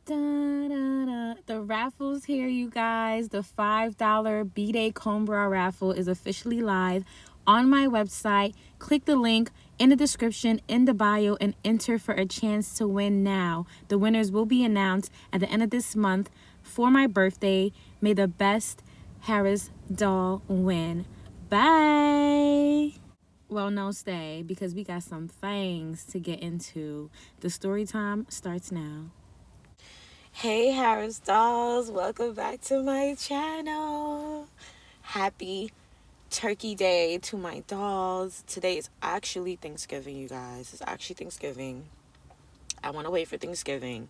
Da-da-da. The raffle's here, you guys. The $5 B-Day Comb Bra raffle is officially live on my website. Click the link in the description, in the bio, and enter for a chance to win now. The winners will be announced at the end of this month for my birthday. May the best Haras doll win. Bye. Well, no, stay, because we got some things to get into. The story time starts now. Hey, Haras dolls, welcome back to my channel. Happy Turkey Day to my dolls. Today is actually Thanksgiving, you guys. It's actually Thanksgiving. I want to wait for Thanksgiving,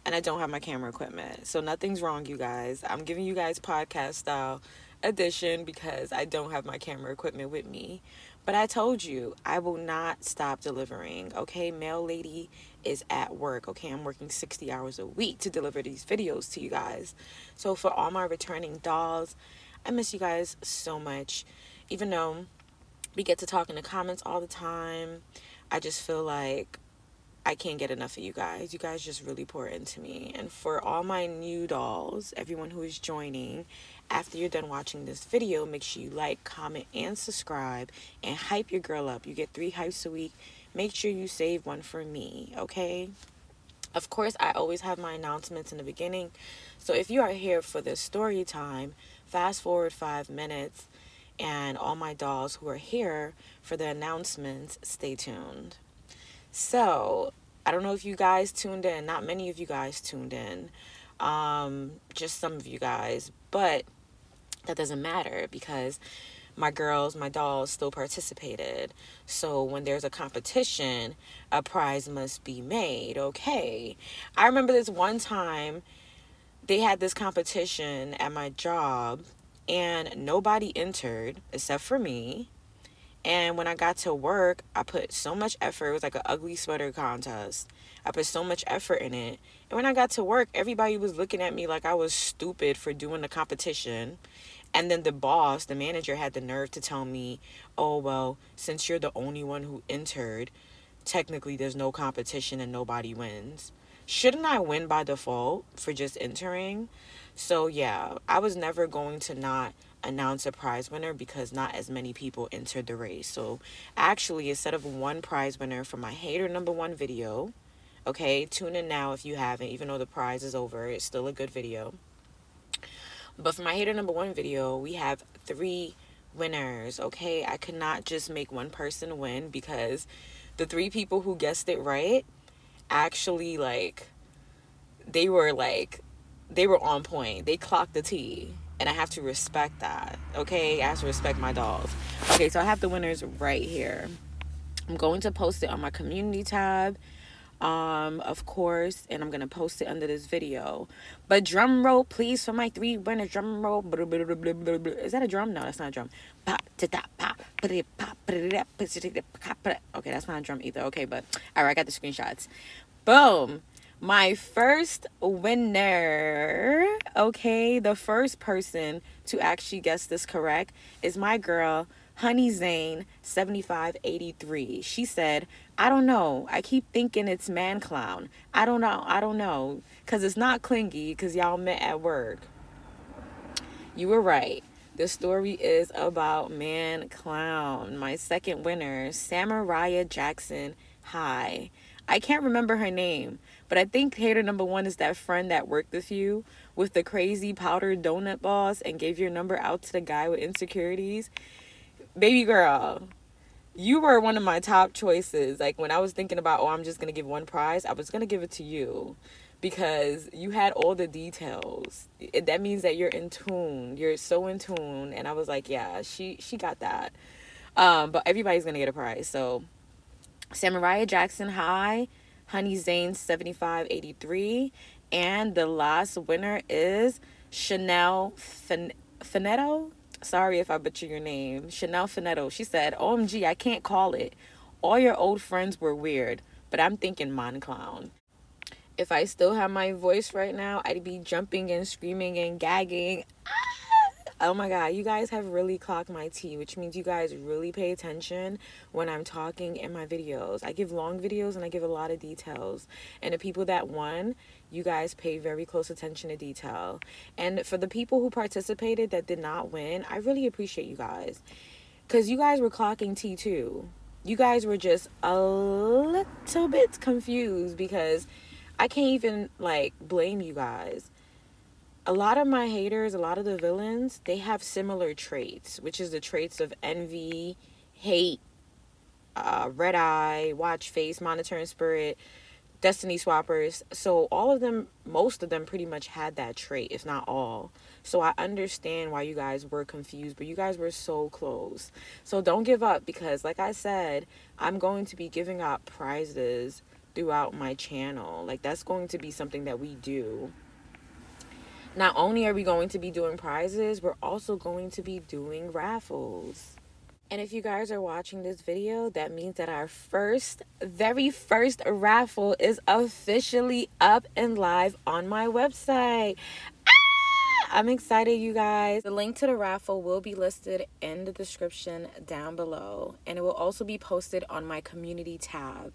and I don't have my camera equipment, so nothing's wrong, you guys. I'm giving you guys podcast style edition because I don't have my camera equipment with me. But I told you, I will not stop delivering, okay? Mail lady is at work, okay? I'm working 60 hours a week to deliver these videos to you guys. So for all my returning dolls, I miss you guys so much. Even though we get to talk in the comments all the time, I just feel like I can't get enough of you guys. You guys just really pour into me. And for all my new dolls, everyone who is joining, after you're done watching this video, make sure you like, comment, and subscribe, and hype your girl up. You get 3 hypes a week. Make sure you save one for me, okay? Of course, I always have my announcements in the beginning. So if you are here for this story time, fast forward 5 minutes. And all my dolls who are here for the announcements, stay tuned. So, I don't know if you guys tuned in. Not many of you guys tuned in. Just some of you guys. But that doesn't matter because my girls, my dolls still participated. So when there's a competition, a prize must be made, okay? I remember this one time they had this competition at my job and nobody entered except for me. And when I got to work, I put so much effort. It was like an ugly sweater contest. I put so much effort in it. And when I got to work, everybody was looking at me like I was stupid for doing the competition. And then the boss, the manager, had the nerve to tell me, oh, well, since you're the only one who entered, technically there's no competition and nobody wins. Shouldn't I win by default for just entering? So, yeah, I was never going to not announce a prize winner because not as many people entered the race. So actually, instead of one prize winner for my hater number 1 video, okay, tune in now if you haven't, even though the prize is over, it's still a good video. But for my hater number 1 video, we have 3 winners, okay? I could not just make one person win because the 3 people who guessed it right actually they were on point. They clocked the T. And I have to respect that, okay? I have to respect my dolls. Okay, so I have the winners right here. I'm going to post it on my community tab, of course, and I'm going to post it under this video. But drum roll, please, for my 3 winners. Drum roll. Is that a drum? No, that's not a drum. Pop, ta-ta, pop, pop. Okay, that's not a drum either. Okay, but all right, I got the screenshots. Boom. My first winner, okay, the first person to actually guess this correct is my girl, Honey Zane 7583. She said, I don't know. I keep thinking it's man clown. I don't know. Because it's not clingy because y'all met at work. You were right. The story is about man clown. My second winner, Samurai Jackson High. I can't remember her name, but I think hater number 1 is that friend that worked with you with the crazy powdered donut balls and gave your number out to the guy with insecurities. Baby girl, you were one of my top choices. Like when I was thinking about, I'm just going to give one prize, I was going to give it to you because you had all the details. That means that you're in tune. You're so in tune. And I was like, yeah, she got that. But everybody's going to get a prize. So Samurai Jackson High, Honey Zane 7583, and the last winner is Chanel Finetto. Sorry if I butcher your name. Chanel Finetto. She said, OMG, I can't call it. All your old friends were weird, but I'm thinking man clown. If I still have my voice right now, I'd be jumping and screaming and gagging. Oh my God, you guys have really clocked my tea, which means you guys really pay attention when I'm talking in my videos. I give long videos and I give a lot of details. And the people that won, you guys pay very close attention to detail. And for the people who participated that did not win, I really appreciate you guys. Because you guys were clocking tea too. You guys were just a little bit confused because I can't even, like, blame you guys. A lot of my haters, a lot of the villains, they have similar traits, which is the traits of envy, hate, red eye, watch face, monitoring spirit, destiny swappers. So all of them, most of them pretty much had that trait, if not all. So I understand why you guys were confused, but you guys were so close. So don't give up because, like I said, I'm going to be giving out prizes throughout my channel. Like, that's going to be something that we do. Not only are we going to be doing prizes, we're also going to be doing raffles. And if you guys are watching this video, that means that our very first raffle is officially up and live on my website. I'm excited, you guys. The link to the raffle will be listed in the description down below, and it will also be posted on my community tab.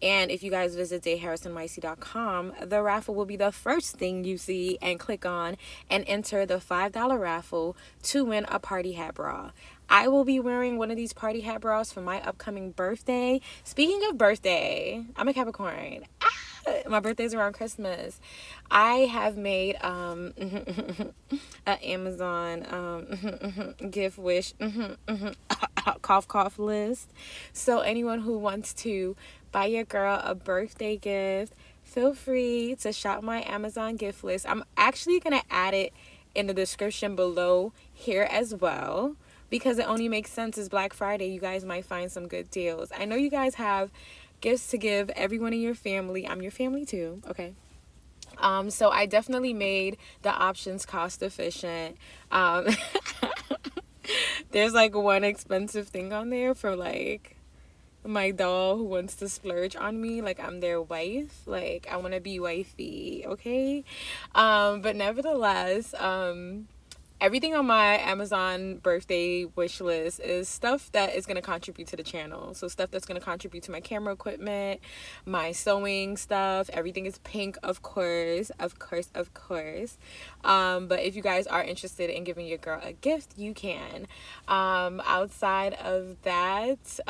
And if you guys visit HARASNYC.com, the raffle will be the first thing you see, and click on and enter the $5 raffle to win a party hat bra. I will be wearing one of these party hat bras for my upcoming birthday. Speaking of birthday, I'm a Capricorn. My birthday's around Christmas. I have made an Amazon gift wish cough cough list. So anyone who wants to buy your girl a birthday gift, feel free to shop my Amazon gift list. I'm actually gonna add it in the description below here as well, because it only makes sense. It's Black Friday. You guys might find some good deals. I know you guys have gifts to give everyone in your family. I'm your family too, okay? So I definitely made the options cost efficient. There's like one expensive thing on there for like my doll who wants to splurge on me, like I'm their wife, like I want to be wifey, okay? But nevertheless, everything on my Amazon birthday wish list is stuff that is going to contribute to the channel. So stuff that's going to contribute to my camera equipment, my sewing stuff. Everything is pink, of course. But if you guys are interested in giving your girl a gift, you can. Outside of that,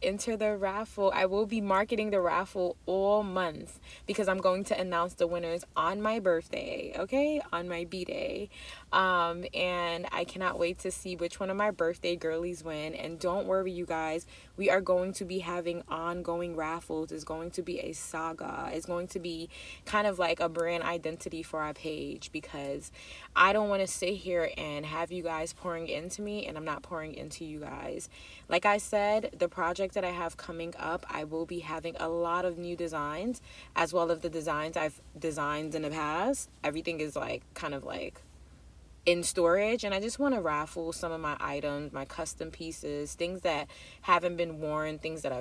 enter the raffle. I will be marketing the raffle all month because I'm going to announce the winners on my birthday, okay? On my B-Day. And I cannot wait to see which one of my birthday girlies win. And don't worry, you guys, we are going to be having ongoing raffles. It's going to be a saga. It's going to be kind of like a brand identity for our page, because I don't want to sit here and have you guys pouring into me and I'm not pouring into you guys. Like I said, the project that I have coming up, I will be having a lot of new designs, as well as the designs I've designed in the past. Everything is like kind of like in storage, and I just want to raffle some of my items, my custom pieces, things that haven't been worn, things that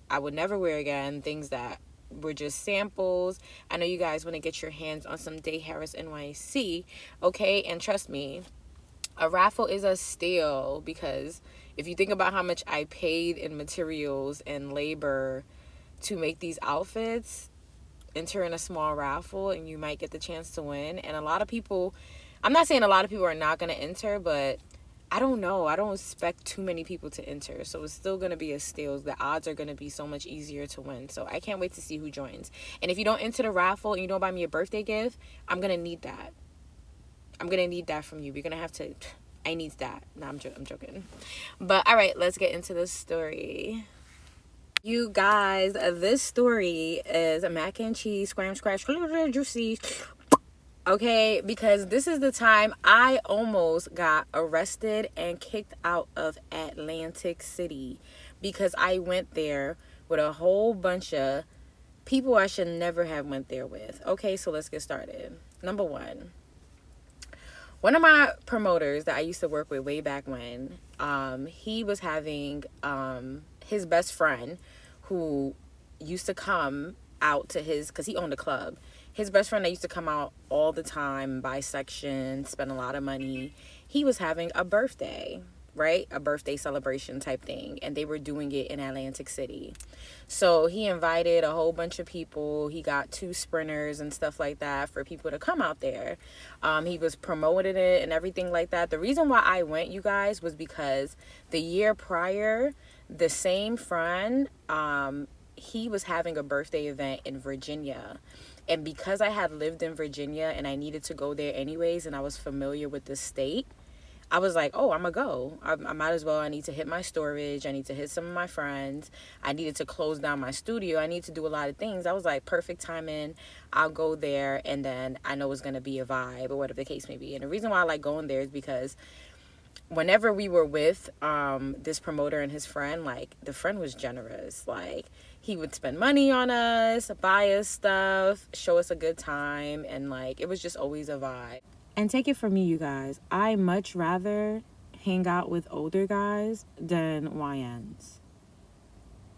I would never wear again, things that were just samples. I know you guys want to get your hands on some Haras Nyc, okay? And trust me, a raffle is a steal, because if you think about how much I paid in materials and labor to make these outfits, enter in a small raffle and you might get the chance to win. And a lot of people, I'm not saying a lot of people are not going to enter, but I don't know. I don't expect too many people to enter. So it's still going to be a steal. The odds are going to be so much easier to win. So I can't wait to see who joins. And if you don't enter the raffle and you don't buy me a birthday gift, I'm going to need that. I'm going to need that from you. We're going to have to, I need that. No, I'm joking. But all right, let's get into the story. You guys, this story is a mac and cheese, scram, scratch, juicy. Okay, because this is the time I almost got arrested and kicked out of Atlantic City, because I went there with a whole bunch of people I should never have went there with. Okay, so let's get started. Number one of my promoters that I used to work with way back when, he was having his best friend who used to come out to his, because he owned a club. his best friend that used to come out all the time, buy sections, spend a lot of money, he was having a birthday, right? A birthday celebration type thing. And they were doing it in Atlantic City. So he invited a whole bunch of people. He got 2 sprinters and stuff like that for people to come out there. He was promoting it and everything like that. The reason why I went, you guys, was because the year prior, the same friend, he was having a birthday event in Virginia. And because I had lived in Virginia and I needed to go there anyways, and I was familiar with the state, I was like, oh, I'm going to go. I might as well. I need to hit my storage. I need to hit some of my friends. I needed to close down my studio. I need to do a lot of things. I was like, perfect timing. I'll go there, and then I know it's going to be a vibe or whatever the case may be. And the reason why I like going there is because whenever we were with this promoter and his friend, like, the friend was generous. Like, he would spend money on us, buy us stuff, show us a good time, and, like, it was just always a vibe. And take it from me, you guys, I much rather hang out with older guys than YNs.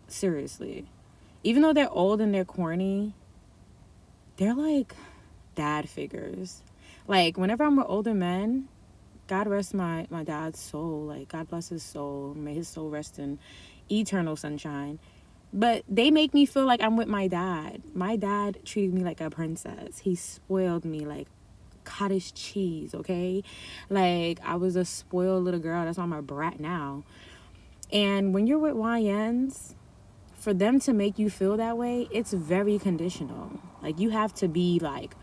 Seriously. Even though they're old and they're corny, they're like dad figures. Like, whenever I'm with older men, God rest my dad's soul. Like, God bless his soul. May his soul rest in eternal sunshine. But they make me feel like I'm with my dad. My dad treated me like a princess. He spoiled me like cottage cheese, okay? Like, I was a spoiled little girl. That's why I'm a brat now. And when you're with YNs, for them to make you feel that way, it's very conditional. Like, you have to be like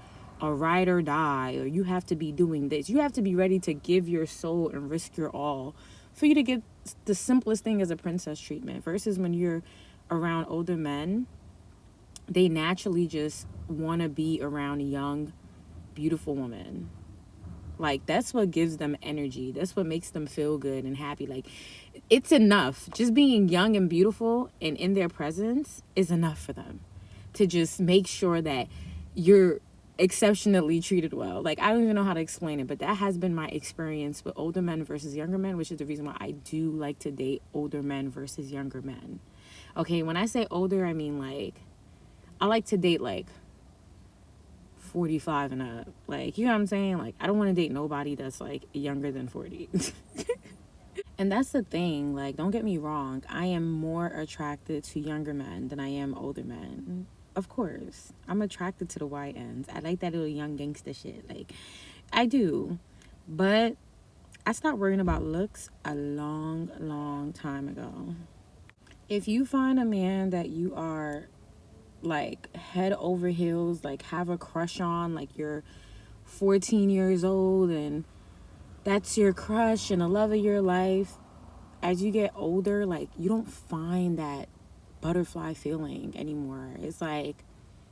a ride or die, or you have to be doing this. You have to be ready to give your soul and risk your all for you to get the simplest thing as a princess treatment. Versus when you're around older men, they naturally just want to be around young, beautiful women. Like, that's what gives them energy. That's what makes them feel good and happy. Like, it's enough. Just being young and beautiful and in their presence is enough for them to just make sure that you're exceptionally treated well. Like, I don't even know how to explain it, but that has been my experience with older men versus younger men, which is the reason why I do like to date older men versus younger men. Okay, when I say older, I mean, like, I like to date like 45 and up. Like, you know what I'm saying? Like, I don't want to date nobody that's like younger than 40. And that's the thing. Like, don't get me wrong, I am more attracted to younger men than I am older men. Of course, I'm attracted to the YNs. I like that little young gangster shit. Like, I do. But I stopped worrying about looks a long time ago. If you find a man that you are like head over heels, like have a crush on, like you're 14 years old and that's your crush and the love of your life, as you get older, like, you don't find that butterfly feeling anymore. It's like,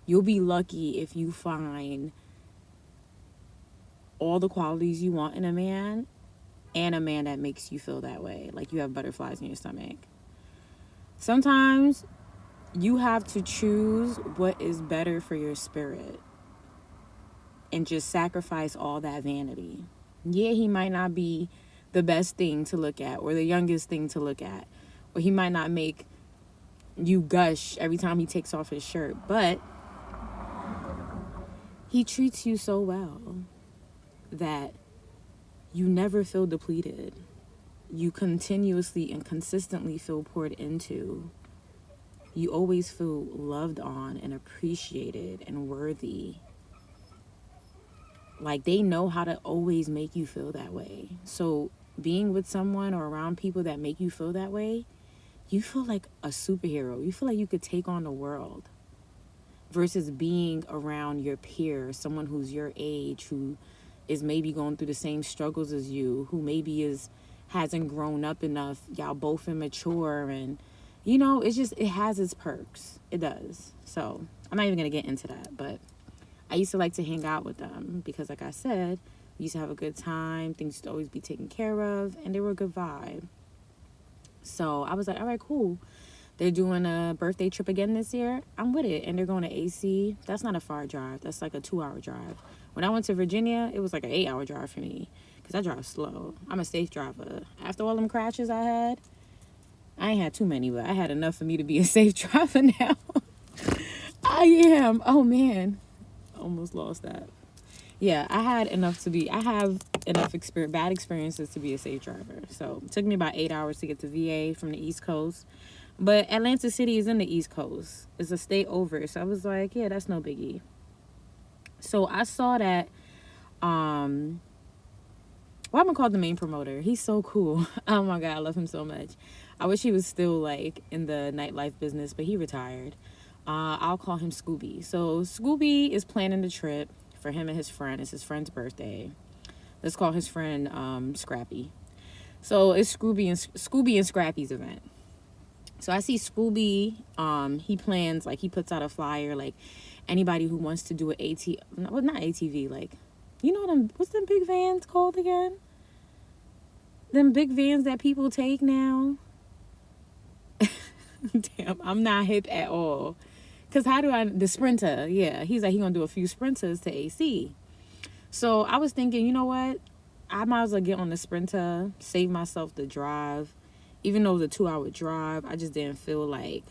you'll be lucky if you find all the qualities you want in a man and a man that makes you feel that way, like you have butterflies in your stomach. Sometimes you have to choose what is better for your spirit and just sacrifice all that vanity. Yeah, he might not be the best thing to look at or the youngest thing to look at, or he might not make you gush every time he takes off his shirt, but he treats you so well that you never feel depleted. You continuously and consistently feel poured into. You always feel loved on and appreciated and worthy. Like, they know how to always make you feel that way. So being with someone or around people that make you feel that way, you feel like a superhero. You feel like you could take on the world. Versus being around your peers, someone who's your age, who is maybe going through the same struggles as you, who maybe hasn't grown up enough. Y'all both immature, and you know, it's just, it has its perks. It does. So I'm not even gonna get into that, but I used to like to hang out with them because, like I said, we used to have a good time. Things used to always be taken care of, and they were a good vibe. So I was like, all right, cool. They're doing a birthday trip again this year. I'm with it. And they're going to AC. That's not a far drive. That's like a 2-hour drive. When I went to Virginia, it was like an 8-hour drive for me because I drive slow. I'm a safe driver. After all them crashes I had, I ain't had too many, but I had enough for me to be a safe driver now. I am. Oh, man. almost lost that. Yeah, I have enough bad experiences to be a safe driver. So it took me about 8 hours to get to VA from the East Coast. But Atlantic City is in the East Coast. It's a state over. So I was like, yeah, that's no biggie. So I saw that, I'm gonna call the main promoter. He's so cool. Oh my God, I love him so much. I wish he was still like in the nightlife business, but he retired. I'll call him Scooby. So Scooby is planning the trip for him and his friend. It's his friend's birthday. Let's call his friend Scrappy. So it's Scooby and Scrappy's event. So I see Scooby, he plans, like, he puts out a flyer, like, anybody who wants to do an not ATV, like, you know what's them big vans called again? Them big vans that people take now? Damn, I'm not hip at all. Because the Sprinter, yeah. He's like, he gonna do a few Sprinters to AC. So I was thinking, you know what? I might as well get on the Sprinter, save myself the drive. Even though it was a 2-hour drive, I just didn't feel like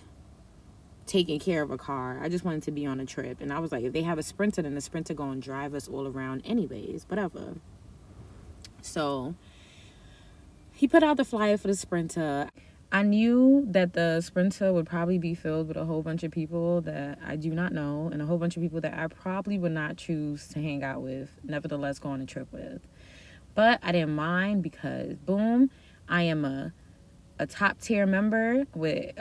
taking care of a car. I just wanted to be on a trip. And I was like, if they have a Sprinter, then the Sprinter going to drive us all around anyways, whatever. So he put out the flyer for the Sprinter. I knew that the Sprinter would probably be filled with a whole bunch of people that I do not know, and a whole bunch of people that I probably would not choose to hang out with, nevertheless go on a trip with. But I didn't mind because, boom, I am a top tier member with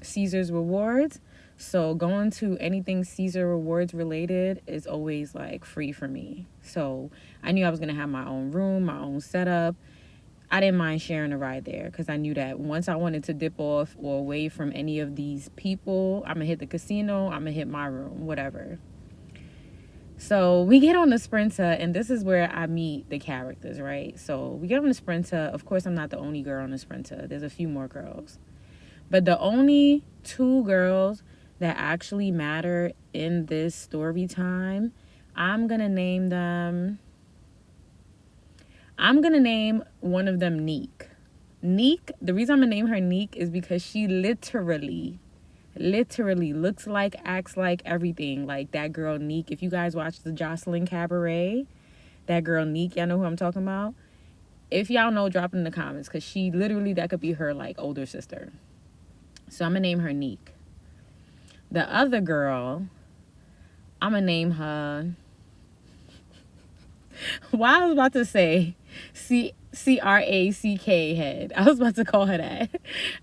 Caesar's Rewards. So going to anything Caesar Rewards related is always like free for me. So I knew I was going to have my own room, my own setup. I didn't mind sharing a ride there because I knew that once I wanted to dip off or away from any of these people, I'm going to hit the casino, I'm going to hit my room, whatever. So we get on the Sprinter, and this is where I meet the characters, right? So we get on the Sprinter. Of course, I'm not the only girl on the Sprinter. There's a few more girls. But the only 2 girls that actually matter in this story time, I'm going to name one of them Nyc. Nyc, the reason I'm going to name her Nyc is because she literally looks like, acts like, everything like that girl Nyc. If you guys watch the Jocelyn Cabaret, that girl Nyc, y'all know who I'm talking about. If y'all know, drop it in the comments, because she literally, that could be her like older sister. So I'm gonna name her Nyc. The other girl, I'm gonna name her I was about to say CRACK head. I was about to call her that.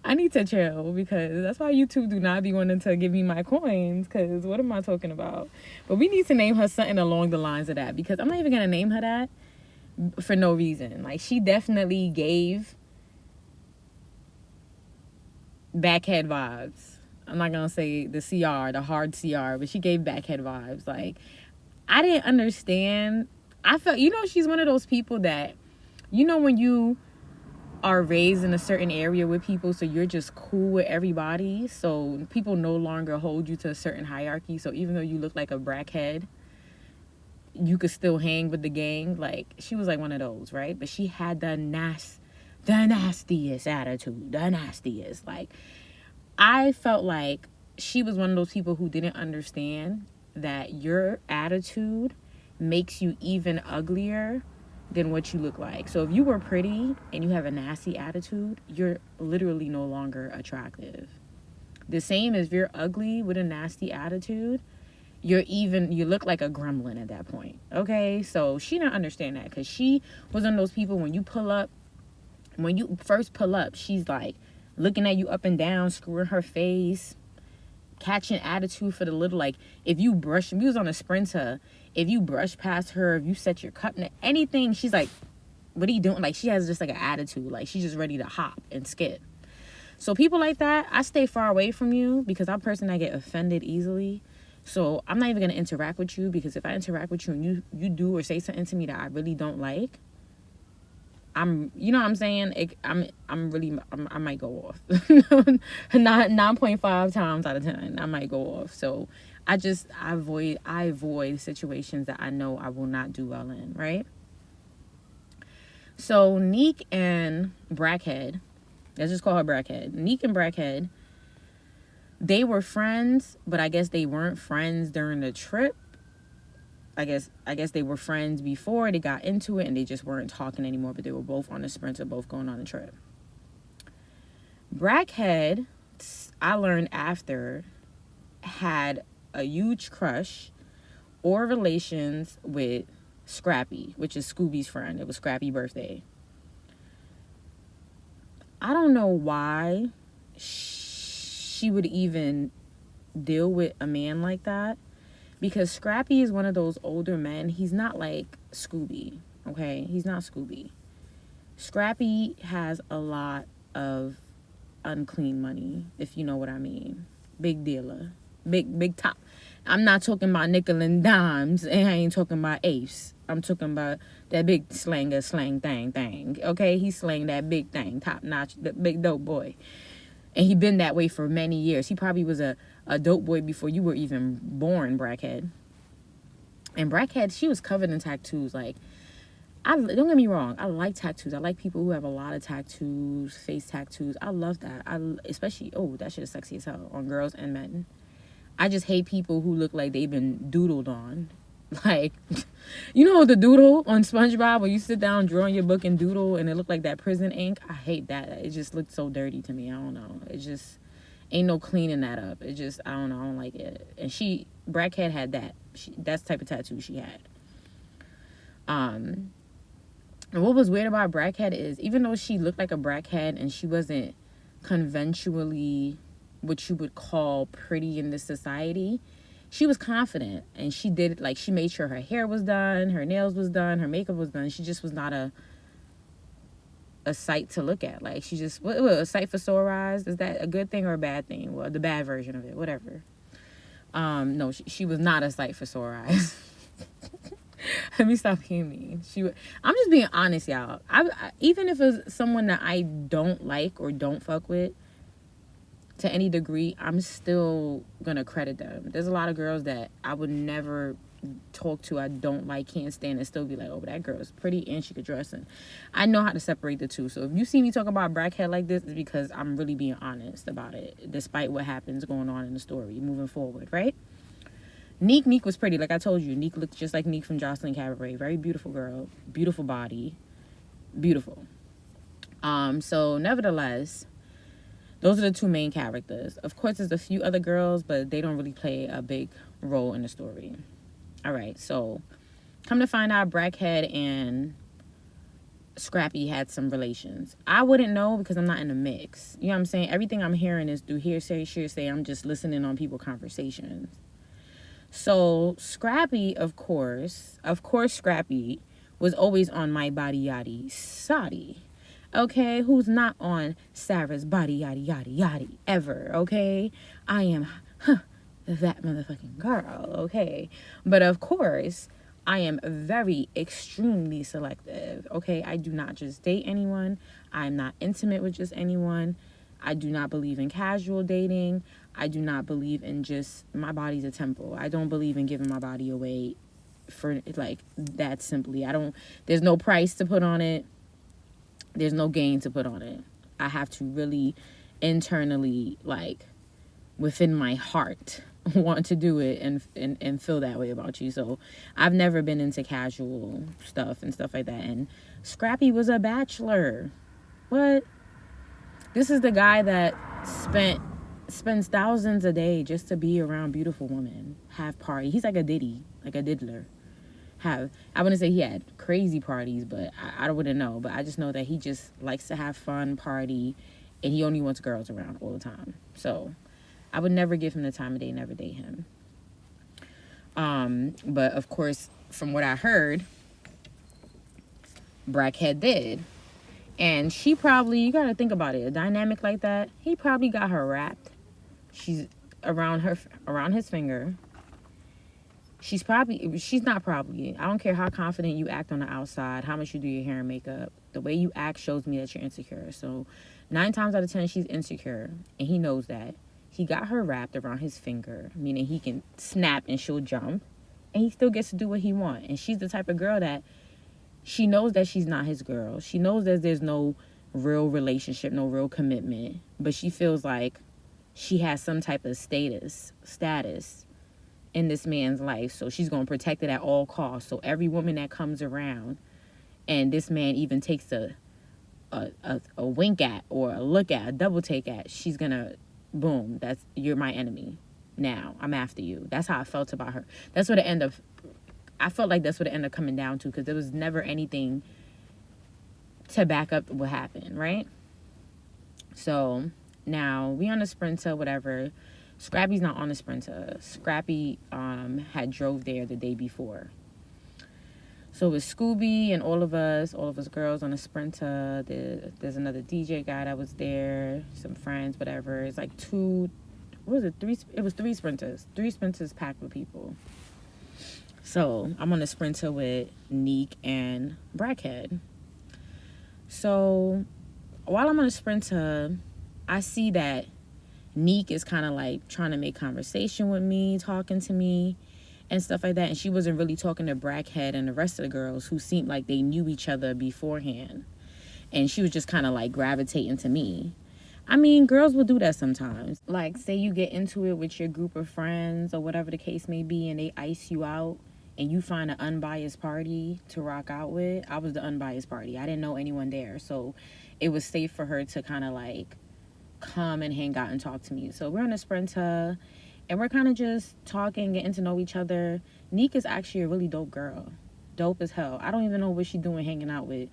I need to chill, because that's why YouTube do not be wanting to give me my coins, because what am I talking about? But we need to name her something along the lines of that, because I'm not even going to name her that for no reason. Like, she definitely gave backhead vibes. I'm not going to say the CR, the hard CR, but she gave backhead vibes. Like, I didn't understand. I felt, she's one of those people that, when you are raised in a certain area with people, so you're just cool with everybody, so people no longer hold you to a certain hierarchy. So even though you look like a brackhead, you could still hang with the gang. Like, she was like one of those, right? But she had the nastiest attitude, the nastiest. Like, I felt like she was one of those people who didn't understand that your attitude makes you even uglier than what you look like. So if you were pretty and you have a nasty attitude, you're literally no longer attractive. The same as if you're ugly with a nasty attitude, you look like a gremlin at that point. Okay, so she didn't understand that, because she was one of those people, when you first pull up, she's like looking at you up and down, screwing her face, catching attitude for the little, like, if you was on a Sprinter, if you brush past her, if you set your cup, anything, she's like, what are you doing? Like, she has just like an attitude, like she's just ready to hop and skip. So people like that, I stay far away from you, because I'm a person that get offended easily. So I'm not even going to interact with you, because if I interact with you and you do or say something to me that I really don't like, you know what I'm saying? I might go off. 9.5 times out of 10, I might go off. So I avoid situations that I know I will not do well in, right? So Nyc and Brackhead, let's just call her Brackhead. Nyc and Brackhead, they were friends, but I guess they weren't friends during the trip. I guess they were friends before they got into it, and they just weren't talking anymore, but they were both on a sprinter, both going on a trip. Brackhead, I learned after, had a huge crush or relations with Scrappy, which is Scooby's friend. It was Scrappy's birthday. I don't know why she would even deal with a man like that, because Scrappy is one of those older men. He's not like Scooby, okay? He's not Scooby. Scrappy has a lot of unclean money, if you know what I mean. Big dealer. Big top. I'm not talking about nickel and dimes, and I ain't talking about apes. I'm talking about that big slang thing. Okay? He slang that big thing, top notch, the big dope boy. And he been that way for many years. He probably was a dope boy before you were even born, Brackhead. And Brackhead, she was covered in tattoos. Like, don't get me wrong, I like tattoos. I like people who have a lot of tattoos, face tattoos. I love that. Especially, that shit is sexy as hell on girls and men. I just hate people who look like they've been doodled on. Like, you know the doodle on SpongeBob where you sit down drawing your book and doodle and it looked like that prison ink? I hate that. It just looked so dirty to me. I don't know. It just ain't no cleaning that up. It just, I don't know. I don't like it. And Brackhead had that. That's the type of tattoo she had. And what was weird about Brackhead is, even though she looked like a Brackhead and she wasn't conventionally what you would call pretty in this society, she was confident, and she did it. Like, she made sure her hair was done, her nails was done, her makeup was done. She just was not a sight to look at. Like, she just, a sight for sore eyes. Is that a good thing or a bad thing? Well, the bad version of it, whatever. No, she was not a sight for sore eyes. Let me stop being mean. I'm just being honest, y'all. Even if it's someone that I don't like or don't fuck with to any degree, I'm still gonna credit them. There's a lot of girls that I would never talk to, I don't like, can't stand, and still be like, that girl is pretty and she could dress. And I know how to separate the two. So if you see me talk about Brackhead like this, it's because I'm really being honest about it, despite what happens going on in the story moving forward, right? Nyc was pretty. Like I told you, Nyc looked just like Nyc from Jocelyn Cabaret. Very beautiful girl. Beautiful body. Beautiful. So nevertheless, those are the two main characters. Of course, there's a few other girls, but they don't really play a big role in the story. All right, so come to find out, Brackhead and Scrappy had some relations. I wouldn't know because I'm not in the mix. You know what I'm saying? Everything I'm hearing is through hearsay. I'm just listening on people's conversations. So Scrappy, of course, Scrappy was always on my body yaddy Sadi. Okay, who's not on Sarah's body yaddy yaddy yaddy ever? Okay, I am that motherfucking girl. Okay, but of course I am very extremely selective. Okay, I do not just date anyone. I'm not intimate with just anyone. I do not believe in casual dating. I do not believe in just my body's a temple. I don't believe in giving my body away for like that simply. There's no price to put on it. There's no gain to put on it. I have to really internally, like, within my heart, want to do it and feel that way about you. So I've never been into casual stuff and stuff like that. And Scrappy was a bachelor. What? This is the guy that spends thousands a day just to be around beautiful women, have party. He's like a diddler. I wouldn't say he had crazy parties, but I wouldn't know. But I just know that he just likes to have fun, party, and he only wants girls around all the time. So I would never give him the time of day, never date him. But of course, from what I heard, Brackhead did. And she probably, you gotta think about it, a dynamic like that, he probably got her wrapped. She's around his finger. She's not probably, I don't care how confident you act on the outside, how much you do your hair and makeup. The way you act shows me that you're insecure. So 9 times out of 10, she's insecure. And he knows that. He got her wrapped around his finger, meaning he can snap and she'll jump. And he still gets to do what he wants. And she's the type of girl that she knows that she's not his girl. She knows that there's no real relationship, no real commitment. But she feels like she has some type of status in this man's life. So she's going to protect it at all costs. So every woman that comes around and this man even takes a wink at or a look at, a double take at, she's going to, boom, you're my enemy. Now I'm after you. That's how I felt about her. That's what I felt like that's what it ended up coming down to, because there was never anything to back up what happened, right? So now we on the Sprinter, whatever. Scrappy's not on the Sprinter. Scrappy had drove there the day before. So it was Scooby and all of us girls on the Sprinter. There's another DJ guy that was there, some friends, whatever. It's like three? It was three Sprinters. 3 Sprinters packed with people. So I'm on the Sprinter with Nyc and Brackhead. So while I'm on the Sprinter, I see that Nyc is kind of like trying to make conversation with me, talking to me and stuff like that. And she wasn't really talking to Brackhead and the rest of the girls who seemed like they knew each other beforehand. And she was just kind of like gravitating to me. I mean, girls will do that sometimes. Like, say you get into it with your group of friends or whatever the case may be, and they ice you out and you find an unbiased party to rock out with. I was the unbiased party. I didn't know anyone there. So it was safe for her to kind of like come and hang out and talk to me. So we're on a Sprinter and we're kind of just talking, getting to know each other. Nyc is actually a really dope girl. Dope as hell. I don't even know what she's doing hanging out with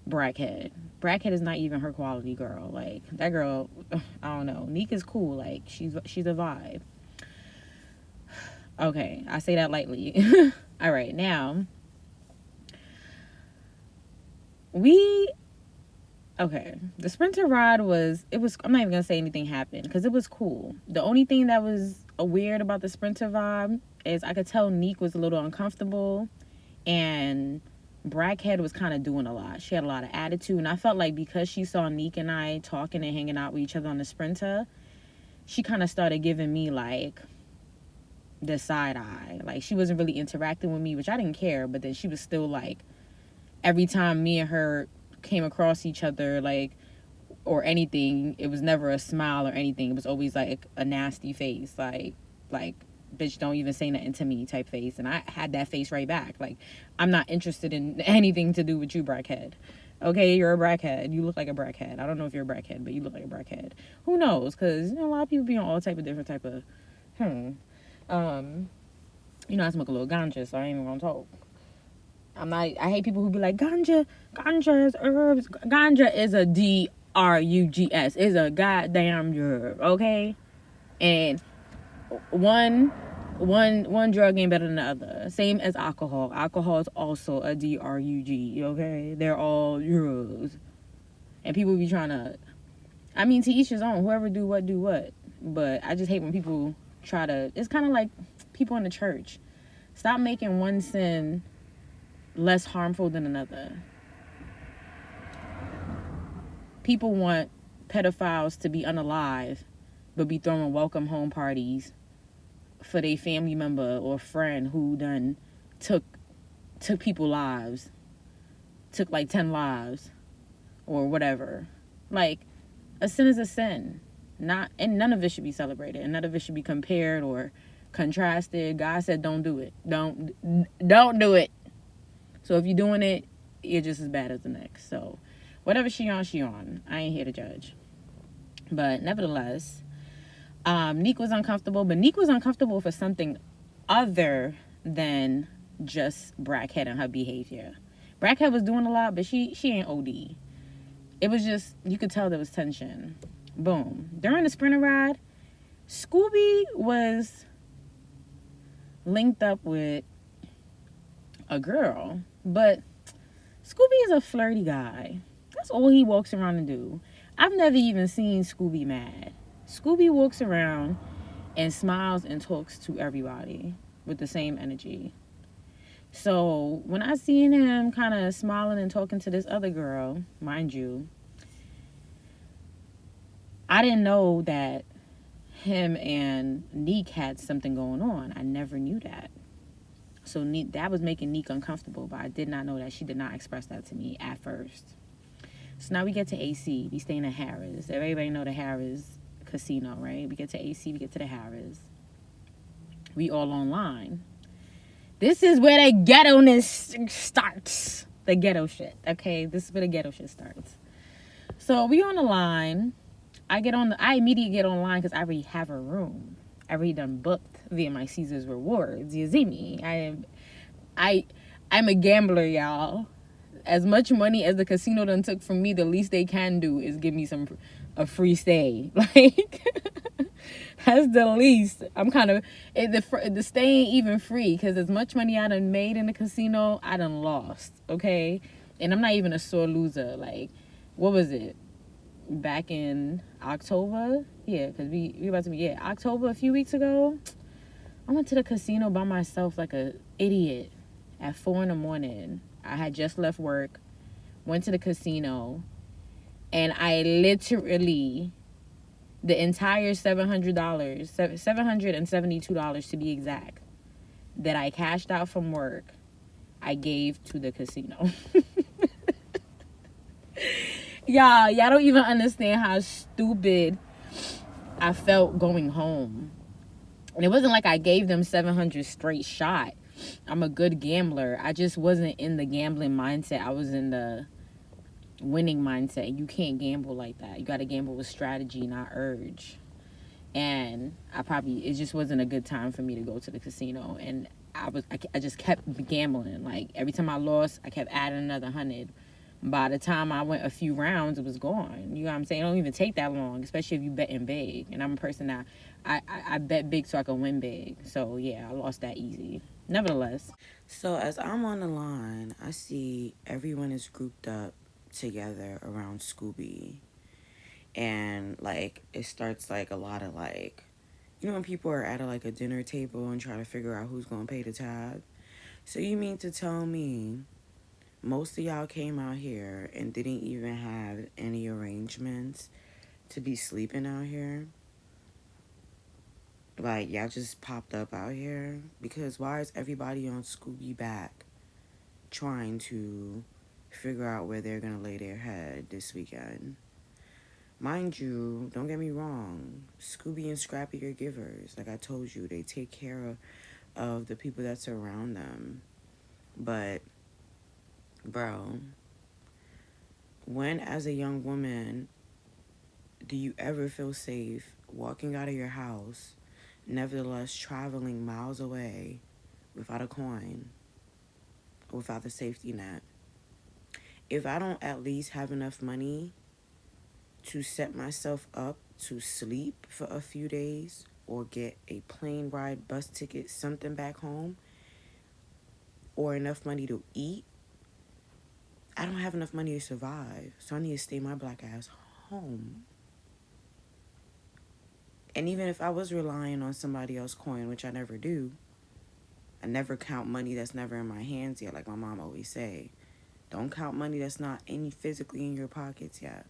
Brackhead. Brackhead is not even her quality girl. Like, that girl, I don't know. Nyc is cool. Like, she's a vibe. Okay, I say that lightly. All right, now the Sprinter ride I'm not even gonna say anything happened because it was cool. The only thing that was weird about the Sprinter vibe is I could tell Nyc was a little uncomfortable and Brackhead was kind of doing a lot. She had a lot of attitude, and I felt like because she saw Nyc and I talking and hanging out with each other on the Sprinter, she kind of started giving me like the side eye. Like, she wasn't really interacting with me, which I didn't care, but then she was still like, every time me and her came across each other, like, or anything, it was never a smile or anything. It was always like a nasty face, like bitch, don't even say nothing to me type face. And I had that face right back. Like, I'm not interested in anything to do with you, Brackhead. Okay, you're a Brackhead. You look like a Brackhead. I don't know if you're a Brackhead, but you look like a Brackhead. Who knows? Because, a lot of people be on all type of different type of, I smoke a little ganja, so I ain't even gonna talk. I hate people who be like, ganja is herbs. Ganja is a drugs. It's a goddamn drug, okay? And one drug ain't better than the other. Same as alcohol. Alcohol is also a drug, okay? They're all drugs. And people be trying to, to each his own. Whoever do what. But I just hate when people try to, it's kind of like people in the church. Stop making one sin less harmful than another. People want pedophiles to be unalive, but be throwing welcome home parties for their family member or friend who done took people's lives, took like 10 lives or whatever. Like, a sin is a sin. And none of it should be celebrated, and none of it should be compared or contrasted. God said don't do it. Don't do it. So if you're doing it, you're just as bad as the next. So whatever she on. I ain't here to judge. But nevertheless, Nyc was uncomfortable, but Nyc was uncomfortable for something other than just Brackhead and her behavior. Brackhead was doing a lot, but she ain't OD. It was just, you could tell there was tension. Boom. During the Sprinter ride, Scooby was linked up with a girl, but Scooby is a flirty guy. That's all he walks around and do. I've never even seen Scooby mad. Scooby walks around and smiles and talks to everybody with the same energy. So when I seen him kind of smiling and talking to this other girl, mind you, I didn't know that him and Nyc had something going on. I never knew that. So that was making Nyc uncomfortable, but I did not know that. She did not express that to me at first. So now we get to AC. We staying at Haras. Everybody know the Haras casino, right? We get to AC. We get to the Haras. We all online. This is where the ghetto-ness starts. The ghetto shit, okay? This is where the ghetto shit starts. So we on the line. I immediately get online because I already have a room. I already done booked via my Caesars Rewards. You see me? I'm a gambler, y'all. As much money as the casino done took from me, the least they can do is give me a free stay. Like, that's the least. I'm kind of, the stay ain't even free, because as much money I done made in the casino, I done lost, okay? And I'm not even a sore loser. Like, what was it? Back in October? Yeah, because we about to be, October, a few weeks ago. I went to the casino by myself like a idiot at 4 a.m. I had just left work, went to the casino, and I literally, the entire $700, $772 to be exact, that I cashed out from work, I gave to the casino. Y'all don't even understand how stupid I felt going home. And it wasn't like I gave them 700 straight shot. I'm a good gambler. I just wasn't in the gambling mindset. I was in the winning mindset. You can't gamble like that. You got to gamble with strategy, not urge. And it just wasn't a good time for me to go to the casino. And I just kept gambling. Like, every time I lost, I kept adding another 100. By the time I went a few rounds, it was gone. You know what I'm saying? It don't even take that long, especially if you betting big. And I'm a person that I bet big so I can win big. So yeah, I lost that easy. Nevertheless. So as I'm on the line, I see everyone is grouped up together around Scooby. And like it starts like a lot of like, you know, when people are at a dinner table and try to figure out who's gonna pay the tab. So you mean to tell me most of y'all came out here and didn't even have any arrangements to be sleeping out here? Like, y'all just popped up out here? Because why is everybody on Scooby back trying to figure out where they're gonna lay their head this weekend? Mind you, don't get me wrong, Scooby and Scrappy are givers. Like I told you, they take care of the people that surround them. But, bro, when as a young woman do you ever feel safe walking out of your house, nevertheless traveling miles away without a coin, without a safety net? If I don't at least have enough money to set myself up to sleep for a few days or get a plane ride, bus ticket, something back home, or enough money to eat, I don't have enough money to survive. So I need to stay my black ass home. And even if I was relying on somebody else's coin, which I never do, I never count money that's never in my hands yet, like my mom always say. Don't count money that's not physically in your pockets yet.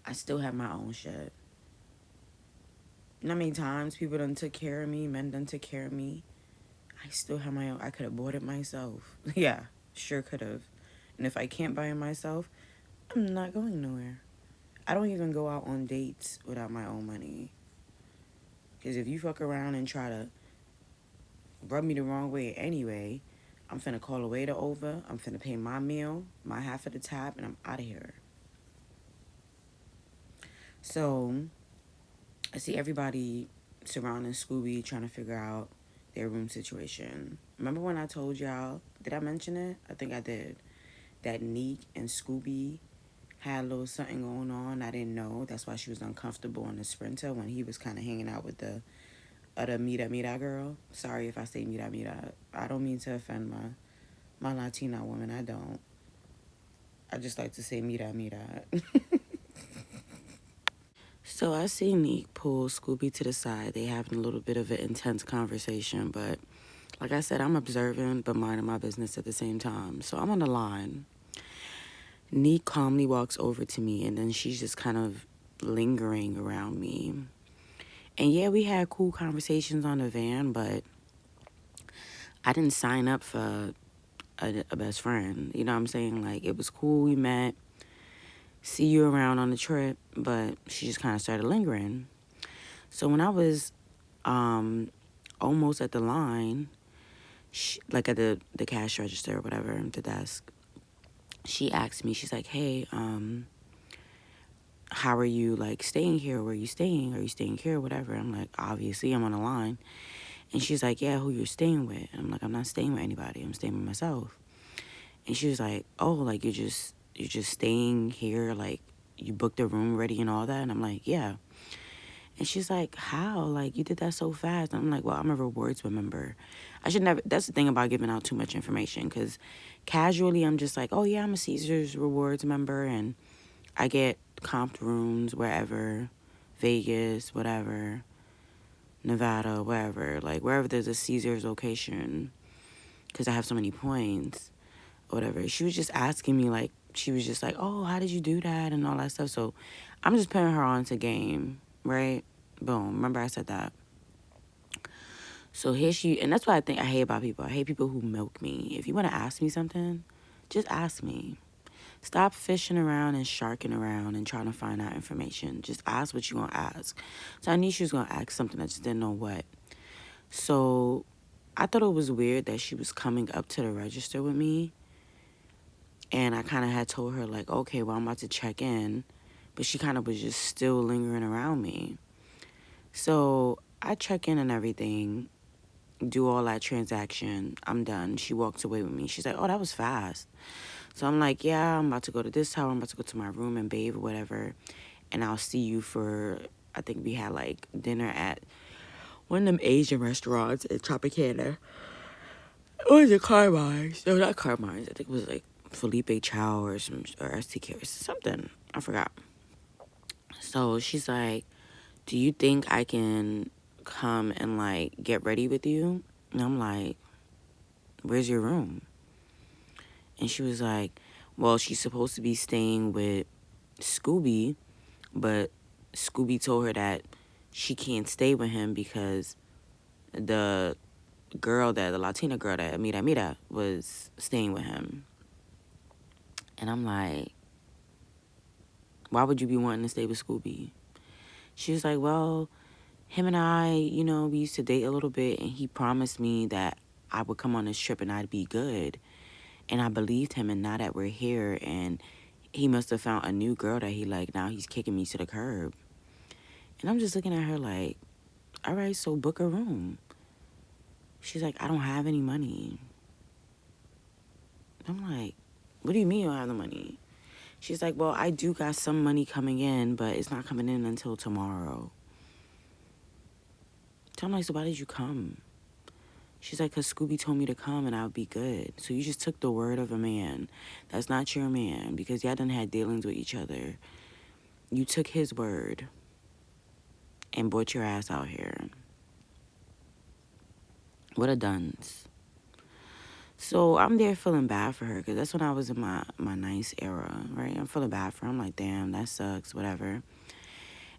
I still have my own shit. You know how many times people done took care of me, men done took care of me? I still have my own. I could have bought it myself. Yeah, sure could have. And if I can't buy it myself, I'm not going nowhere. I don't even go out on dates without my own money. Because if you fuck around and try to rub me the wrong way anyway, I'm finna call a waiter over, I'm finna pay my meal, my half of the tab, and I'm out of here. So, I see everybody surrounding Scooby trying to figure out their room situation. Remember when I told y'all, did I mention it? I think I did. That Nyc and Scooby had a little something going on. I didn't know. That's why she was uncomfortable in the Sprinter when he was kind of hanging out with the other Mira girl. Sorry if I say Mira. I don't mean to offend my Latina woman. I don't. I just like to say Mira. So I see Nyc pull Scooby to the side. They having a little bit of an intense conversation, but like I said, I'm observing but minding my business at the same time. So I'm on the line. Nyc calmly walks over to me, and then she's just kind of lingering around me. And yeah, we had cool conversations on the van, but I didn't sign up for a best friend. You know what I'm saying? Like, it was cool, we met, see you around on the trip, but she just kind of started lingering. So when I was almost at the line, like at the cash register or whatever, the desk, she asked me, she's like, hey, how are you, like, staying here? Where are you staying? Are you staying here or whatever? I'm like, obviously, I'm on the line. And she's like, yeah, who you're staying with? And I'm like, I'm not staying with anybody. I'm staying with myself. And she was like, oh, like, you're just staying here, like, you booked a room ready and all that? And I'm like, yeah. And she's like, how? Like, you did that so fast. And I'm like, well, I'm a rewards member. I should never, that's the thing about giving out too much information, because casually I'm just like, oh, yeah, I'm a Caesars rewards member, and I get comped rooms wherever, Vegas, whatever, Nevada, wherever, like, wherever there's a Caesars location, because I have so many points, or whatever. She was just asking me, like, she was just like, oh, how did you do that, and all that stuff. So I'm just putting her on to game, right? Boom. Remember I said that. So here she, and that's what I think I hate about people. I hate people who milk me. If you want to ask me something, just ask me. Stop fishing around and sharking around and trying to find out information. Just ask what you want to ask. So I knew she was going to ask something. I just didn't know what. So I thought it was weird that she was coming up to the register with me. And I kind of had told her, like, okay, well, I'm about to check in. But she kind of was just still lingering around me. So I check in and everything, do all that transaction. I'm done. She walks away with me. She's like, oh, that was fast. So I'm like, yeah, I'm about to go to this tower. I'm about to go to my room and bathe or whatever. And I'll see you for, I think we had like dinner at one of them Asian restaurants in Tropicana. Or was it Carmine's? No, not Carmine's. I think it was like Felipe Chow or STK or something. I forgot. So she's like, do you think I can come and like get ready with you? And I'm like, where's your room? And she was like, well, she's supposed to be staying with Scooby, but Scooby told her that she can't stay with him because the Latina girl that Mira was staying with him. And I'm like, why would you be wanting to stay with Scooby? She was like, well, him and I, you know, we used to date a little bit, and he promised me that I would come on this trip and I'd be good. And I believed him, and now that we're here, and he must have found a new girl that he liked, now he's kicking me to the curb. And I'm just looking at her like, all right, so book a room. She's like, I don't have any money. I'm like, what do you mean you don't have the money? She's like, well, I do got some money coming in, but it's not coming in until tomorrow. So I'm like, so why did you come? She's like, because Scooby told me to come and I would be good. So you just took the word of a man that's not your man, because y'all done had dealings with each other. You took his word and brought your ass out here. What a dunce. So I'm there feeling bad for her, because that's when I was in my nice era, right? I'm feeling bad for her. I'm like, damn, that sucks, whatever.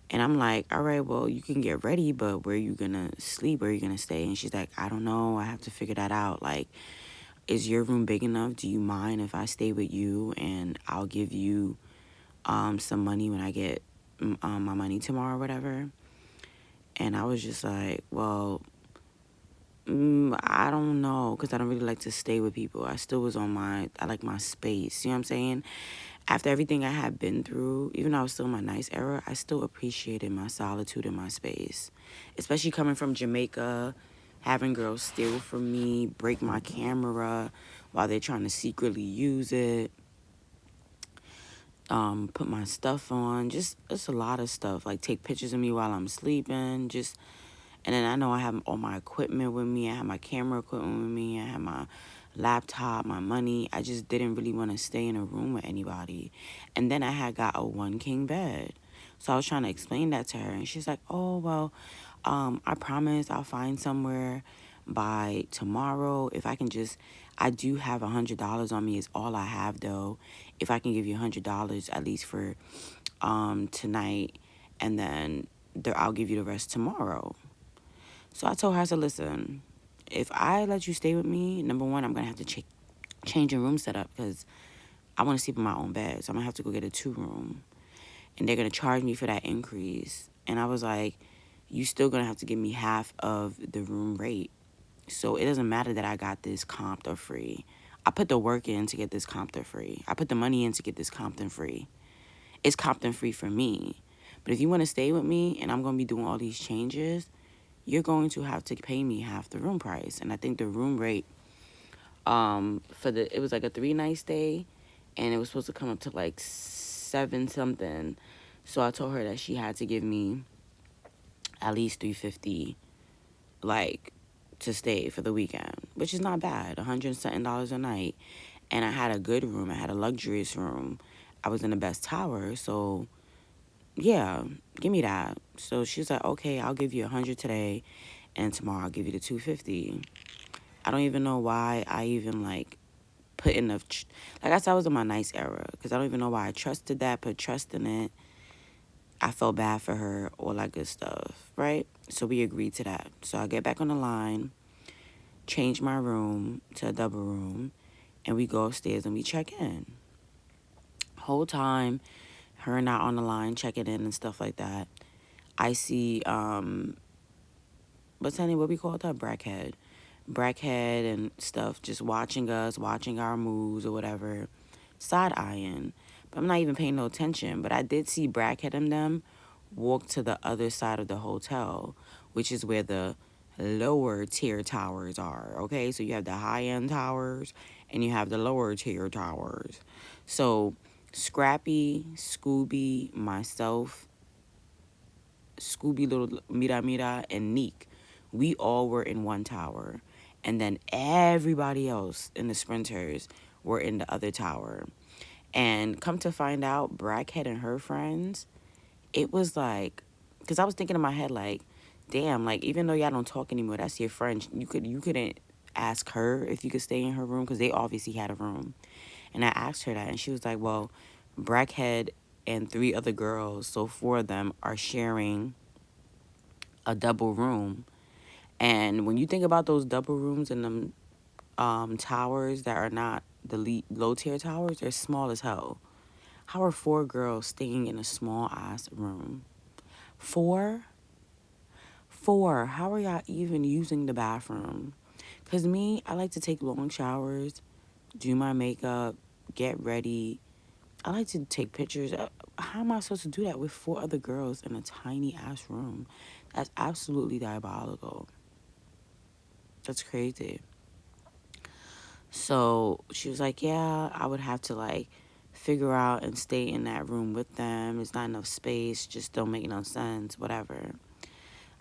And I'm like, all right, well, you can get ready, but where are you going to sleep? Where are you going to stay? And she's like, I don't know. I have to figure that out. Like, is your room big enough? Do you mind if I stay with you and I'll give you some money when I get my money tomorrow or whatever? And I was just like, well, I don't know, because I don't really like to stay with people. I still was on I like my space. You know what I'm saying? After everything I had been through, even though I was still in my nice era, I still appreciated my solitude and my space. Especially coming from Jamaica, having girls steal from me, break my camera while they're trying to secretly use it, put my stuff on, just a lot of stuff. Like take pictures of me while I'm sleeping, just. And then I know I have all my equipment with me. I have my camera equipment with me. I have my laptop, my money. I just didn't really want to stay in a room with anybody. And then I had got a 1 king bed. So I was trying to explain that to her. And she's like, oh, well, I promise I'll find somewhere by tomorrow. If I can just, I do have $100 on me is all I have, though. If I can give you $100 at least for tonight, and then I'll give you the rest tomorrow. So I told her, I said, listen, if I let you stay with me, number one, I'm going to have to change your room setup, because I want to sleep in my own bed. So I'm going to have to go get a 2-room. And they're going to charge me for that increase. And I was like, you still gonna have to give me half of the room rate. So it doesn't matter that I got this comped or free. I put the work in to get this Compton free. I put the money in to get this Compton free. It's Compton free for me. But if you want to stay with me and I'm going to be doing all these changes, you're going to have to pay me half the room price. And I think the room rate, it was like a 3-night stay, and it was supposed to come up to like 7 something. So I told her that she had to give me at least $350, like, to stay for the weekend, which is not bad. $100 something a night. And I had a good room. I had a luxurious room. I was in the best tower. So, yeah, give me that. So she was like, okay, I'll give you 100 today, and tomorrow I'll give you the 250. I don't even know why I even, like, put in like I said, I was in my nice era, because I don't even know why I trusted that, put trust in it. I felt bad for her, all that good stuff, right? So we agreed to that. So I get back on the line, change my room to a double room, and we go upstairs and we check in. Whole time, her and I on the line checking in and stuff like that. I see, what's her name? What we call her? Brackhead and stuff, just watching us, watching our moves or whatever, side-eyeing. But I'm not even paying no attention. But I did see Brackhead and them walk to the other side of the hotel, which is where the lower tier towers are, okay? So you have the high-end towers and you have the lower tier towers. So Scrappy, Scooby, myself, Scooby Little Mira, and Neek, we all were in one tower. And then everybody else in the sprinters were in the other tower. And come to find out, Brackhead and her friends, it was like, because I was thinking in my head, like, damn, like, even though y'all don't talk anymore, that's your friend. You couldn't ask her if you could stay in her room, because they obviously had a room. And I asked her that, and she was like, well, Brackhead and 3 other girls, so 4 of them are sharing a double room. And when you think about those double rooms in them towers that are not the low tier towers, they're small as hell. How are 4 girls staying in a small ass room? 4? How are y'all even using the bathroom? Because me, I like to take long showers, do my makeup, get ready. I like to take pictures. How am I supposed to do that with 4 other girls in a tiny ass room? That's absolutely diabolical. That's crazy. So she was like, yeah, I would have to, like, figure out and stay in that room with them. It's not enough space. Just don't make no sense. Whatever.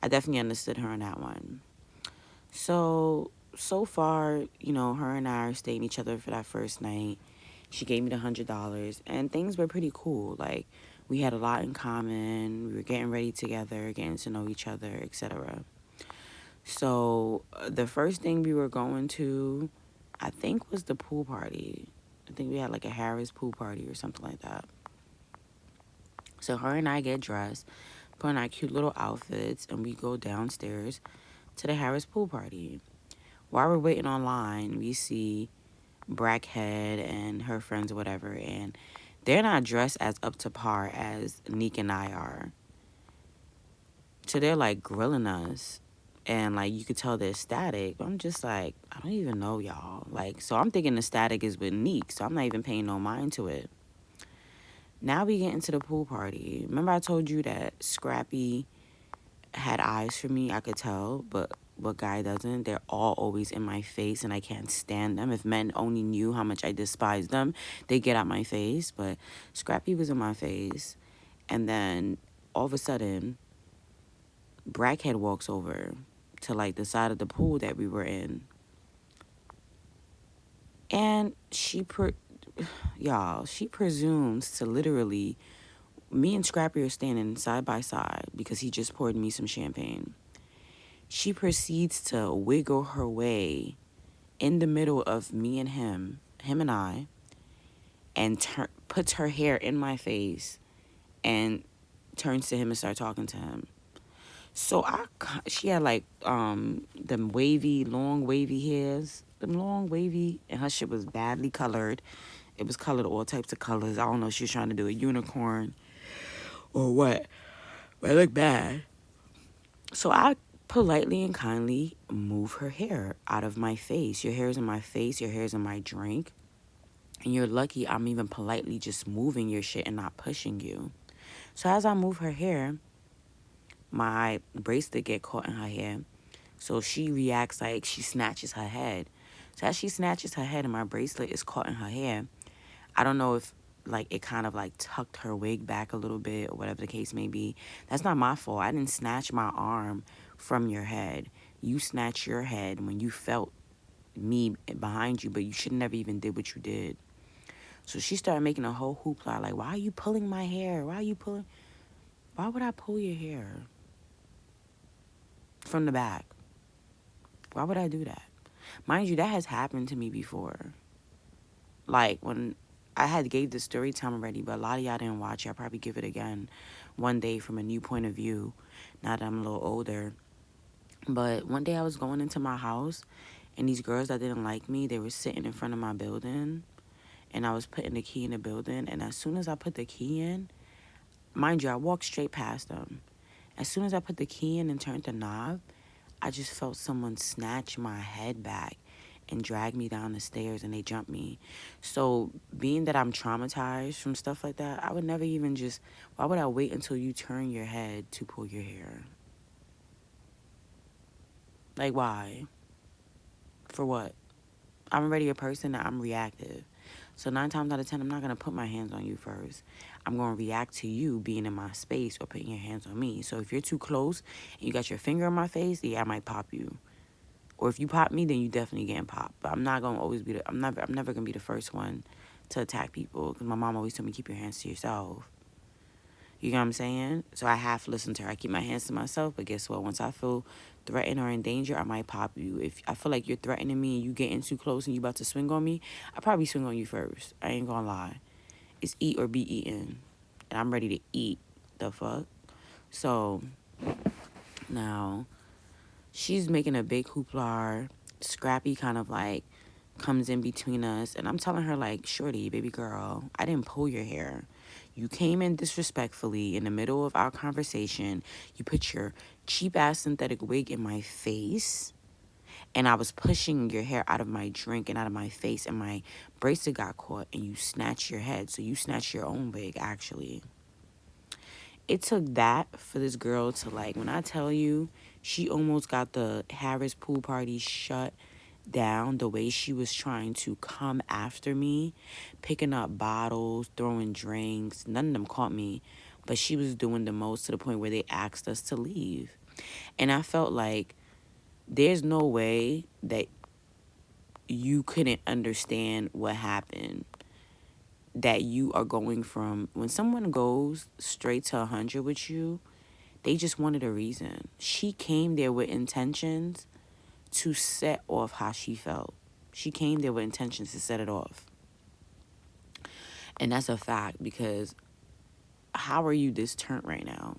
I definitely understood her on that one. So far, you know, her and I are staying each other for that first night. She gave me the $100, and things were pretty cool. Like, we had a lot in common. We were getting ready together, getting to know each other, etc. So the first thing we were going to, I think, was the pool party. I think we had like a Harris pool party or something like that. So her and I get dressed, put on our cute little outfits, and we go downstairs to the Harris pool party. While we're waiting online, we see Brackhead and her friends or whatever, and they're not dressed as up to par as Neek and I are. So they're like grilling us, and like you could tell they're static. I'm just like, I don't even know y'all. Like, so I'm thinking the static is with Neek, so I'm not even paying no mind to it. Now we get into the pool party. Remember I told you that Scrappy had eyes for me? I could tell, but what guy doesn't? They're all always in my face, and I can't stand them. If men only knew how much I despise them, they get out my face. But Scrappy was in my face, and then all of a sudden, Brackhead walks over to like the side of the pool that we were in, and she presumes to literally, me and Scrappy are standing side by side because he just poured me some champagne. She proceeds to wiggle her way in the middle of me and him and I, and puts her hair in my face and turns to him and starts talking to him. So she had like them long wavy hairs, and her shit was badly colored. It was colored all types of colors. I don't know if she was trying to do a unicorn or what, but it looked bad. So I politely and kindly move her hair out of my face. Your hair is in my face, your hair is in my drink. And you're lucky I'm even politely just moving your shit and not pushing you. So as I move her hair, my bracelet get caught in her hair. So she reacts like she snatches her head. So as she snatches her head and my bracelet is caught in her hair, I don't know if like it kind of like tucked her wig back a little bit or whatever the case may be. That's not my fault. I didn't snatch my arm from your head. You snatched your head when you felt me behind you, but you should never even did what you did. So she started making a whole hoopla like, why are you pulling my hair? Why would I pull your hair from the back? Why would I do that? Mind you, that has happened to me before. Like when I had gave the story time already, but a lot of y'all didn't watch it. I'll probably give it again one day from a new point of view, now that I'm a little older. But one day I was going into my house, and these girls that didn't like me, they were sitting in front of my building, and I was putting the key in the building. And as soon as I put the key in, mind you, I walked straight past them. As soon as I put the key in and turned the knob, I just felt someone snatch my head back and drag me down the stairs, and they jumped me. So being that I'm traumatized from stuff like that, I would never even just, why would I wait until you turn your head to pull your hair? Like, why? For what? I'm already a person that I'm reactive. So 9 times out of 10, I'm not going to put my hands on you first. I'm going to react to you being in my space or putting your hands on me. So if you're too close and you got your finger in my face, yeah, I might pop you. Or if you pop me, then you definitely getting popped. But I'm not gonna always be I'm never gonna be the first one to attack people. Because my mom always told me, keep your hands to yourself. You know what I'm saying? So I half listen to her. I keep my hands to myself. But guess what? Once I feel threatened or in danger, I might pop you. If I feel like you're threatening me and you getting too close and you about to swing on me, I probably swing on you first. I ain't gonna lie. It's eat or be eaten. And I'm ready to eat. The fuck? So now she's making a big hoopla. Scrappy kind of like comes in between us, and I'm telling her like, shorty, baby girl, I didn't pull your hair. You came in disrespectfully in the middle of our conversation. You put your cheap ass synthetic wig in my face, and I was pushing your hair out of my drink and out of my face, and my bracelet got caught, and you snatched your head. So you snatched your own wig, actually. It took that for this girl to, like, when I tell you, she almost got the Harris pool party shut down the way she was trying to come after me, picking up bottles, throwing drinks. None of them caught me, but she was doing the most to the point where they asked us to leave. And I felt like there's no way that you couldn't understand what happened. That you are going from, when someone goes straight to 100 with you, they just wanted a reason. She came there with intentions to set off how she felt. She came there with intentions to set it off. And that's a fact, because how are you this turnt right now?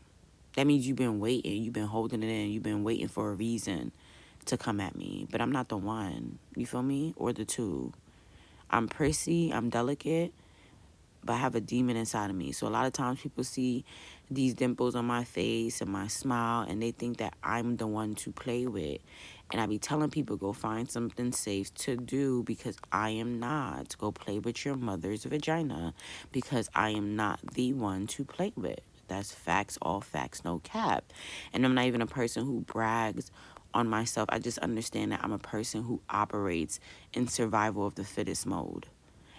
That means you've been waiting. You've been holding it in. You've been waiting for a reason to come at me. But I'm not the one. You feel me? Or the two. I'm prissy. I'm delicate. But I have a demon inside of me. So a lot of times people see these dimples on my face and my smile, and they think that I'm the one to play with. And I be telling people, go find something safe to do, because I am not. Go play with your mother's vagina, because I am not the one to play with. That's facts, all facts, no cap. And I'm not even a person who brags on myself. I just understand that I'm a person who operates in survival of the fittest mode.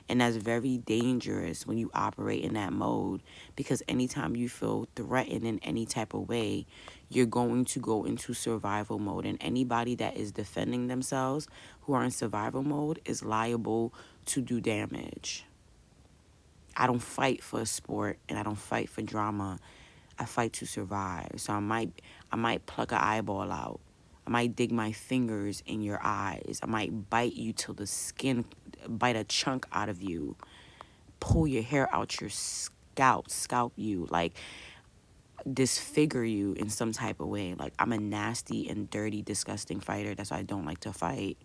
And that's very dangerous when you operate in that mode, because anytime you feel threatened in any type of way, you're going to go into survival mode. And anybody that is defending themselves who are in survival mode is liable to do damage. I don't fight for a sport, and I don't fight for drama. I fight to survive. So I might pluck an eyeball out. I might dig my fingers in your eyes. I might bite you till the skin, bite a chunk out of you, pull your hair out your scalp you, like disfigure you in some type of way. Like, I'm a nasty and dirty, disgusting fighter. That's why I don't like to fight,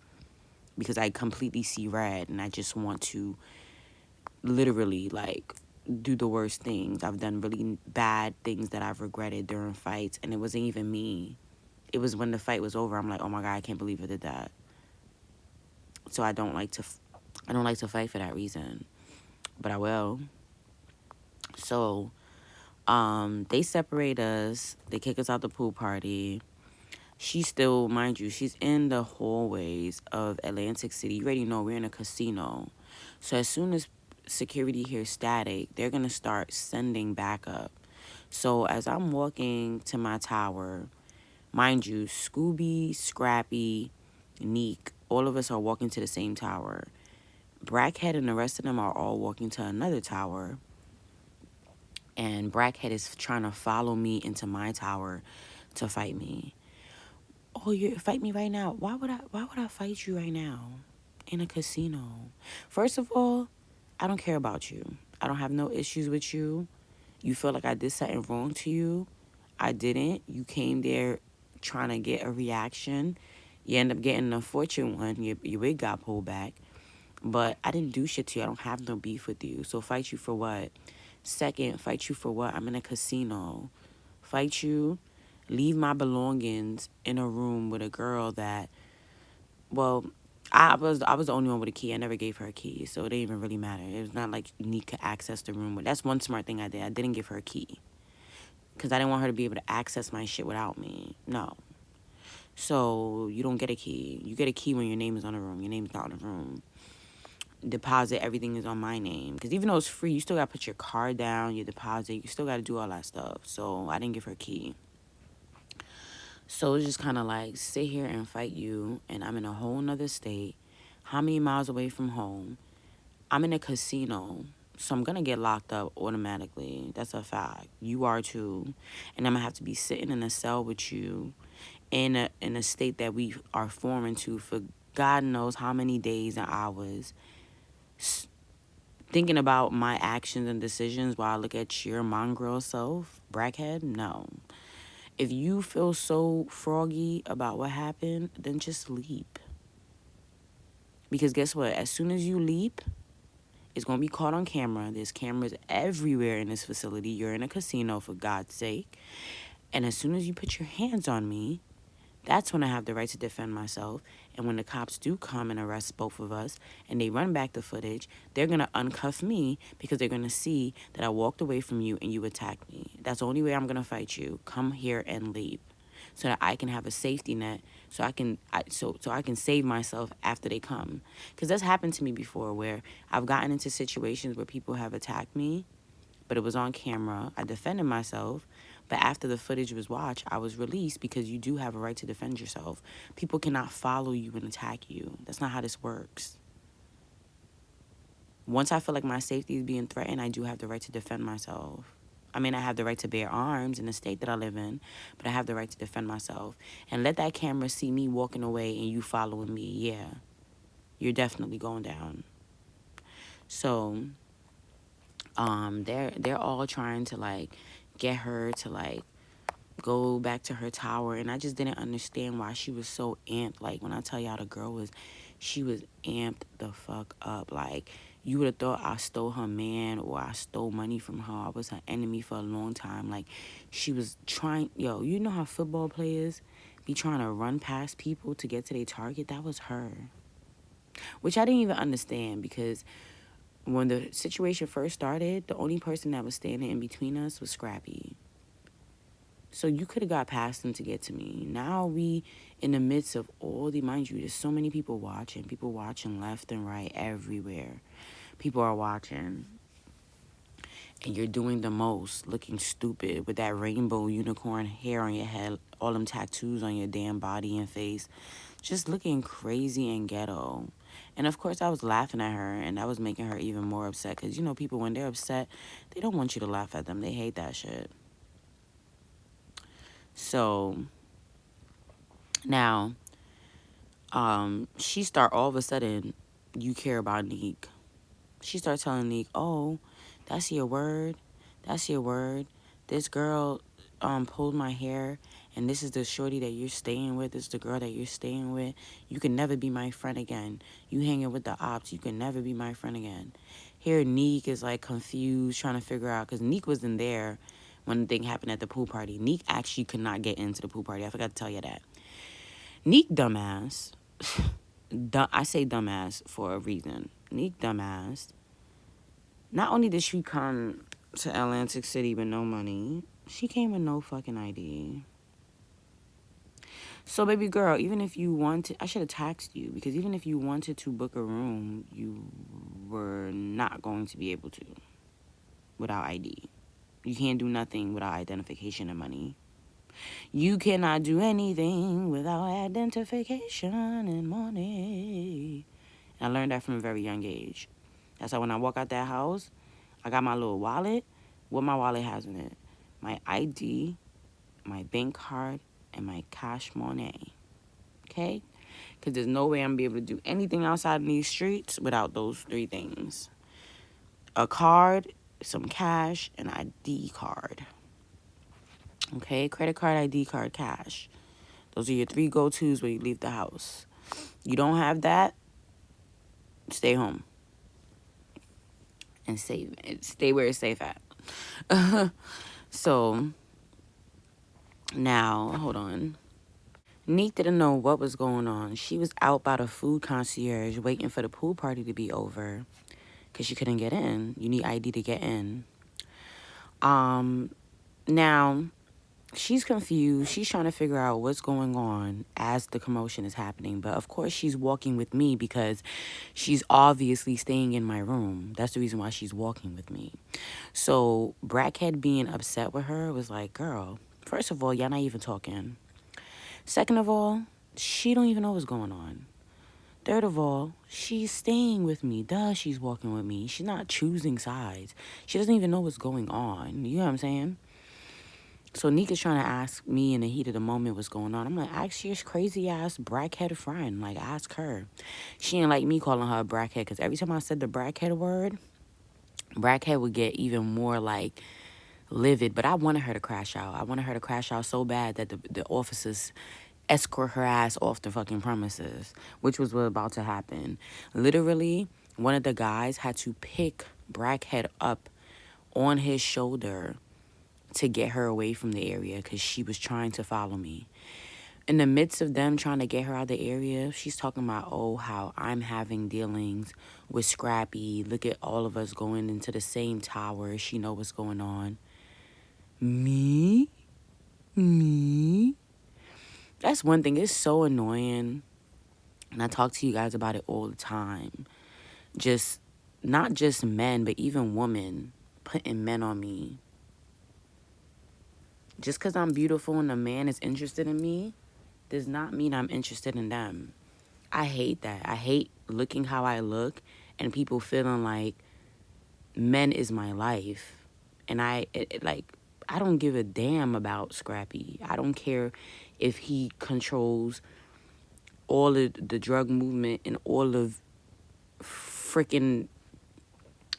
because I completely see red and I just want to literally, like, do the worst things. I've done really bad things that I've regretted during fights, and it wasn't even me. it was when the fight was over. I'm like, oh my God, I can't believe I did that. So I don't like to fight for that reason, but I will. So, they separate us. They kick us out the pool party. She's still, mind you, she's in the hallways of Atlantic City. You already know we're in a casino. So as soon as security hears static, they're going to start sending backup. So as I'm walking to my tower, mind you, Scooby, Scrappy, Neek, all of us are walking to the same tower. Brackhead and the rest of them are all walking to another tower. And Brackhead is trying to follow me into my tower to fight me. Oh, you fight me right now. Why would I fight you right now in a casino? First of all, I don't care about you. I don't have no issues with you. You feel like I did something wrong to you. I didn't. You came there trying to get a reaction. You end up getting an unfortunate one. Your wig got pulled back. But I didn't do shit to you. I don't have no beef with you. So fight you for what? Second, fight you for what? I'm in a casino. Fight you, leave my belongings in a room with a girl that, well, I was the only one with a key. I never gave her a key, so it didn't even really matter. It was not like Nick could access the room. That's one smart thing I did. I didn't give her a key because I didn't want her to be able to access my shit without me. No. So you don't get a key. You get a key when your name is on the room. Your name's not on the room. Deposit, everything is on my name. Because even though it's free, you still got to put your card down, your deposit. You still got to do all that stuff. So I didn't give her a key. So it's just kind of like sit here and fight you, and I'm in a whole nother state. How many miles away from home? I'm in a casino, so I'm going to get locked up automatically. That's a fact. You are too. And I'm going to have to be sitting in a cell with you in a state that we are foreign to for God knows how many days and hours. Thinking about my actions and decisions while I look at your mongrel self, Brackhead, no. If you feel so froggy about what happened, then just leap. Because guess what? As soon as you leap, it's going to be caught on camera. There's cameras everywhere in this facility. You're in a casino, for God's sake. And as soon as you put your hands on me, that's when I have the right to defend myself. And when the cops do come and arrest both of us and they run back the footage, they're going to uncuff me because they're going to see that I walked away from you and you attacked me. That's the only way I'm going to fight you. Come here and leave so that I can have a safety net so I can save myself after they come. Because that's happened to me before where I've gotten into situations where people have attacked me, but it was on camera. I defended myself. But after the footage was watched, I was released because you do have a right to defend yourself. People cannot follow you and attack you. That's not how this works. Once I feel like my safety is being threatened, I do have the right to defend myself. I mean, I have the right to bear arms in the state that I live in, but I have the right to defend myself. And let that camera see me walking away and you following me. Yeah, you're definitely going down. So, they're all trying to like get her to like go back to her tower, and I just didn't understand why she was so amped. Like when I tell y'all she was amped the fuck up. Like you would have thought I stole her man or I stole money from her. I was her enemy for a long time. Like she was trying, you know how football players be trying to run past people to get to their target? That was her. Which I didn't even understand because when the situation first started, the only person that was standing in between us was Scrappy. So you could have got past them to get to me. Now we in the midst of all the, mind you, there's so many people watching left and right everywhere. People are watching. And you're doing the most, looking stupid with that rainbow unicorn hair on your head, all them tattoos on your damn body and face. Just looking crazy and ghetto. And of course I was laughing at her, and that was making her even more upset. Because, people, when they're upset, they don't want you to laugh at them. They hate that shit. So now, she start all of a sudden, you care about Neek. She starts telling Neek, oh, that's your word. That's your word. This girl pulled my hair, and this is the shorty that you're staying with. This is the girl that you're staying with. You can never be my friend again. You hanging with the ops. You can never be my friend again. Here, Neek is like confused, trying to figure out, because Neek wasn't there when the thing happened at the pool party. Neek actually could not get into the pool party. I forgot to tell you that. Neek dumbass. I say dumbass for a reason. Neek dumbass. Not only did she come to Atlantic City with no money, she came with no fucking ID. So, baby girl, even if you wanted, I should have taxed you, because even if you wanted to book a room, you were not going to be able to without ID. You can't do nothing without identification and money. You cannot do anything without identification and money. And I learned that from a very young age. That's why when I walk out that house, I got my little wallet. What my wallet has in it? My ID, my bank card, and my cash money. Okay? Because there's no way I'm going to be able to do anything outside in these streets without those three things. A card, some cash, an ID card. Okay? Credit card, ID card, cash. Those are your three go-tos when you leave the house. You don't have that, stay home. And stay where it's safe at. So, now, hold on. Neek didn't know what was going on. She was out by the food concierge waiting for the pool party to be over because she couldn't get in. You need ID to get in. Now, she's confused. She's trying to figure out what's going on as the commotion is happening. But, of course, she's walking with me because she's obviously staying in my room. That's the reason why she's walking with me. So, Brackhead being upset with her was like, girl, first of all, y'all not even talking. Second of all, she don't even know what's going on. Third of all, she's staying with me. Duh, she's walking with me. She's not choosing sides. She doesn't even know what's going on. You know what I'm saying? So Nika's trying to ask me in the heat of the moment what's going on. I'm like, ask your crazy ass brackhead friend. Like, ask her. She didn't like me calling her a brackhead because every time I said the brackhead word, brackhead would get even more like livid. But I wanted her to crash out. I wanted her to crash out so bad that the officers escort her ass off the fucking premises, which was what about to happen. Literally, one of the guys had to pick Brackhead up on his shoulder to get her away from the area because she was trying to follow me. In the midst of them trying to get her out of the area, she's talking about, oh, how I'm having dealings with Scrappy. Look at all of us going into the same tower. She know what's going on. Me? That's one thing. It's so annoying. And I talk to you guys about it all the time. Just, not just men, but even women putting men on me. Just because I'm beautiful and a man is interested in me does not mean I'm interested in them. I hate that. I hate looking how I look and people feeling like men is my life. And I don't give a damn about Scrappy. I don't care if he controls all of the drug movement in all of freaking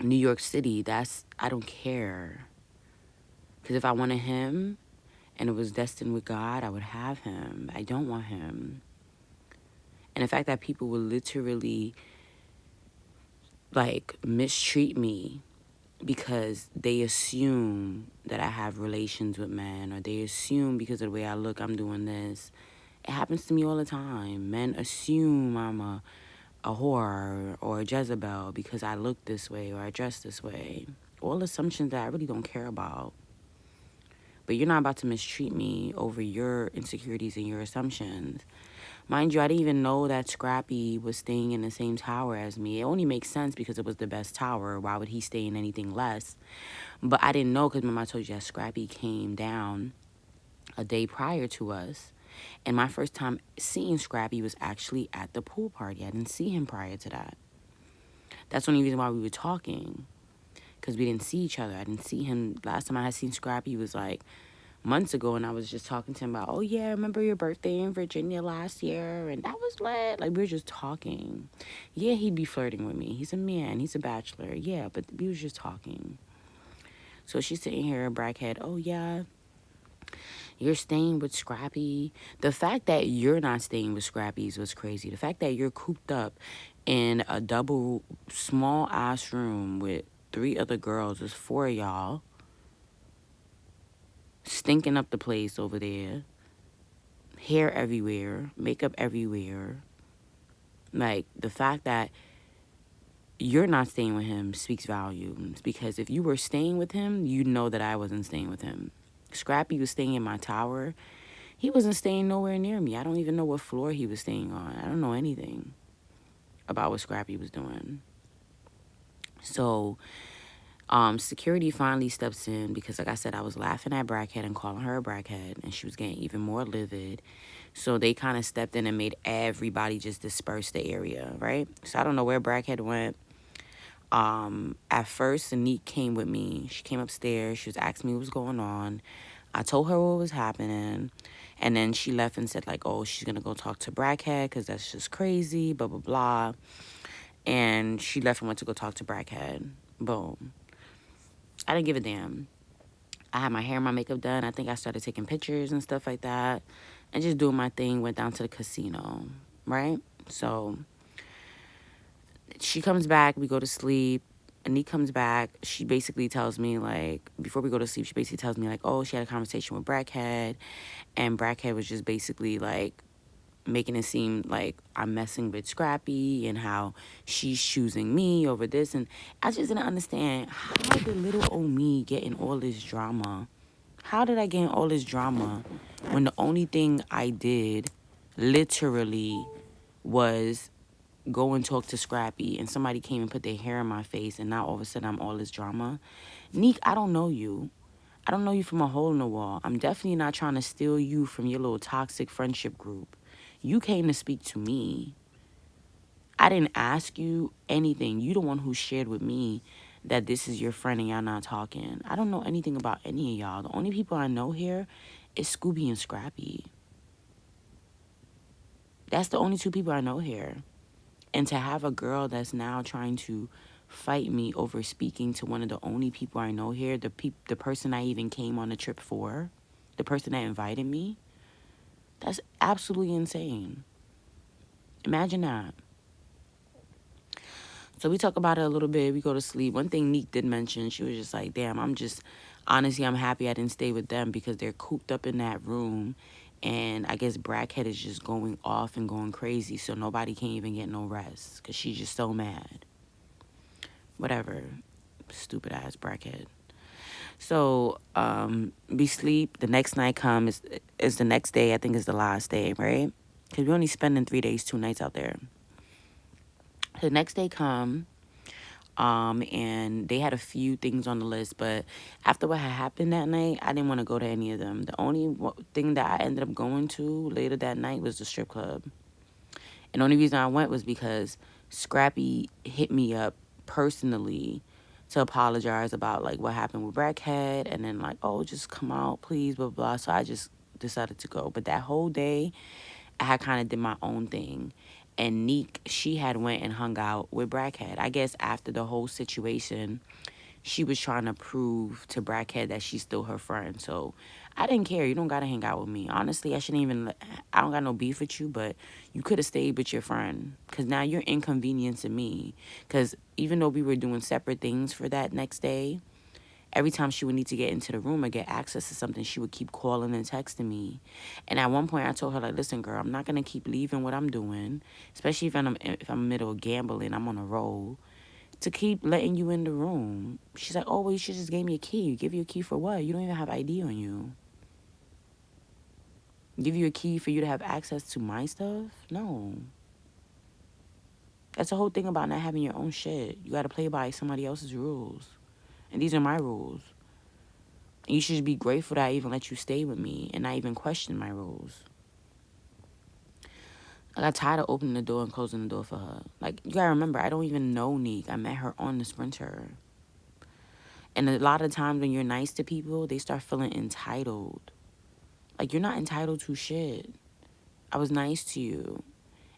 New York City. I don't care. Because if I wanted him and it was destined with God, I would have him. I don't want him. And the fact that people will literally like mistreat me because they assume that I have relations with men, or they assume because of the way I look I'm doing this. It happens to me all the time. Men assume I'm a whore or a Jezebel because I look this way or I dress this way. All assumptions that I really don't care about. But you're not about to mistreat me over your insecurities and your assumptions. Mind you, I didn't even know that Scrappy was staying in the same tower as me. It only makes sense because it was the best tower. Why would he stay in anything less? But I didn't know because remember I told you that Scrappy came down a day prior to us. And my first time seeing Scrappy was actually at the pool party. I didn't see him prior to that. That's the only reason why we were talking. Because we didn't see each other. I didn't see him. Last time I had seen Scrappy was like months ago, and I was just talking to him about, oh yeah, remember your birthday in Virginia last year? And that was lit. Like, we were just talking. Yeah, he'd be flirting with me. He's a man. He's a bachelor. Yeah, but we was just talking. So she's sitting here, Brackhead, oh yeah, you're staying with Scrappy. The fact that you're not staying with Scrappy is what's crazy. The fact that you're cooped up in a double small ass room with 3 other girls, there's 4 of y'all. stinking up the place over there, hair everywhere, makeup everywhere. Like, the fact that you're not staying with him speaks volumes, because if you were staying with him, you'd know that I wasn't staying with him. Scrappy was staying in my tower. He wasn't staying nowhere near me. I don't even know what floor he was staying on. I don't know anything about what Scrappy was doing. So, security finally steps in because, like I said, I was laughing at Brackhead and calling her a Brackhead, and she was getting even more livid. So they kind of stepped in and made everybody just disperse the area, right? So I don't know where Brackhead went. At first, Nyc came with me. She came upstairs. She was asking me what was going on. I told her what was happening. And then she left and said, like, oh, she's going to go talk to Brackhead because that's just crazy, blah, blah, blah. And she left and went to go talk to Brackhead. Boom. I didn't give a damn. I had my hair and my makeup done. I think I started taking pictures and stuff like that. And just doing my thing. Went down to the casino, right? So she comes back. We go to sleep. Nyc comes back. She basically tells me, like, before we go to sleep, she basically tells me, like, oh, she had a conversation with Brackhead. And Brackhead was just basically, like, making it seem like I'm messing with Scrappy and how she's choosing me over this. And I just didn't understand, how did little old me get in all this drama? How did I get in all this drama when the only thing I did literally was go and talk to Scrappy and somebody came and put their hair in my face and now all of a sudden I'm all this drama? Nyc, I don't know you. I don't know you from a hole in the wall. I'm definitely not trying to steal you from your little toxic friendship group. You came to speak to me. I didn't ask you anything. You the one who shared with me that this is your friend and y'all not talking. I don't know anything about any of y'all. The only people I know here is Scooby and Scrappy. That's the only two people I know here. And to have a girl that's now trying to fight me over speaking to one of the only people I know here, the person I even came on the trip for, the person that invited me, that's absolutely insane. Imagine that. So we talk about it a little bit. We go to sleep. One thing Nyc did mention, she was just like, damn, honestly, I'm happy I didn't stay with them because they're cooped up in that room. And I guess Brackhead is just going off and going crazy. So nobody can even get no rest because she's just so mad. Whatever. Stupid ass Brackhead. So we sleep. The next night comes. Is the next day. I think is the last day, right? Because we're only spending 3 days, 2 nights out there. The next day come, and they had a few things on the list, but after what had happened that night, I didn't want to go to any of them. The only thing that I ended up going to later that night was the strip club. And the only reason I went was because Scrappy hit me up personally to apologize about, like, what happened with Brackhead, and then, like, oh, just come out, please, blah, blah. So I just decided to go. But that whole day, I had kind of did my own thing. And Nyc, she had went and hung out with Brackhead. I guess after the whole situation, she was trying to prove to Brackhead that she's still her friend. So I didn't care. You don't got to hang out with me. Honestly, I don't got no beef with you, but you could have stayed with your friend. Because now you're inconveniencing me. Because even though we were doing separate things for that next day, every time she would need to get into the room or get access to something, she would keep calling and texting me. And at one point, I told her, like, listen, girl, I'm not going to keep leaving what I'm doing, especially if I'm in the middle of gambling, I'm on a roll, to keep letting you in the room. She's like, oh, well, you should just give me a key. Give you a key for what? You don't even have ID on you. Give you a key for you to have access to my stuff? No. That's the whole thing about not having your own shit. You got to play by somebody else's rules. And these are my rules. And you should be grateful that I even let you stay with me and not even question my rules. I got tired of opening the door and closing the door for her. Like, you gotta remember, I don't even know Nyc. I met her on the Sprinter. And a lot of times when you're nice to people, they start feeling entitled. Like, you're not entitled to shit. I was nice to you.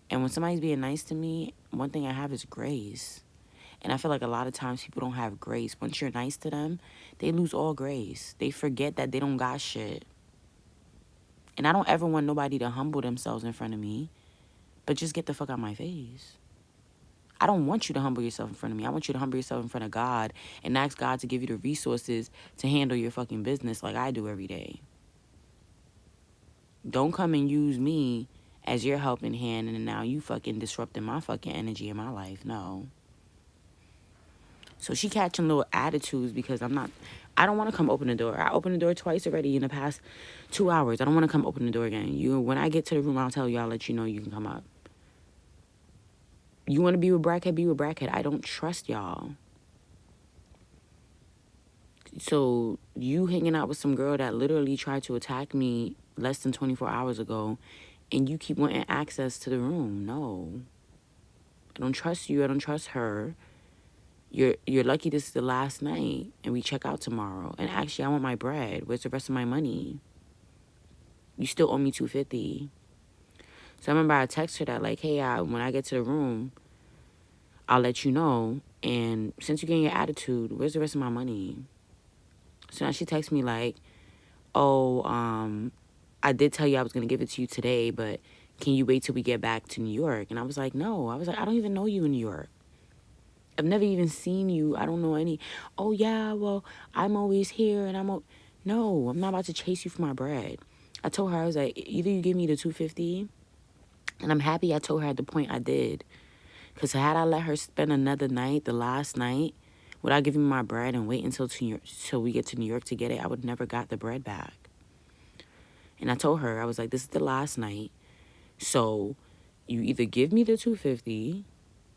And when somebody's being nice to me, one thing I have is grace. And I feel like a lot of times people don't have grace. Once you're nice to them, they lose all grace. They forget that they don't got shit. And I don't ever want nobody to humble themselves in front of me, but just get the fuck out my face. I don't want you to humble yourself in front of me. I want you to humble yourself in front of God and ask God to give you the resources to handle your fucking business like I do every day. Don't come and use me as your helping hand and now you fucking disrupting my fucking energy in my life. No. So she catching little attitudes because I don't want to come open the door. I opened the door twice already in the past 2 hours. I don't want to come open the door again. When I get to the room, I'll tell you, I'll let you know you can come up. You want to be with Brackhead, be with Brackhead. I don't trust y'all. So you hanging out with some girl that literally tried to attack me less than 24 hours ago, and you keep wanting access to the room. No. I don't trust you. I don't trust her. You're lucky this is the last night and we check out tomorrow. And actually, I want my bread. Where's the rest of my money? You still owe me $250. So I remember I texted her that like, hey, when I get to the room, I'll let you know. And since you're getting your attitude, where's the rest of my money? So now she texts me like, oh, I did tell you I was gonna give it to you today, but can you wait till we get back to New York? And I was like, no. I was like, I don't even know you in New York. I've never even seen you. I don't know any. Oh, yeah, well, I'm always here and No, I'm not about to chase you for my bread. I told her, I was like, either you give me the $250, and I'm happy I told her at the point I did. Because had I let her spend another night, the last night, without giving me my bread and wait until we get to New York to get it, I would never got the bread back. And I told her, I was like, this is the last night. So you either give me the $250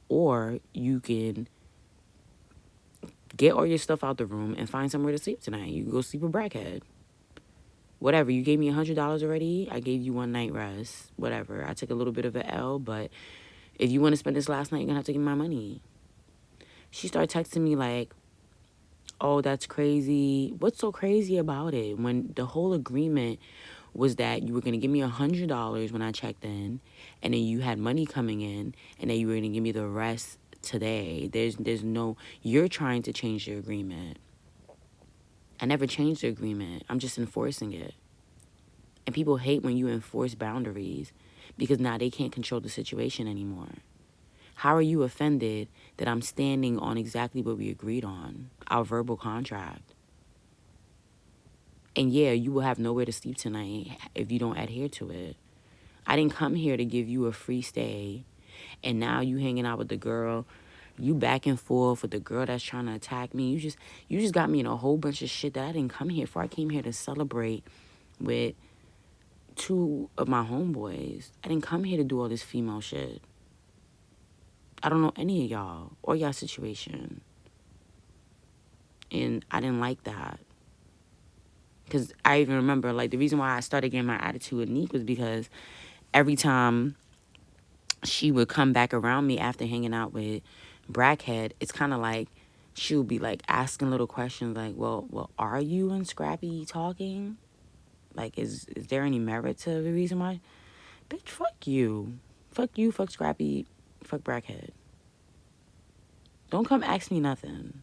or you can get all your stuff out the room and find somewhere to sleep tonight. You can go sleep with Brackhead. Whatever. You gave me $100 already. I gave you one night rest. Whatever. I took a little bit of an L, but if you want to spend this last night, you're going to have to give me my money. She started texting me like, oh, that's crazy. What's so crazy about it? When the whole agreement was that you were going to give me $100 when I checked in, and then you had money coming in, and then you were going to give me the rest today. There's no, you're trying to change the agreement. I never changed the agreement. I'm just enforcing it. And people hate when you enforce boundaries because now they can't control the situation anymore. How are you offended that I'm standing on exactly what we agreed on, our verbal contract? And yeah, you will have nowhere to sleep tonight if you don't adhere to it. I didn't come here to give you a free stay, and now you hanging out with the girl. You back and forth with the girl that's trying to attack me. You just got me in a whole bunch of shit that I didn't come here for. I came here to celebrate with 2 of my homeboys. I didn't come here to do all this female shit. I don't know any of y'all or y'all situation. And I didn't like that. Because I even remember, like, the reason why I started getting my attitude with Nyc was because every time she would come back around me after hanging out with Brackhead, it's kind of like she would be, like, asking little questions like, well, are you and Scrappy talking? Like, is there any merit to the reason why? Bitch, fuck you. Fuck you, fuck Scrappy, fuck Brackhead. Don't come ask me nothing.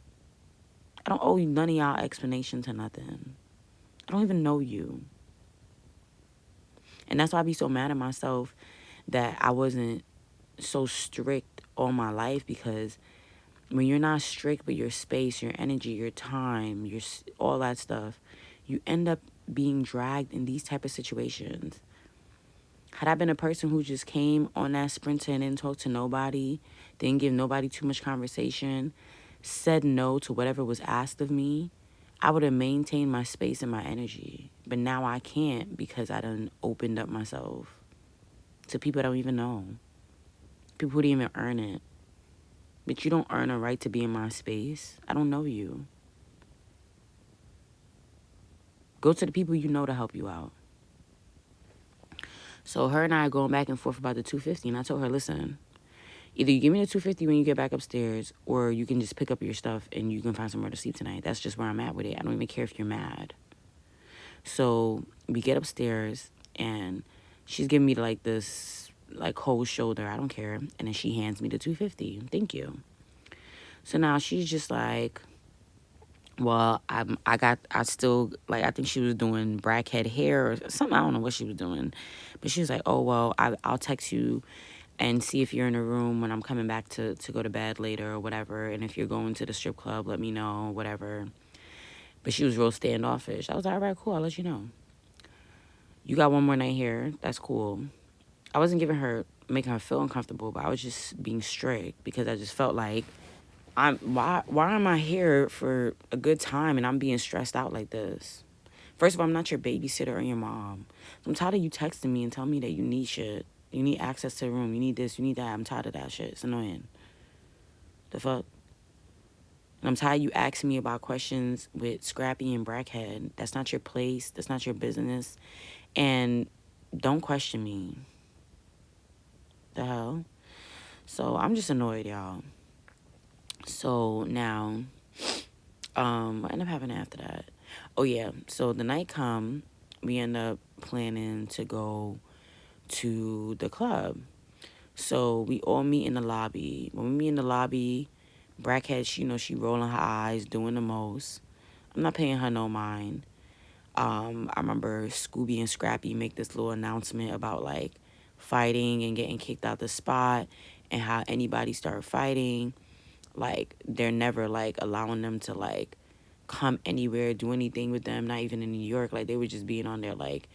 I don't owe you none of y'all explanation to nothing. I don't even know you. And that's why I be so mad at myself that I wasn't so strict all my life, because when you're not strict with your space, your energy, your time, all that stuff, you end up being dragged in these type of situations. Had I been a person who just came on that sprinter and didn't talk to nobody, didn't give nobody too much conversation, said no to whatever was asked of me, I would have maintained my space and my energy. But now I can't because I done opened up myself to people I don't even know. People who didn't even earn it. But you don't earn a right to be in my space. I don't know you. Go to the people you know to help you out. So her and I are going back and forth about the $250, and I told her, listen, either you give me the $250 when you get back upstairs, or you can just pick up your stuff and you can find somewhere to sleep tonight. That's just where I'm at with it. I don't even care if you're mad. So we get upstairs, and she's giving me like this like cold shoulder. I don't care. And then she hands me the $250. Thank you. So now she's just like, well, I think she was doing Brackhead hair or something. I don't know what she was doing. But she was like, oh, well, I'll text you and see if you're in a room when I'm coming back to go to bed later or whatever. And if you're going to the strip club, let me know, whatever. But she was real standoffish. I was like, all right, cool, I'll let you know. You got one more night here. That's cool. I wasn't making her feel uncomfortable, but I was just being strict because I just felt like why am I here for a good time and I'm being stressed out like this? First of all, I'm not your babysitter or your mom. I'm tired of you texting me and telling me that you need shit. You need access to the room. You need this. You need that. I'm tired of that shit. It's annoying. The fuck? And I'm tired of you asking me about questions with Scrappy and Brackhead. That's not your place. That's not your business. And don't question me. The hell? So I'm just annoyed, y'all. So now, what ended up happening after that? Oh yeah. So the night come, we end up planning to go to the club. So we all meet in the lobby. When we meet in the lobby, Brackhead, she rolling her eyes, doing the most. I'm not paying her no mind. I remember Scooby and Scrappy make this little announcement about like fighting and getting kicked out the spot, and how anybody start fighting, like they're never like allowing them to like come anywhere, do anything with them, not even in New York. Like they were just being on there like,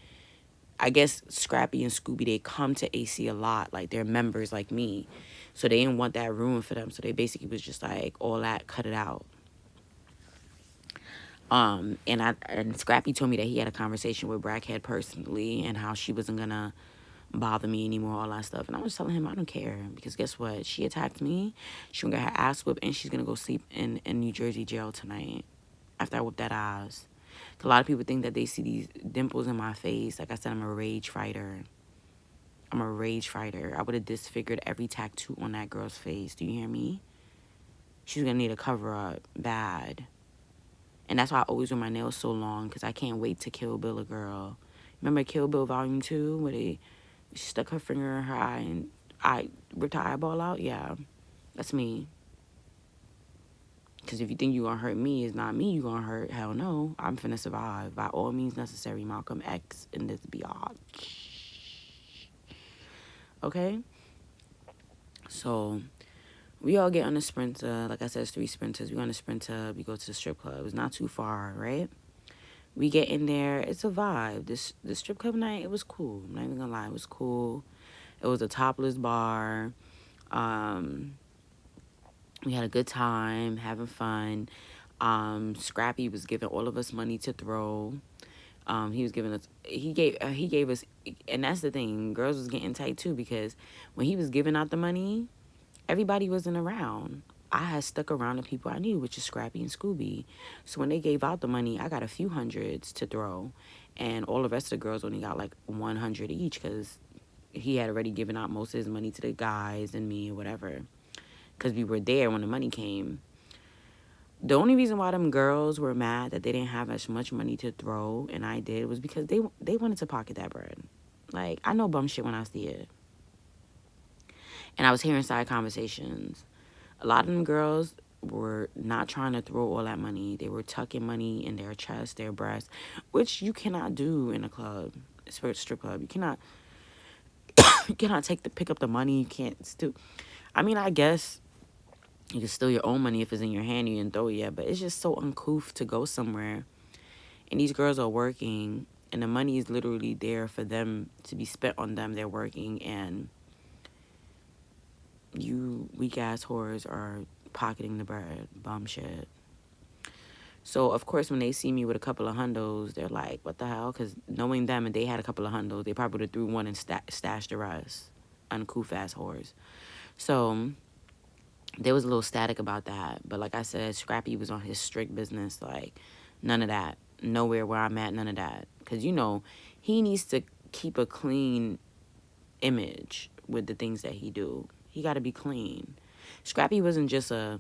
I guess Scrappy and Scooby, they come to AC a lot. Like, they're members like me. So they didn't want that ruined for them. So they basically was just like, all that, cut it out. And Scrappy told me that he had a conversation with Brackhead personally and how she wasn't gonna bother me anymore, all that stuff. And I was telling him I don't care, because guess what? She attacked me. She gonna get her ass whipped, and she's gonna go sleep in New Jersey jail tonight after I whip that ass. A lot of people think that they see these dimples in my face. Like I said, I'm a rage fighter. I'm a rage fighter. I would have disfigured every tattoo on that girl's face. Do you hear me? She's gonna need a cover up bad. And that's why I always wear my nails so long, because I can't wait to Kill Bill a girl. Remember Kill Bill Volume 2 where she stuck her finger in her eye and I ripped her eyeball out? Yeah, that's me. Because if you think you're gonna hurt me, it's not me you're gonna hurt. Hell no. I'm finna survive by all means necessary. Malcolm X in this biatch. Okay? So we all get on the Sprinter. Like I said, it's 3 Sprinters. We on the Sprinter. We go to the strip club. It's not too far, right? We get in there. It's a vibe. The strip club night, it was cool. I'm not even gonna lie. It was cool. It was a topless bar. We had a good time, having fun. Scrappy was giving all of us money to throw. He was giving us, he gave us, and that's the thing, girls was getting tight too, because when he was giving out the money, everybody wasn't around. I had stuck around the people I knew, which is Scrappy and Scooby. So when they gave out the money, I got a few hundreds to throw, and all the rest of the girls only got like 100 each, because he had already given out most of his money to the guys and me or whatever, because we were there when the money came. The only reason why them girls were mad that they didn't have as much money to throw and I did was because they wanted to pocket that bread. Like, I know bum shit when I see it. And I was hearing side conversations. A lot of them girls were not trying to throw all that money. They were tucking money in their chest, their breast, which you cannot do in a club, a strip club. You cannot pick up the money. You can't steal. I mean, I guess you can steal your own money if it's in your hand. You didn't throw it yet, but it's just so uncouth to go somewhere and these girls are working and the money is literally there for them to be spent on them. They're working, and you weak ass whores are pocketing the bread. Bum shit. So of course when they see me with a couple of hundos, they're like, what the hell? Because knowing them, and they had a couple of hundos, they probably would have threw one and stashed the rest. Uncouth ass whores. So there was a little static about that. But like I said, Scrappy was on his strict business. Like, none of that. Nowhere where I'm at, none of that. Because, he needs to keep a clean image with the things that he do. He got to be clean. Scrappy wasn't just a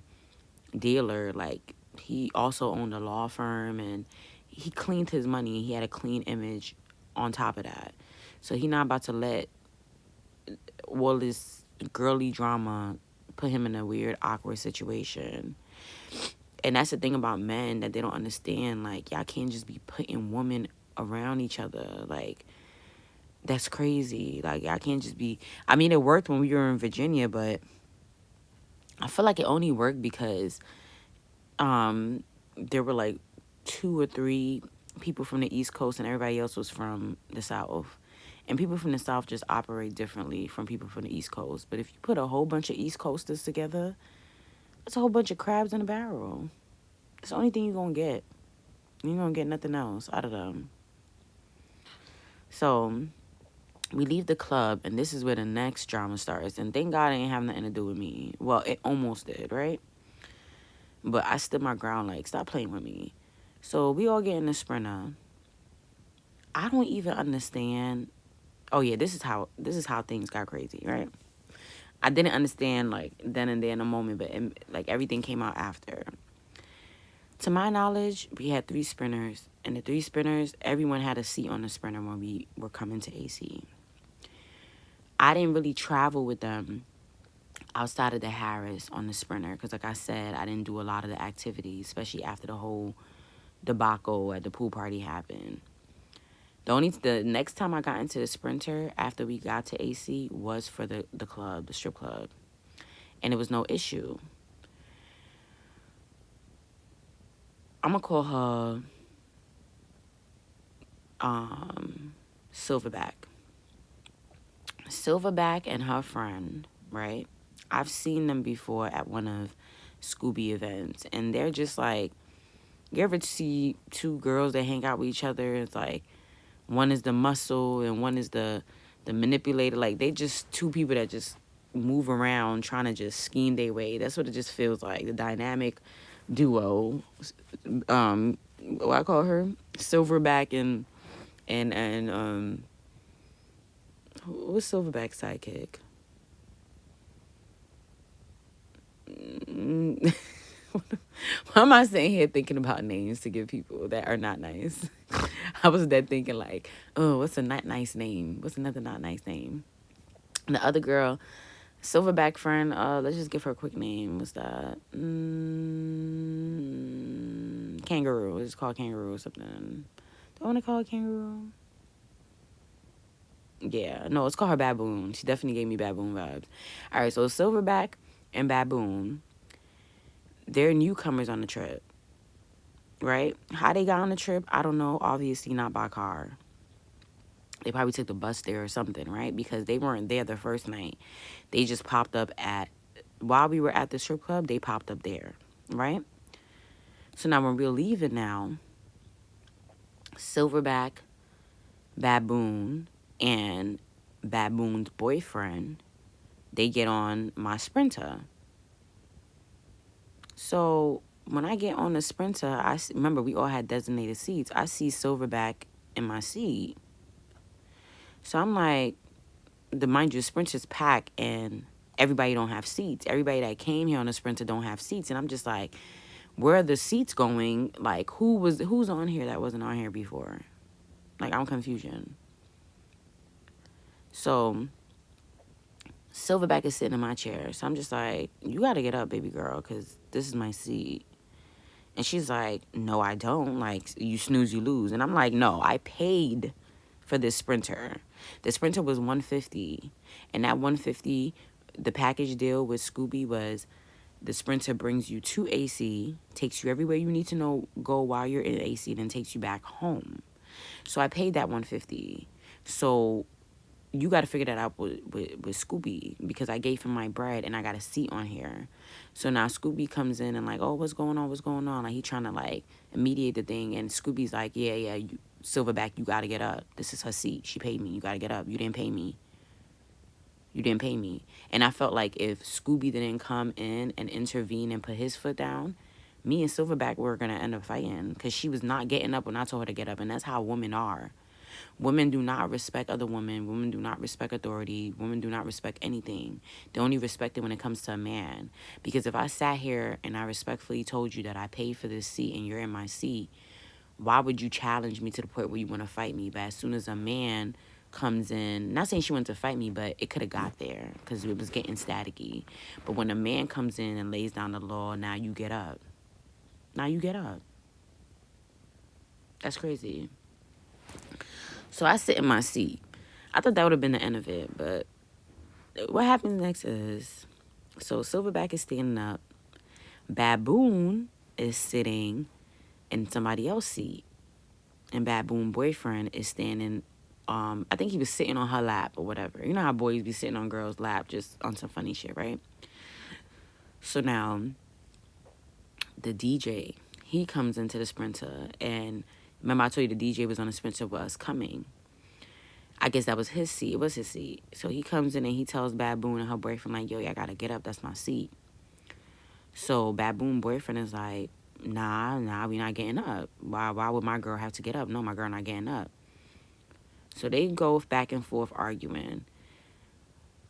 dealer. Like, he also owned a law firm, and he cleaned his money. He had a clean image on top of that. So he not about to let all this girly drama put him in a weird, awkward situation. And that's the thing about men that they don't understand. Like, y'all can't just be putting women around each other. Like, That's crazy. Like, I can't just be... I mean, it worked when we were in Virginia, but I feel like it only worked because there were like 2 or 3 people from the East Coast and everybody else was from the South. And people from the South just operate differently from people from the East Coast. But if you put a whole bunch of East Coasters together, it's a whole bunch of crabs in a barrel. It's the only thing you're going to get. You ain't going to get nothing else out of them. So we leave the club, and this is where the next drama starts. And thank God it ain't have nothing to do with me. Well, it almost did, right? But I stood my ground, like, stop playing with me. So we all get in the Sprinter. I don't even understand. Oh yeah, this is how things got crazy, right? I didn't understand like then and there in a moment, but like everything came out after. To my knowledge, we had 3 sprinters, and the 3 sprinters, everyone had a seat on the Sprinter when we were coming to AC. I didn't really travel with them outside of the Harris on the Sprinter because, like I said, I didn't do a lot of the activities, especially after the whole debacle at the pool party happened. The next time I got into the Sprinter after we got to AC was for the club, the strip club. And it was no issue. I'm going to call her Silverback. Silverback and her friend, right? I've seen them before at one of Scooby events. And they're just like, you ever see 2 girls that hang out with each other? It's like, one is the muscle and one is the manipulator. Like, they just 2 people that just move around trying to just scheme their way. That's what it just feels like. The dynamic duo. What I call her? Silverback and what's Silverback's sidekick? Why am I sitting here thinking about names to give people that are not nice? I was dead thinking like, oh, what's a not nice name? What's another not nice name? And the other girl, Silverback friend, let's just give her a quick name. What's that? Kangaroo. It's called Kangaroo or something. Do I want to call it Kangaroo? Yeah, no, it's called her Baboon. She definitely gave me Baboon vibes. All right, so Silverback and Baboon, they're newcomers on the trip, right? How they got on the trip, I don't know. Obviously not by car. They probably took the bus there or something, right? Because they weren't there the first night. They just popped up while we were at the strip club, they popped up there, right? So now when we're leaving now, Silverback, Baboon, and Baboon's boyfriend, they get on my Sprinter. So when I get on the Sprinter, remember we all had designated seats. I see Silverback in my seat. So I'm like, mind you, Sprinter's packed and everybody don't have seats. Everybody that came here on the Sprinter don't have seats. And I'm just like, where are the seats going? Like, who's on here that wasn't on here before? Like, I'm confusion. So Silverback is sitting in my chair. So I'm just like, you got to get up, baby girl, because this is my seat. And she's like, no, I don't. Like, you snooze, you lose. And I'm like, no, I paid for this Sprinter. The Sprinter was $150. And that $150, the package deal with Scooby was the Sprinter brings you to AC, takes you everywhere you need to go while you're in AC, then takes you back home. So I paid that $150. So you got to figure that out with Scooby, because I gave him my bread and I got a seat on here. So now Scooby comes in and like, oh, what's going on? Like, he trying to like mediate the thing. And Scooby's like, yeah, Silverback, you got to get up. This is her seat. She paid me. You got to get up. You didn't pay me. And I felt like if Scooby didn't come in and intervene and put his foot down, me and Silverback were going to end up fighting, because she was not getting up when I told her to get up. And that's how women are. Women do not respect other women. Women do not respect authority. Women do not respect anything. They only respect it when it comes to a man. Because if I sat here and I respectfully told you that I paid for this seat and you're in my seat, why would you challenge me to the point where you want to fight me? But as soon as a man comes in, not saying she wanted to fight me, but it could have got there because it was getting staticky. But when a man comes in and lays down the law, now you get up. That's crazy. So I sit in my seat. I thought that would have been the end of it, but what happens next is, so Silverback is standing up, Baboon is sitting in somebody else's seat, and Baboon boyfriend is standing. I think he was sitting on her lap or whatever. You know how boys be sitting on girls' lap just on some funny shit, right? So now the DJ, he comes into the Sprinter, and remember I told you the DJ was on the Sprinter with us coming. I guess that was his seat. It was his seat. So he comes in and he tells Baboon and her boyfriend, like, yo, I gotta get up. That's my seat. So Baboon boyfriend is like, nah, we not getting up. Why would my girl have to get up? No, my girl not getting up. So they go back and forth arguing.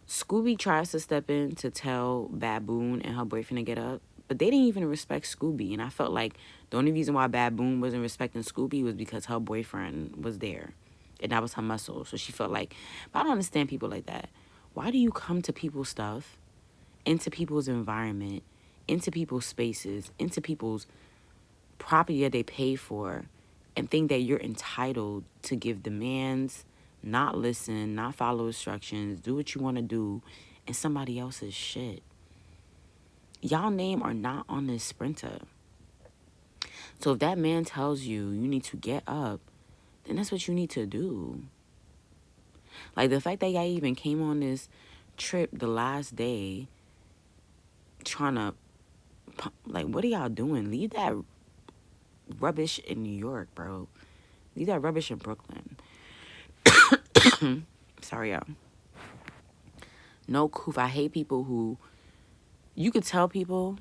Scooby tries to step in to tell Baboon and her boyfriend to get up, but they didn't even respect Scooby. And I felt like the only reason why Baboon wasn't respecting Scooby was because her boyfriend was there. And that was her muscle. So she felt like, but I don't understand people like that. Why do you come to people's stuff, into people's environment, into people's spaces, into people's property that they pay for, and think that you're entitled to give demands, not listen, not follow instructions, do what you want to do, and somebody else's shit? Y'all name are not on this Sprinter. So if that man tells you you need to get up, then that's what you need to do. Like, the fact that y'all even came on this trip the last day trying to, like, what are y'all doing? Leave that rubbish in New York, bro. Leave that rubbish in Brooklyn. Sorry, y'all. No coof. I hate people who, you could tell people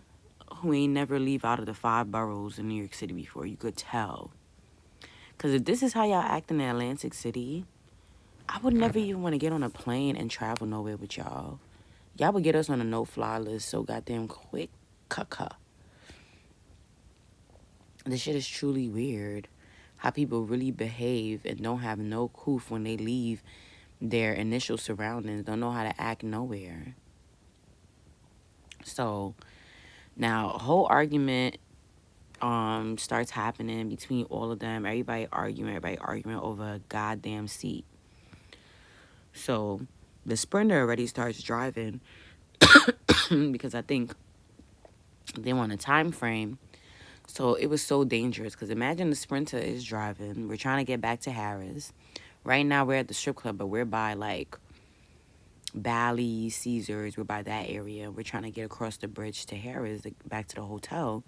who ain't never leave out of the 5 boroughs in New York City before. You could tell. Because if this is how y'all act in Atlantic City, I would never even want to get on a plane and travel nowhere with y'all. Y'all would get us on a no-fly list so goddamn quick. This shit is truly weird. How people really behave and don't have no coof when they leave their initial surroundings. Don't know how to act nowhere. So now a whole argument starts happening between all of them. Everybody arguing over a goddamn seat. So the Sprinter already starts driving because I think they want a time frame. So it was so dangerous because imagine the Sprinter is driving. We're trying to get back to Harris. Right now we're at the strip club, but we're by like Bally, Caesars. We're by that area. We're trying to get across the bridge to Harris, back to the hotel.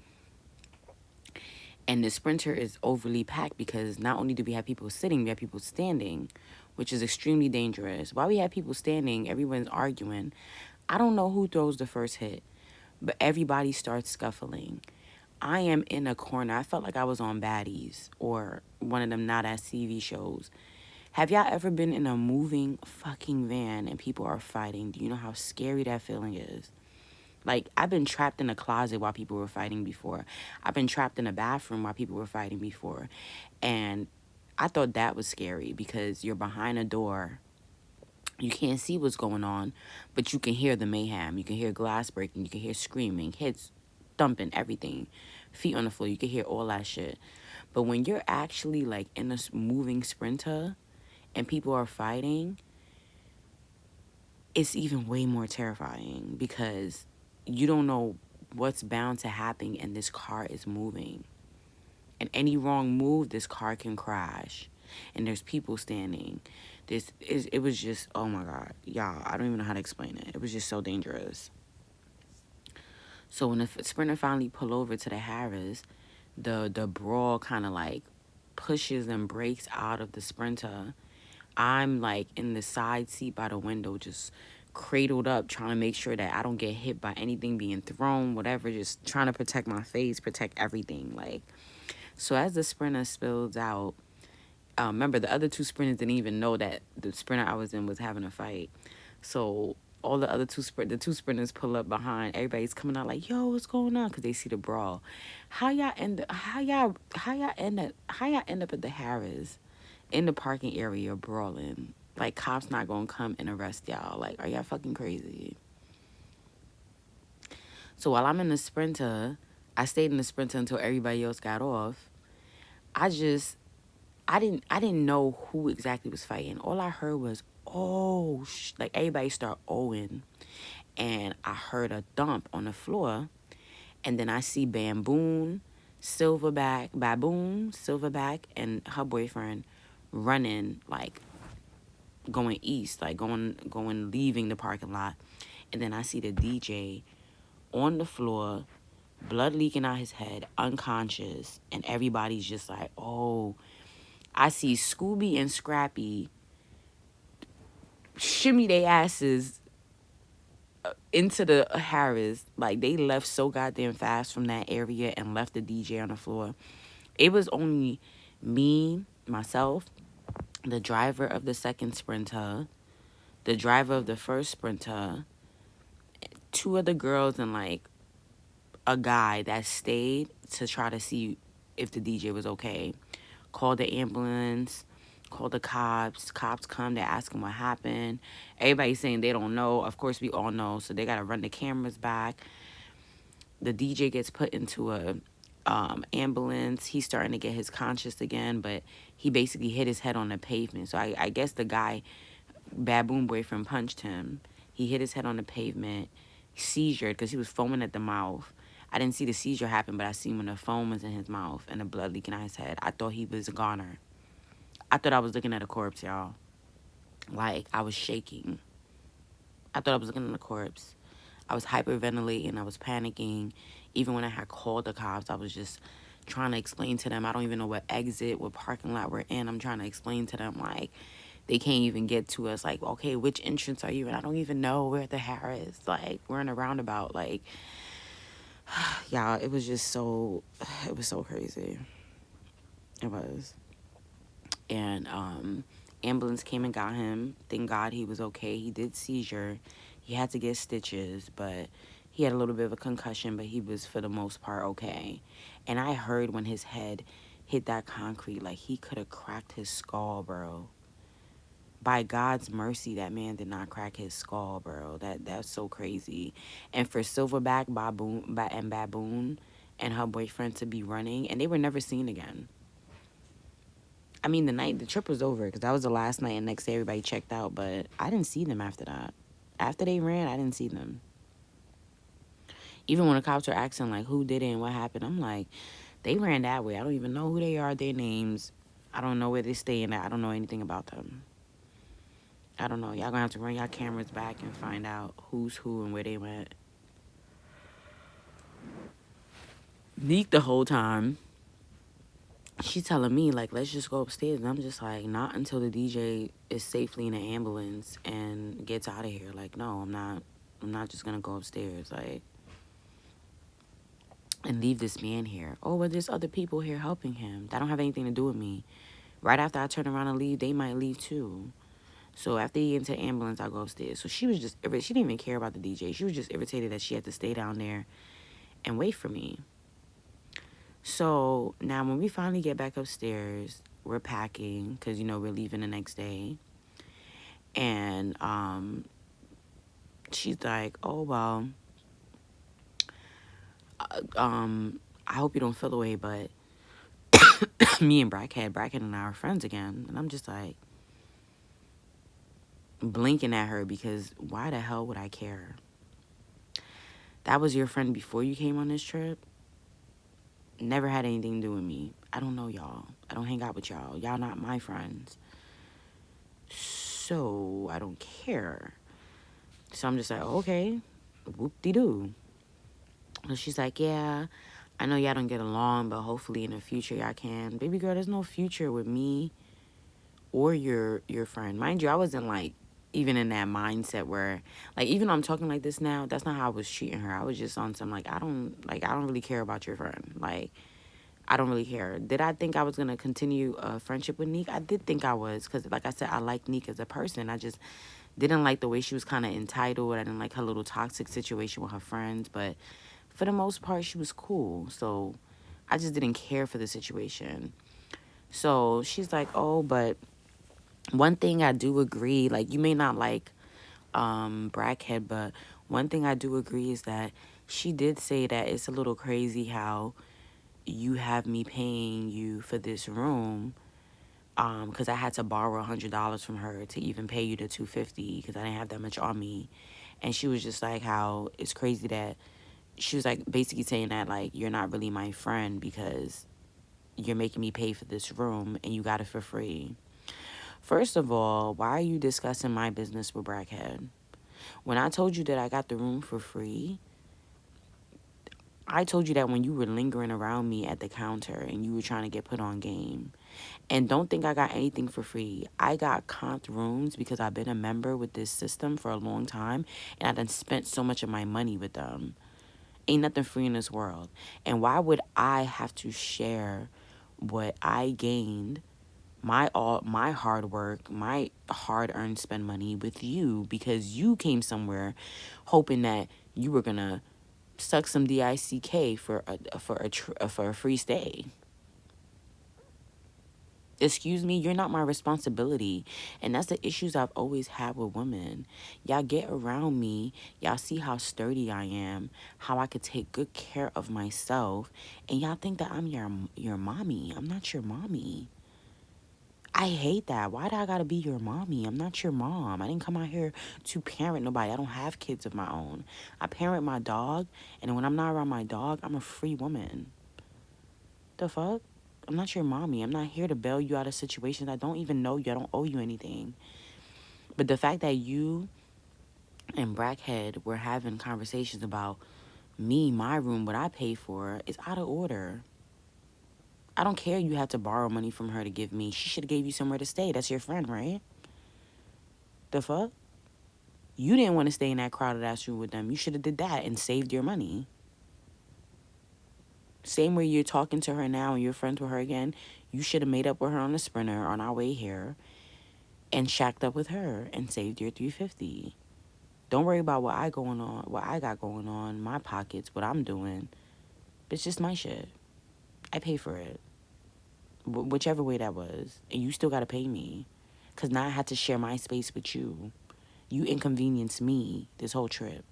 And the Sprinter is overly packed because not only do we have people sitting, we have people standing, which is extremely dangerous. While we have people standing, everyone's arguing. I don't know who throws the first hit, but everybody starts scuffling. I am in a corner. I felt like I was on Baddies or one of them not as TV shows. Have y'all ever been in a moving fucking van and people are fighting? Do you know how scary that feeling is? Like, I've been trapped in a closet while people were fighting before. I've been trapped in a bathroom while people were fighting before. And I thought that was scary because you're behind a door. You can't see what's going on, but you can hear the mayhem. You can hear glass breaking. You can hear screaming, hits, thumping, everything. Feet on the floor. You can hear all that shit. But when you're actually, like, in a moving Sprinter and people are fighting, it's even way more terrifying because you don't know what's bound to happen and this car is moving. And any wrong move, this car can crash. And there's people standing. It was just, oh my God. Y'all, I don't even know how to explain it. It was just so dangerous. So when the Sprinter finally pull over to the Harris, the brawl kind of like pushes and breaks out of the Sprinter. I'm like in the side seat by the window, just cradled up, trying to make sure that I don't get hit by anything being thrown, whatever, just trying to protect my face, protect everything. Like, so as the Sprinter spills out, remember the other 2 Sprinters didn't even know that the Sprinter I was in was having a fight. So all the other the 2 Sprinters pull up behind. Everybody's coming out like, yo, what's going on? Because they see the brawl. How y'all end up at the Harris in the parking area brawling? Like, cops not gonna come and arrest y'all. Like, are y'all fucking crazy? So while I'm in the Sprinter, I stayed in the Sprinter until everybody else got off. I didn't know who exactly was fighting. All I heard was, oh, like everybody start owing. And I heard a thump on the floor. And then I see Baboon, Silverback, and her boyfriend running, like going east, like leaving the parking lot. And then I see the DJ on the floor, blood leaking out his head, unconscious, and everybody's just like, oh. I see Scooby and Scrappy shimmy their asses into the Harris. Like, they left so goddamn fast from that area and left the DJ on the floor. It was only me, myself, the driver of the second Sprinter, the driver of the first Sprinter, two other girls, and like a guy that stayed to try to see if the DJ was okay. Called the ambulance, called the cops. Cops come, they ask him what happened. Everybody's saying they don't know. Of course, we all know, so they got to run the cameras back. The DJ gets put into a ambulance. He's starting to get his conscious again, but he basically hit his head on the pavement. So I guess the guy, Baboon boyfriend, punched him. He hit his head on the pavement, seizured because he was foaming at the mouth. I didn't see the seizure happen, but I seen when the foam was in his mouth and the blood leaking out his head. I thought he was a goner. I thought I was looking at a corpse, y'all. Like, I was shaking. I thought I was looking at a corpse. I was hyperventilating. I was panicking. Even when I had called the cops, I was just trying to explain to them. I don't even know what exit, what parking lot we're in. I'm trying to explain to them, like, they can't even get to us. Like, okay, which entrance are you in? I don't even know. We're at the Harris. Like, we're in a roundabout. Like, y'all, it was so crazy. It was. And ambulance came and got him. Thank God he was okay. He did seizure. He had to get stitches, but he had a little bit of a concussion, but he was, for the most part, okay. And I heard when his head hit that concrete, like, he could have cracked his skull, bro. By God's mercy, that man did not crack his skull, bro. That's so crazy. And for Silverback, Baboon and her boyfriend to be running, and they were never seen again. I mean, the trip was over because that was the last night, and next day everybody checked out, but I didn't see them after that. After they ran, I didn't see them. Even when the cops were asking, like, who did it and what happened, I'm like, they ran that way. I don't even know who they are, their names. I don't know where they're staying at. I don't know anything about them. I don't know. Y'all gonna have to run y'all cameras back and find out who's who and where they went. Neek the whole time, she's telling me, like, let's just go upstairs. And I'm just like, not until the DJ is safely in an ambulance and gets out of here. Like, no, I'm not just gonna go upstairs, like, and leave this man here. Oh, well, there's other people here helping him. That don't have anything to do with me. Right after I turn around and leave, they might leave too. So after he gets into the ambulance, I go upstairs. So she was just, she didn't even care about the DJ. She was just irritated that she had to stay down there and wait for me. So now when we finally get back upstairs, we're packing because, you know, we're leaving the next day. And she's like, oh, well, I hope you don't feel away, but me and Brackhead and I are friends again. And I'm just like blinking at her because why the hell would I care? That was your friend before you came on this trip. Never had anything to do with me. I don't know y'all. I don't hang out with y'all. Y'all not my friends. So I don't care. So I'm just like, okay, whoop-de-doo. So she's like, yeah, I know y'all don't get along, but hopefully in the future y'all can. Baby girl, there's no future with me or your friend. Mind you, I wasn't like even in that mindset where, like, even though I'm talking like this now, that's not how I was treating her. I was just on some, like, I don't really care about your friend. Like, I don't really care. Did I think I was going to continue a friendship with Neek? I did think I was because, like I said, I like Neek as a person. I just didn't like the way she was kind of entitled. I didn't like her little toxic situation with her friends. But for the most part, she was cool. So I just didn't care for the situation. So she's like, oh, but one thing I do agree, like, you may not like Brackhead, but one thing I do agree is that she did say that it's a little crazy how you have me paying you for this room because I had to borrow $100 from her to even pay you the $250 because I didn't have that much on me. And she was just like, how it's crazy that she was like basically saying that like you're not really my friend because you're making me pay for this room and you got it for free. First of all, why are you discussing my business with Brackhead? When I told you that I got the room for free, I told you that when you were lingering around me at the counter and you were trying to get put on game. And don't think I got anything for free. I got comped rooms because I've been a member with this system for a long time and I done spent so much of my money with them. Ain't nothing free in this world. And why would I have to share what I gained, my hard work, my hard-earned spend money with you because you came somewhere hoping that you were gonna suck some DICK for a free stay? Excuse me, you're not my responsibility. And that's the issues I've always had with women. Y'all get around me, y'all see how sturdy I am, how I could take good care of myself, and y'all think that I'm your mommy. I'm not your mommy. I hate that. Why do I gotta be your mommy? I'm not your mom. I didn't come out here to parent nobody. I don't have kids of my own. I parent my dog, and when I'm not around my dog, I'm a free woman. The fuck? I'm not your mommy. I'm not here to bail you out of situations. I don't even know you. I don't owe you anything. But the fact that you and Brackhead were having conversations about me, my room, what I pay for, is out of order. I don't care you had to borrow money from her to give me. She should have gave you somewhere to stay. That's your friend, right? The fuck? You didn't want to stay in that crowded ass room with them. You should have did that and saved your money. Same way you're talking to her now and you're friends with her again. You should have made up with her on the Sprinter on our way here and shacked up with her and saved your $350. Don't worry about what I got going on, my pockets, what I'm doing. It's just my shit. I pay for it. Whichever way that was. And you still gotta pay me. Because now I had to share my space with you. You inconvenienced me this whole trip.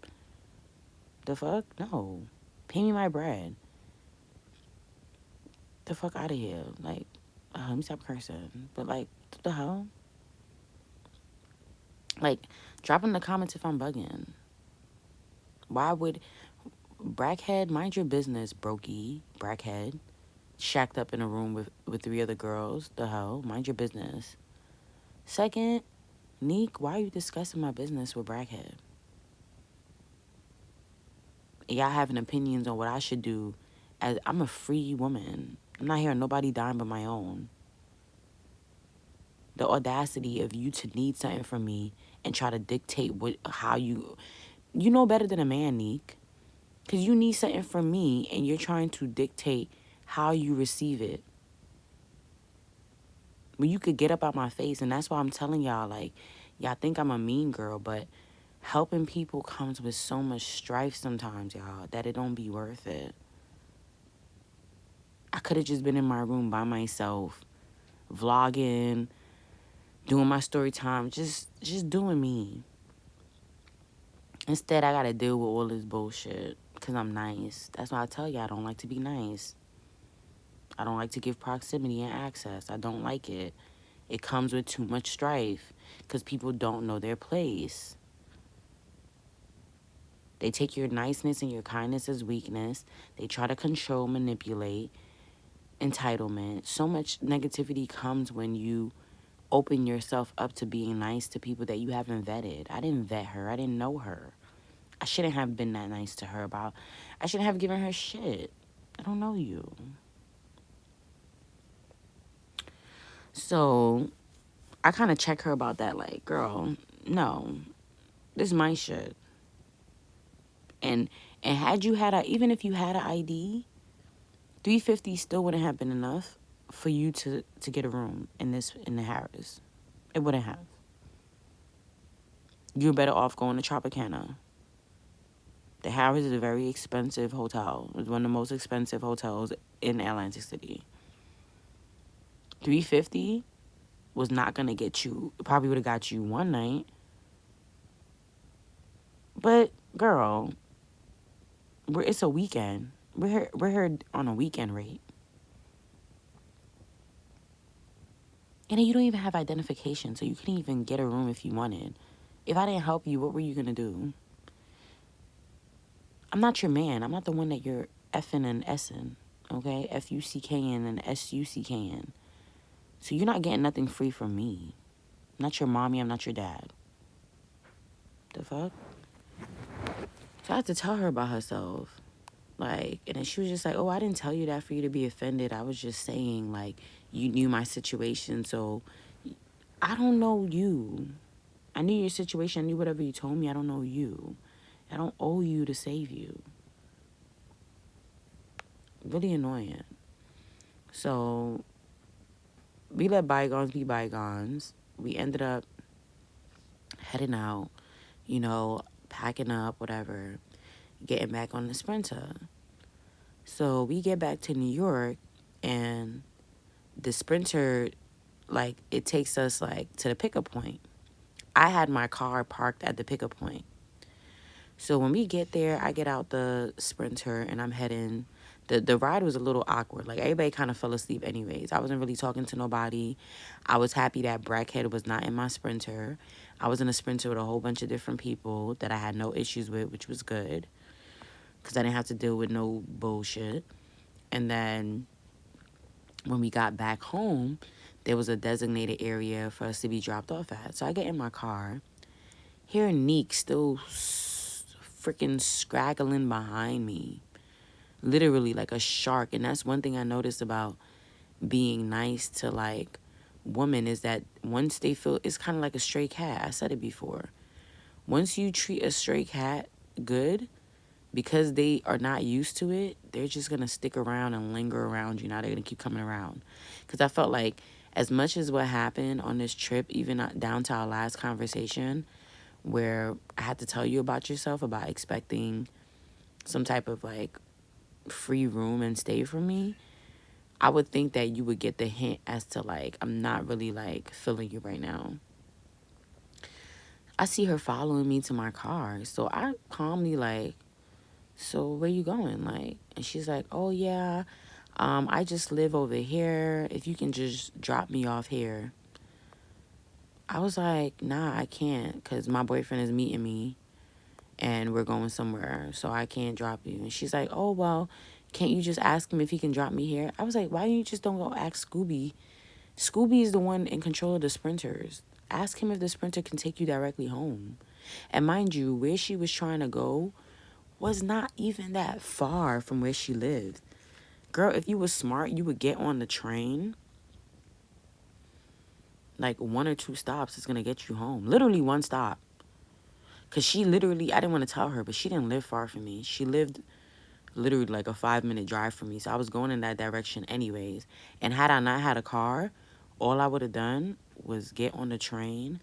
The fuck? No. Pay me my bread. The fuck out of here. Like, let me stop cursing. But like, what the hell? Like, drop in the comments if I'm bugging. Why would Brackhead, mind your business, brokey, Brackhead, shacked up in a room with three other girls? The hell? Mind your business. Second, Nyc, why are you discussing my business with Brackhead? Y'all having opinions on what I should do as I'm a free woman. I'm not hearing nobody dime but my own. The audacity of you to need something from me and try to dictate how you know better than a man, Nyc. Because you need something from me and you're trying to dictate how you receive it. When you could get up out my face, and that's why I'm telling y'all, like, y'all think I'm a mean girl, but helping people comes with so much strife sometimes, y'all, that it don't be worth it. I could have just been in my room by myself, vlogging, doing my story time, just doing me. Instead, I gotta deal with all this bullshit because I'm nice. That's why I tell you I don't like to be nice. I don't like to give proximity and access. I don't like it. It comes with too much strife because people don't know their place. They take your niceness and your kindness as weakness. They try to control, manipulate, entitlement. So much negativity comes when you open yourself up to being nice to people that you haven't vetted. I didn't vet her. I didn't know her. I shouldn't have been that nice to her I shouldn't have given her shit. I don't know you. So I kind of check her about that, like, girl, no, this is my shit. And had you had even if you had an ID, $350 still wouldn't have been enough for you to get a room in the Haras. It wouldn't have. You're better off going to Tropicana. The Haras is a very expensive hotel. It's one of the most expensive hotels in Atlantic City. $350 was not gonna get you. Probably would have got you one night. But girl, it's a weekend. We're here on a weekend rate. And then you don't even have identification, so you couldn't even get a room if you wanted. If I didn't help you, what were you going to do? I'm not your man. I'm not the one that you're effing and essing, okay? F-U-C-K-N and S-U-C-K-N. So you're not getting nothing free from me. I'm not your mommy. I'm not your dad. The fuck? So I had to tell her about herself. Like, and then she was just like, oh, I didn't tell you that for you to be offended. I was just saying, like, you knew my situation, so I don't know you. I knew your situation. I knew whatever you told me. I don't know you. I don't owe you to save you. Really annoying. So we let bygones be bygones. We ended up heading out, you know, packing up, whatever, getting back on the Sprinter. So we get back to New York, and the Sprinter, like, it takes us, like, to the pickup point. I had my car parked at the pickup point. So when we get there, I get out the Sprinter, and I'm heading. The ride was a little awkward. Like, everybody kind of fell asleep anyways. I wasn't really talking to nobody. I was happy that Brackhead was not in my Sprinter. I was in a Sprinter with a whole bunch of different people that I had no issues with, which was good, because I didn't have to deal with no bullshit. And then when we got back home, there was a designated area for us to be dropped off at. So I get in my car. Hear Neek still freaking scraggling behind me. Literally like a shark. And that's one thing I noticed about being nice to, like, women, is that once they feel, it's kind of like a stray cat. I said it before. Once you treat a stray cat good, because they are not used to it, they're just going to stick around and linger around you. Now they're going to keep coming around. Because I felt like as much as what happened on this trip, even down to our last conversation, where I had to tell you about yourself, about expecting some type of, like, free room and stay from me, I would think that you would get the hint as to, like, I'm not really, like, feeling you right now. I see her following me to my car. So I calmly, like, so where you going? Like, and she's like, oh, yeah, I just live over here. If you can just drop me off here. I was like, nah, I can't, because my boyfriend is meeting me and we're going somewhere, so I can't drop you. And she's like, oh, well, can't you just ask him if he can drop me here? I was like, why you just don't go ask Scooby? Scooby is the one in control of the Sprinters. Ask him if the Sprinter can take you directly home. And mind you, where she was trying to go was not even that far from where she lived. Girl, if you were smart, you would get on the train. Like, 1 or 2 stops is going to get you home. Literally 1 stop. Because she literally, I didn't want to tell her, but she didn't live far from me. She lived literally like a 5-minute drive from me. So I was going in that direction anyways. And had I not had a car, all I would have done was get on the train,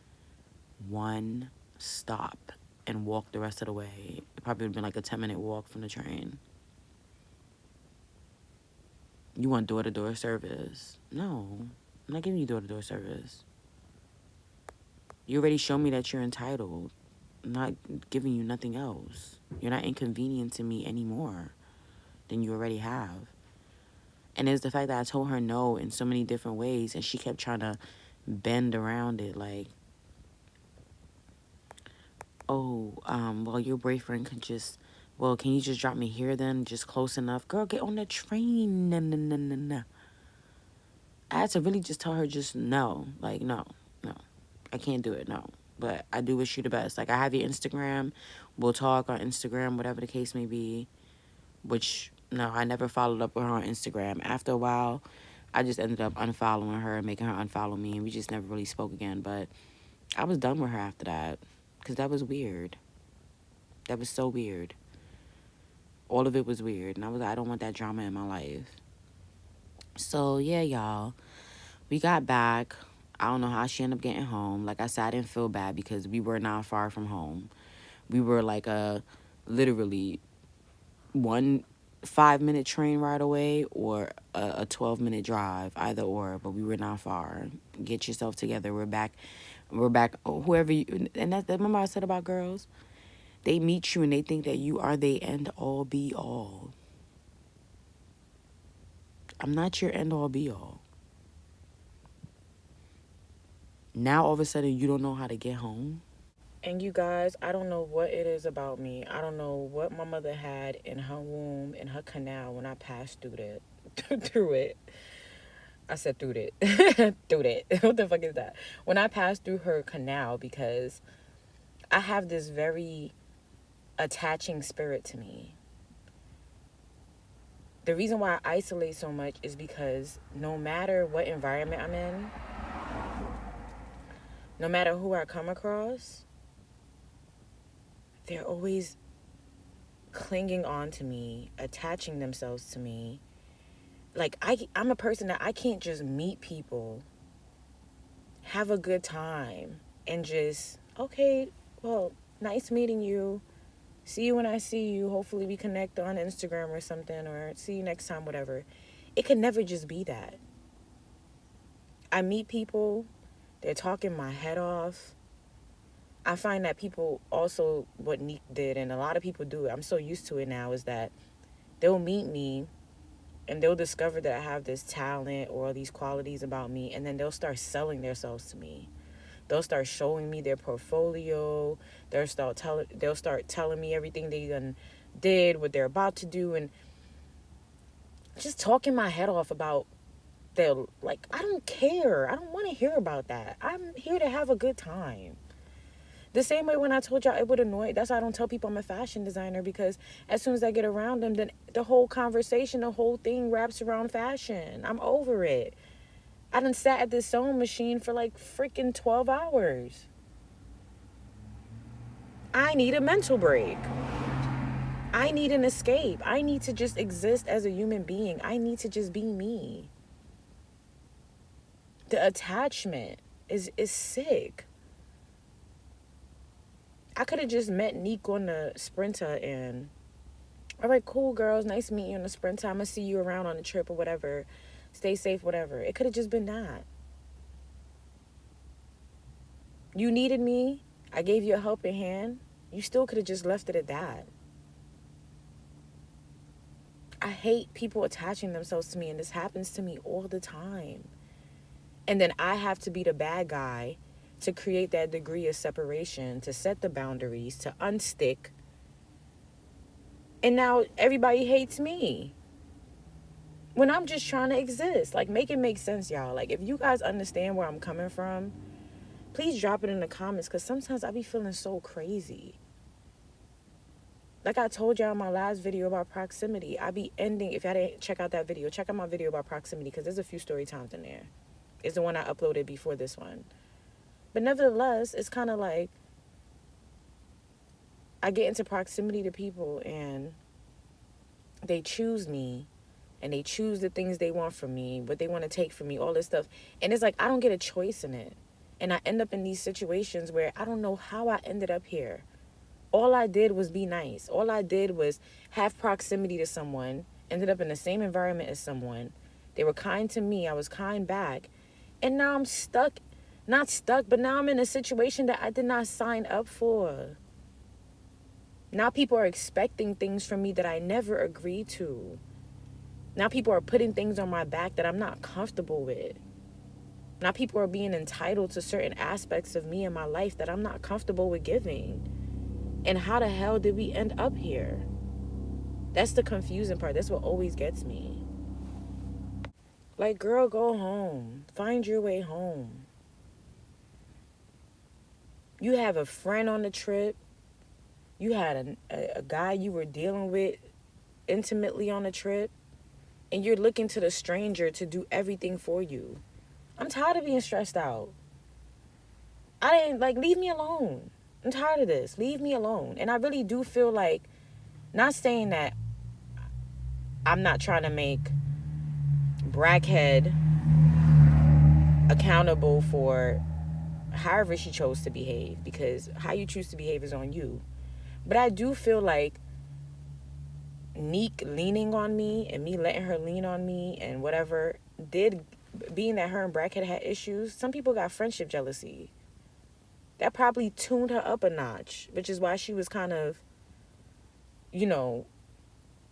1 stop, and walk the rest of the way. It probably would have been like a 10-minute walk from the train. You want door-to-door service? No, I'm not giving you door-to-door service. You already showed me that you're entitled. I'm not giving you nothing else. You're not inconveniencing me anymore than you already have. And it's the fact that I told her no in so many different ways, and she kept trying to bend around it, like, oh, well, your boyfriend could just, well, can you just drop me here then, just close enough? Girl, get on the train. No. I had to really just tell her just no. Like, no. I can't do it, no. But I do wish you the best. Like, I have your Instagram. We'll talk on Instagram, whatever the case may be. Which, no, I never followed up with her on Instagram. After a while, I just ended up unfollowing her and making her unfollow me. And we just never really spoke again. But I was done with her after that. Because that was weird. That was so weird. All of it was weird. And I was like, I don't want that drama in my life. So, yeah, y'all. We got back. I don't know how she ended up getting home. Like I said, I didn't feel bad because we were not far from home. We were like literally 1 5-minute train ride away or a 12-minute drive, either or, but we were not far. Get yourself together. We're back. Oh, whoever you, and that, remember I said about girls? They meet you and they think that you are the end all be all. I'm not your end all be all. Now all of a sudden you don't know how to get home. And you guys, I don't know what it is about me. I don't know what my mother had in her womb, in her canal, when I passed through through it. I said through it. Through it. What the fuck is that? When I passed through her canal, because I have this very attaching spirit to me. The reason why I isolate so much is because no matter what environment I'm in, no matter who I come across, they're always clinging on to me, attaching themselves to me. Like, I'm a person that I can't just meet people, have a good time, and just, okay, well, nice meeting you. See you when I see you. Hopefully we connect on Instagram or something, or see you next time, whatever. It can never just be that. I meet people, they're talking my head off. I find that people also, what Nyc did, and a lot of people do it, I'm so used to it now, is that they'll meet me and they'll discover that I have this talent or these qualities about me, and then they'll start selling themselves to me. They'll start showing me their portfolio. They'll start telling me everything they done did, what they're about to do, and just talking my head off about their, like, I don't care. I don't want to hear about that. I'm here to have a good time. The same way when I told y'all it would annoy, that's why I don't tell people I'm a fashion designer, because as soon as I get around them, then the whole conversation, the whole thing wraps around fashion. I'm over it. I done sat at this sewing machine for like freaking 12 hours. I need a mental break. I need an escape. I need to just exist as a human being. I need to just be me. The attachment is sick. I could have just met Nyc on the Sprinter and, all right, cool, girls. Nice meeting you on the Sprinter. I'm going to see you around on the trip or whatever. Stay safe, whatever. It could have just been that. You needed me. I gave you a helping hand. You still could have just left it at that. I hate people attaching themselves to me, and this happens to me all the time. And then I have to be the bad guy to create that degree of separation, to set the boundaries, to unstick. And now everybody hates me when I'm just trying to exist. Like, make it make sense, y'all. Like, if you guys understand where I'm coming from, please drop it in the comments, because sometimes I be feeling so crazy. Like I told y'all in my last video about proximity, I be ending, if y'all didn't check out that video, check out my video about proximity, because there's a few story times in there. It's the one I uploaded before this one. But nevertheless, it's kind of like I get into proximity to people and they choose me and they choose the things they want from me, what they want to take from me, all this stuff. And it's like I don't get a choice in it. And I end up in these situations where I don't know how I ended up here. All I did was be nice. All I did was have proximity to someone, ended up in the same environment as someone. They were kind to me. I was kind back. And now I'm stuck. Not stuck, but now I'm in a situation that I did not sign up for. Now people are expecting things from me that I never agreed to. Now people are putting things on my back that I'm not comfortable with. Now people are being entitled to certain aspects of me in my life that I'm not comfortable with giving. And how the hell did we end up here? That's the confusing part. That's what always gets me. Like, girl, go home. Find your way home. You have a friend on the trip. You had a guy you were dealing with intimately on the trip. And you're looking to the stranger to do everything for you. I'm tired of being stressed out. Leave me alone. I'm tired of this. Leave me alone. And I really do feel like, not saying that I'm not trying to make Brackhead accountable for however she chose to behave, because how you choose to behave is on you. But I do feel like Nyc leaning on me and me letting her lean on me and whatever being that her and Brackhead had issues, some people got friendship jealousy. That probably tuned her up a notch, which is why she was kind of,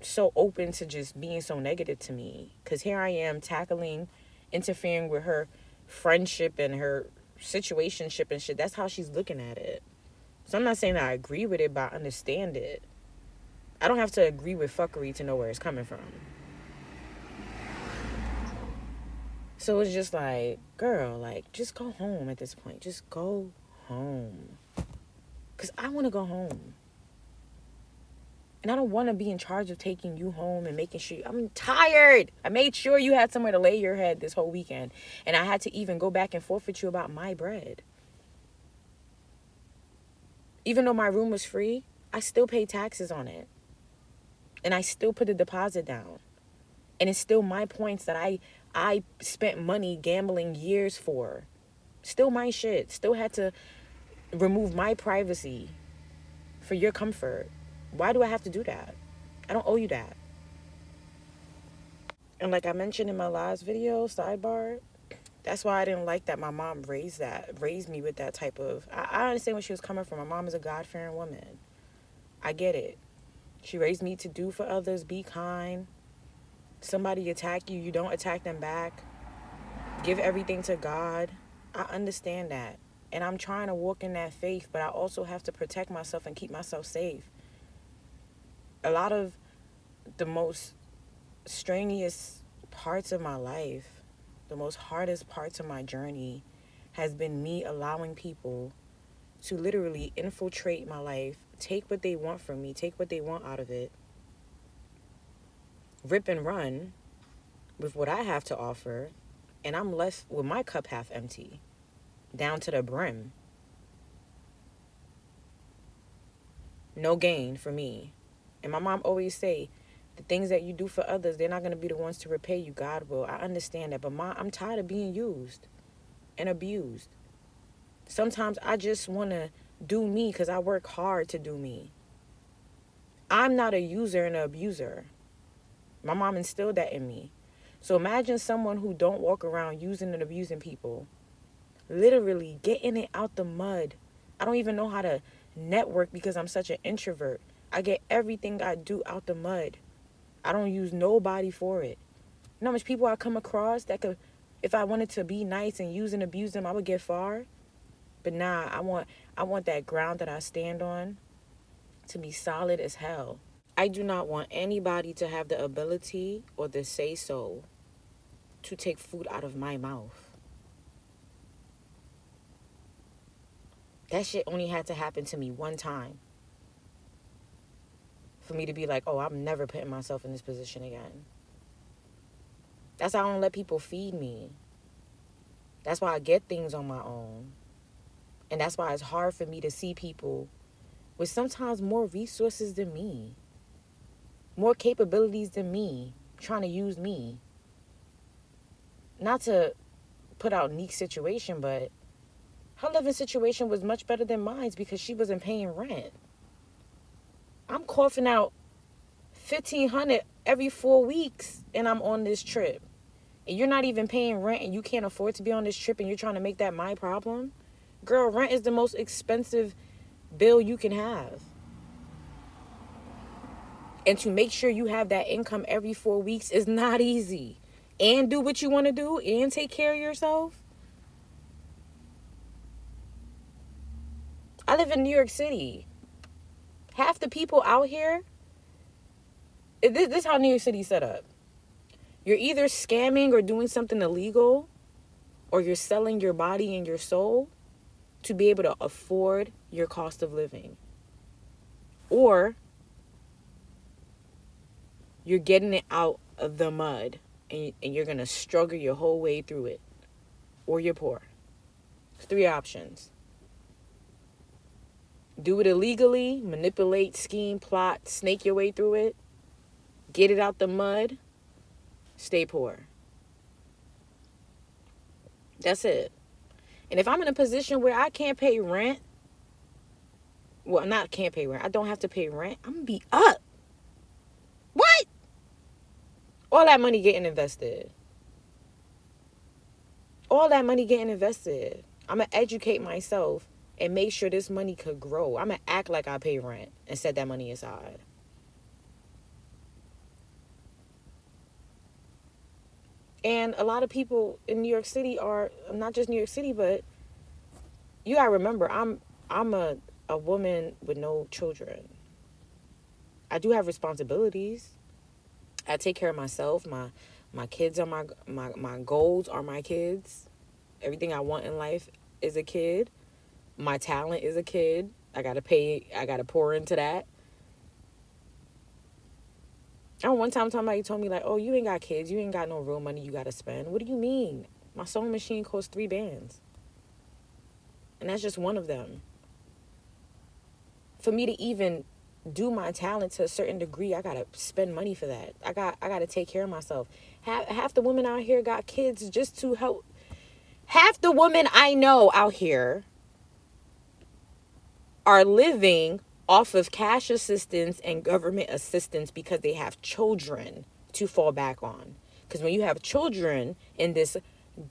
so open to just being so negative to me. Because here I am interfering with her friendship and her situationship and shit. That's how she's looking at it. So I'm not saying that I agree with it, but I understand it. I don't have to agree with fuckery to know where it's coming from. So it's just like, girl, like, just go home at this point. Just go home. Because I want to go home. And I don't want to be in charge of taking you home and making sure. I'm tired. I made sure you had somewhere to lay your head this whole weekend. And I had to even go back and forth with you about my bread. Even though my room was free, I still paid taxes on it. And I still put a deposit down. And it's still my points that I spent money gambling years for. Still my shit. Still had to remove my privacy for your comfort. Why do I have to do that? I don't owe you that. And like I mentioned in my last video, sidebar, that's why I didn't like that my mom raised me with that type of... I understand where she was coming from. My mom is a God-fearing woman. I get it. She raised me to do for others, be kind. Somebody attack you, you don't attack them back. Give everything to God. I understand that. And I'm trying to walk in that faith, but I also have to protect myself and keep myself safe. A lot of the most strenuous parts of my life, the most hardest parts of my journey, has been me allowing people to literally infiltrate my life, take what they want from me, take what they want out of it, rip and run with what I have to offer, and I'm left with my cup half empty, down to the brim. No gain for me. And my mom always say, the things that you do for others, they're not going to be the ones to repay you. God will. I understand that. But I'm tired of being used and abused. Sometimes I just want to do me because I work hard to do me. I'm not a user and an abuser. My mom instilled that in me. So imagine someone who don't walk around using and abusing people. Literally getting it out the mud. I don't even know how to network because I'm such an introvert. I get everything I do out the mud. I don't use nobody for it. You know how much people I come across that could, if I wanted to be nice and use and abuse them, I would get far. But nah, I want that ground that I stand on to be solid as hell. I do not want anybody to have the ability or the say-so to take food out of my mouth. That shit only had to happen to me one time for me to be like, oh, I'm never putting myself in this position again. That's how I don't let people feed me. That's why I get things on my own. And that's why it's hard for me to see people with sometimes more resources than me, more capabilities than me, trying to use me. Not to put out Nyc's situation, but her living situation was much better than mine because she wasn't paying rent. I'm coughing out $1,500 every 4 weeks and I'm on this trip. And you're not even paying rent and you can't afford to be on this trip and you're trying to make that my problem? Girl, rent is the most expensive bill you can have. And to make sure you have that income every 4 weeks is not easy. And do what you want to do and take care of yourself. I live in New York City. Half the people out here, this is how New York City's set up. You're either scamming or doing something illegal, or you're selling your body and your soul to be able to afford your cost of living. Or you're getting it out of the mud and you're going to struggle your whole way through it. Or you're poor. It's 3 options. Do it illegally, manipulate, scheme, plot, snake your way through it. Get it out the mud. Stay poor. That's it. And if I'm in a position where I can't pay rent, well, not can't pay rent, I don't have to pay rent, I'm going to be up. What? All that money getting invested. All that money getting invested. I'm going to educate myself and make sure this money could grow. I'm going to act like I pay rent and set that money aside. And a lot of people in New York City are, not just New York City, but you gotta remember, I'm a woman with no children. I do have responsibilities. I take care of myself. My kids are my goals are my kids. Everything I want in life is a kid. My talent is a kid. I gotta pour into that. I one time somebody told me like, "Oh, you ain't got kids. You ain't got no real money you gotta spend." What do you mean? My sewing machine costs 3 bands, and that's just one of them. For me to even do my talent to a certain degree, I gotta spend money for that. I gotta take care of myself. Half the women out here got kids just to help. Half the women I know out here are living off of cash assistance and government assistance because they have children to fall back on. Because when you have children in this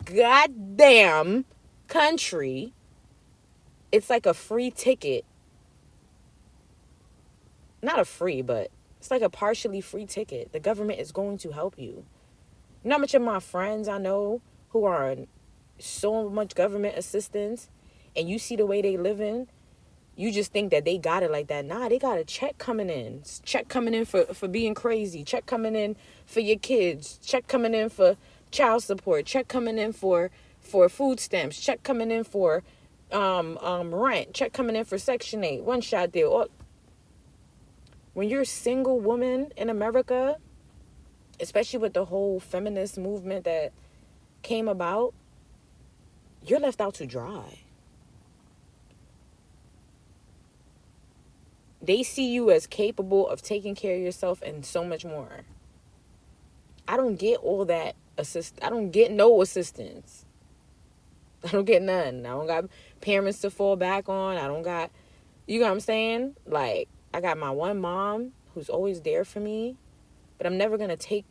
goddamn country, it's like a free ticket. Not a free, but it's like a partially free ticket. The government is going to help you. You know how much of my friends I know who are on so much government assistance, and you see the way they living, you just think that they got it like that. Nah, they got a check coming in. Check coming in for being crazy. Check coming in for your kids. Check coming in for child support. Check coming in for food stamps. Check coming in for rent. Check coming in for Section 8. One shot deal. When you're a single woman in America, especially with the whole feminist movement that came about, you're left out to dry. They see you as capable of taking care of yourself and so much more. I don't get all that I don't get no assistance. I don't get none. I don't got parents to fall back on. I don't got, you know what I'm saying? Like, I got my one mom who's always there for me, but I'm never going to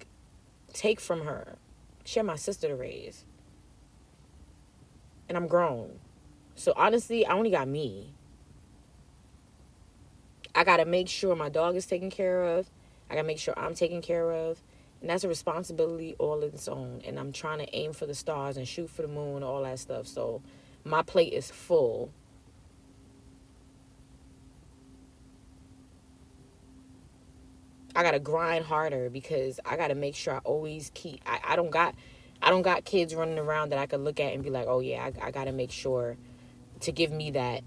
take from her. She had my sister to raise. And I'm grown. So honestly, I only got me. I got to make sure my dog is taken care of. I got to make sure I'm taken care of. And that's a responsibility all in its own. And I'm trying to aim for the stars and shoot for the moon, all that stuff. So my plate is full. I got to grind harder because I got to make sure I always keep, I don't got kids running around that I could look at and be like, oh yeah, I got to make sure to give me that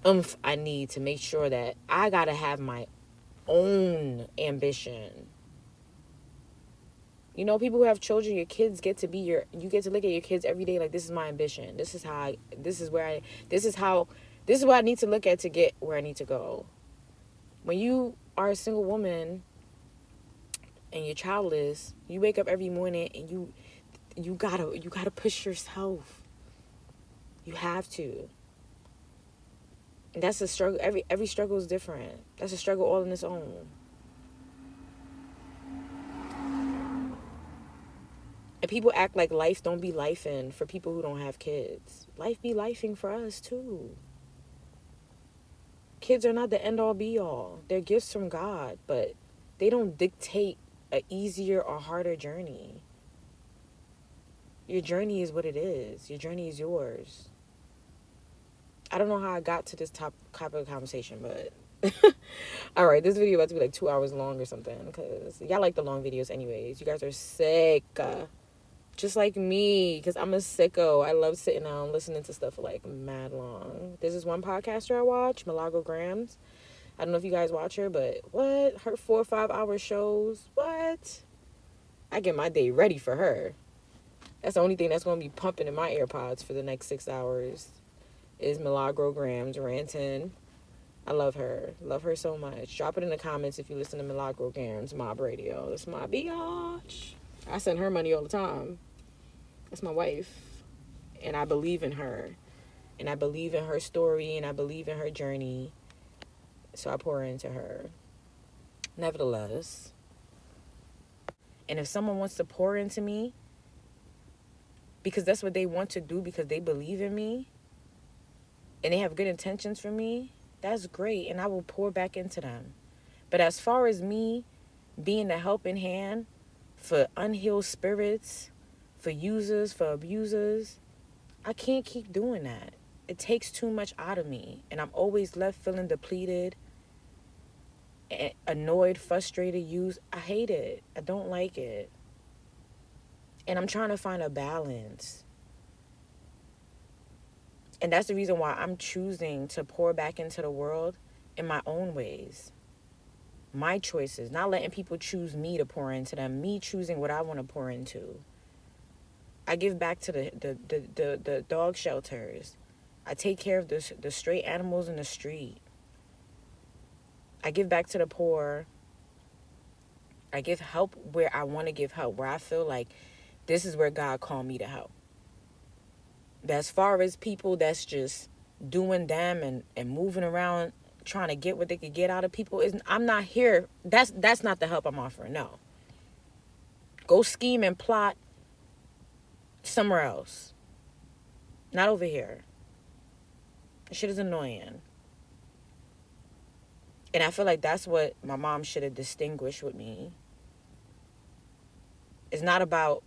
oomph I need to make sure that I got to have my own ambition. You know, people who have children, your kids get to be you get to look at your kids every day like, this is my ambition. This is what I need to look at to get where I need to go. When you are a single woman and you're childless, you wake up every morning and you gotta push yourself. You have to. And that's a struggle. Every struggle is different. That's a struggle all in its own. And people act like life don't be lifing for people who don't have kids. Life be lifing for us too. Kids are not the end all be all. They're gifts from God, but they don't dictate a easier or harder journey. Your journey is what it is. Your journey is yours. I don't know how I got to this topic of conversation, but all right, this video about to be like 2 hours long or something because y'all like the long videos anyways. You guys are sick. Just like me, because I'm a sicko. I love sitting down listening to stuff for like mad long. There's this one podcaster I watch, Milagro Grams. I don't know if you guys watch her, but what? Her 4 or 5 hour shows? What? I get my day ready for her. That's the only thing that's going to be pumping in my AirPods for the next 6 hours is Milagro Grams ranting. I love her. Love her so much. Drop it in the comments if you listen to Milagro Grams Mob Radio. That's my biatch. I send her money all the time. That's my wife. And I believe in her. And I believe in her story. And I believe in her journey. So I pour into her. Nevertheless. And if someone wants to pour into me, because that's what they want to do, because they believe in me, and they have good intentions for me, that's great. And I will pour back into them. But as far as me being a helping hand for unhealed spirits, for users, for abusers, I can't keep doing that. It takes too much out of me. And I'm always left feeling depleted, annoyed, frustrated, used. I hate it. I don't like it. And I'm trying to find a balance. And that's the reason why I'm choosing to pour back into the world in my own ways. My choices, not letting people choose me to pour into them, me choosing what I want to pour into. I give back to the dog shelters. I take care of the stray animals in the street. I give back to the poor. I give help where I want to give help, where I feel like this is where God called me to help. But as far as people that's just doing them and moving around trying to get what they could get out of people, I'm not here. That's not the help I'm offering. No. Go scheme and plot somewhere else. Not over here. That shit is annoying. And I feel like that's what my mom should have distinguished with me. It's not about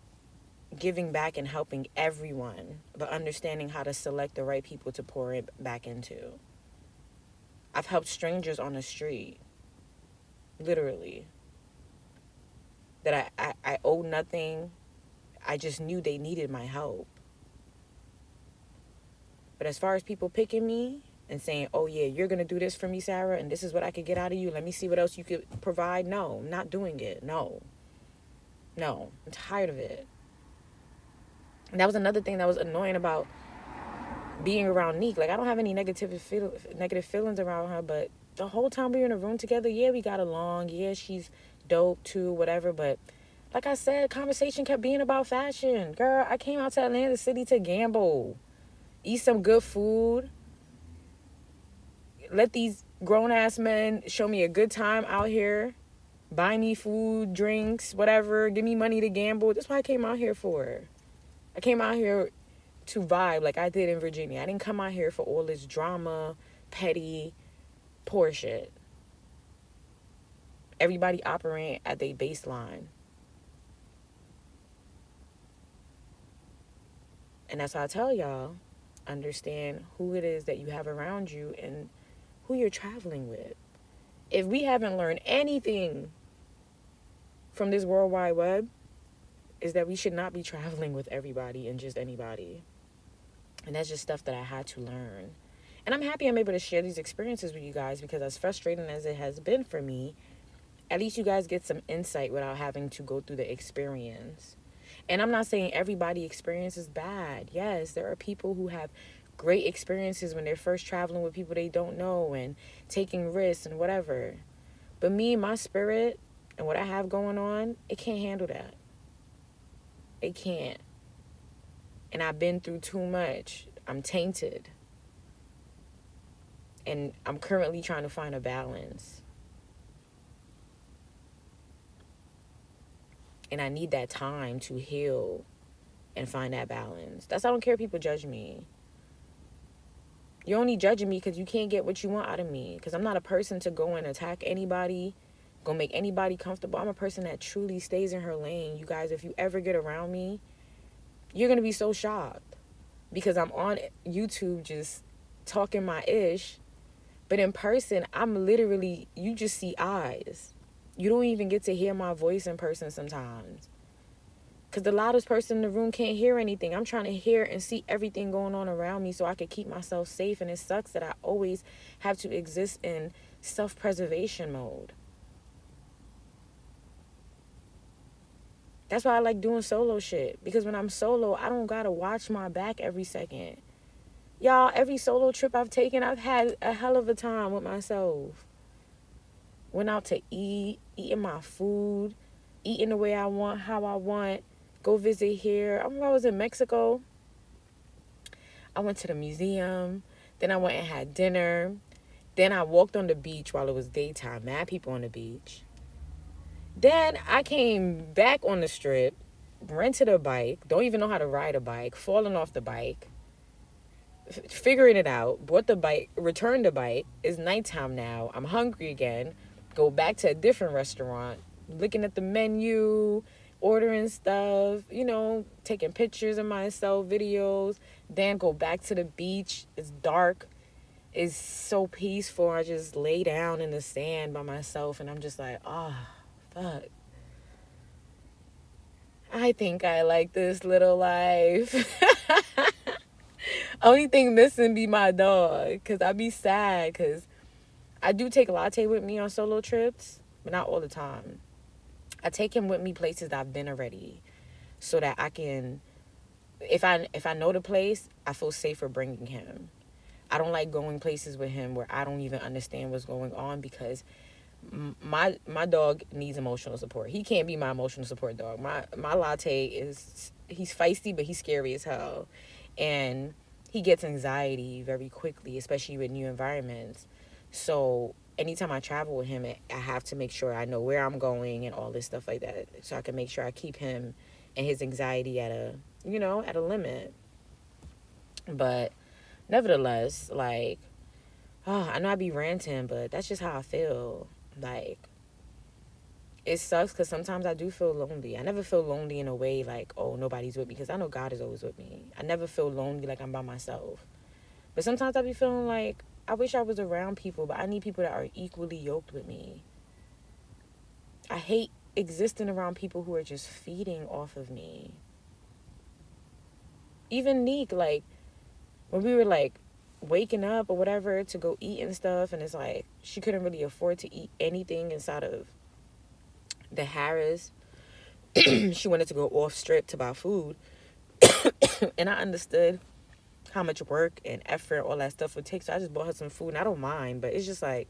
giving back and helping everyone, but understanding how to select the right people to pour it back into. I've helped strangers on the street, literally, that I owe nothing. I just knew they needed my help. But as far as people picking me and saying, oh yeah, you're going to do this for me, Sarah, and this is what I could get out of you, let me see what else you could provide. No, I'm not doing it. No, I'm tired of it. And that was another thing that was annoying about being around Nyc. Like, I don't have any negative feelings around her, but the whole time we were in a room together, yeah, we got along. Yeah, she's dope too, whatever. But like I said, conversation kept being about fashion. Girl, I came out to Atlanta City to gamble, eat some good food, let these grown-ass men show me a good time out here, buy me food, drinks, whatever, give me money to gamble. That's what I came out here for. I came out here to vibe like I did in Virginia. I didn't come out here for all this drama, petty, poor shit. Everybody operating at their baseline. And that's why I tell y'all, understand who it is that you have around you and who you're traveling with. If we haven't learned anything from this World Wide Web, is that we should not be traveling with everybody and just anybody. And that's just stuff that I had to learn. And I'm happy I'm able to share these experiences with you guys, because as frustrating as it has been for me, at least you guys get some insight without having to go through the experience. And I'm not saying everybody experience is bad. Yes, there are people who have great experiences when they're first traveling with people they don't know and taking risks and whatever. But me, my spirit, and what I have going on, it can't handle that. It can't. And I've been through too much. I'm tainted. And I'm currently trying to find a balance. And I need that time to heal and find that balance. That's why I don't care if people judge me. You're only judging me because you can't get what you want out of me. Because I'm not a person to go and attack anybody, go make anybody comfortable. I'm a person that truly stays in her lane. You guys, if you ever get around me, you're going to be so shocked. Because I'm on YouTube just talking my ish. But in person, I'm literally, you just see eyes. You don't even get to hear my voice in person sometimes. Because the loudest person in the room can't hear anything. I'm trying to hear and see everything going on around me so I can keep myself safe. And it sucks that I always have to exist in self-preservation mode. That's why I like doing solo shit. Because when I'm solo, I don't got to watch my back every second. Y'all, every solo trip I've taken, I've had a hell of a time with myself. Went out to eat, eating my food, eating the way I want, how I want. Go visit here. I remember I was in Mexico. I went to the museum. Then I went and had dinner. Then I walked on the beach while it was daytime. Mad people on the beach. Then I came back on the strip, rented a bike, don't even know how to ride a bike, falling off the bike, figuring it out, bought the bike, returned the bike. It's nighttime now. I'm hungry again. Go back to a different restaurant, looking at the menu, ordering stuff, you know, taking pictures of myself, videos, then go back to the beach. It's dark. It's so peaceful. I just lay down in the sand by myself and I'm just like, oh, fuck. I think I like this little life. Only thing missing be my dog, because I be sad, because I do take Latte with me on solo trips, but not all the time. I take him with me places that I've been already, so that I can, if I know the place, I feel safer bringing him. I don't like going places with him where I don't even understand what's going on, because my dog needs emotional support. He can't be my emotional support dog. My Latte is, he's feisty, but he's scary as hell, and he gets anxiety very quickly, especially with new environments. So anytime I travel with him, I have to make sure I know where I'm going and all this stuff like that, so I can make sure I keep him and his anxiety at a, you know, at a limit. But nevertheless, like, oh, I know I be ranting, but that's just how I feel. Like, it sucks because sometimes I do feel lonely. I never feel lonely in a way like, oh, nobody's with me, because I know God is always with me. I never feel lonely like I'm by myself. But sometimes I be feeling like I wish I was around people, but I need people that are equally yoked with me. I hate existing around people who are just feeding off of me. Even Neek, like, when we were like waking up or whatever to go eat and stuff, and it's like she couldn't really afford to eat anything inside of the Harris. She wanted to go off strip to buy food. And I understood how much work and effort all that stuff would take, so I just bought her some food, and I don't mind. But it's just like,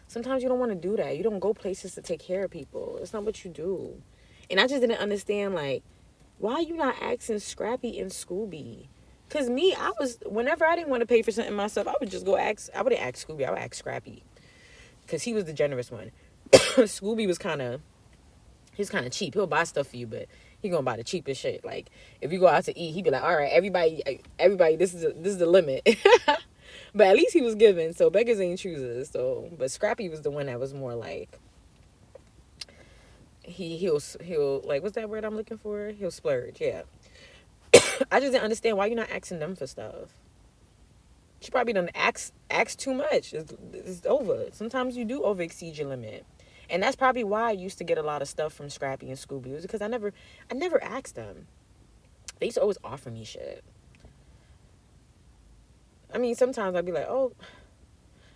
sometimes you don't want to do that. You don't go places to take care of people. It's not what you do. And I just didn't understand, like, why are you not asking Scrappy and Scooby? Because me, I was, whenever I didn't want to pay for something myself, I would just go ask, I wouldn't ask Scooby, I would ask Scrappy. Because he was the generous one. Scooby was kind of, he's kind of cheap. He'll buy stuff for you, but he gonna buy the cheapest shit. Like, if you go out to eat, he'd be like, all right, everybody, this is the limit. But at least he was giving, so beggars ain't choosers. So, but Scrappy was the one that was more like, he'll like, what's that word I'm looking for? He'll splurge, yeah. I just didn't understand why you're not asking them for stuff. She probably done ask too much. It's over. Sometimes you do over exceed your limit. And that's probably why I used to get a lot of stuff from Scrappy and Scooby. It was because I never asked them. They used to always offer me shit. I mean, sometimes I'd be like, oh,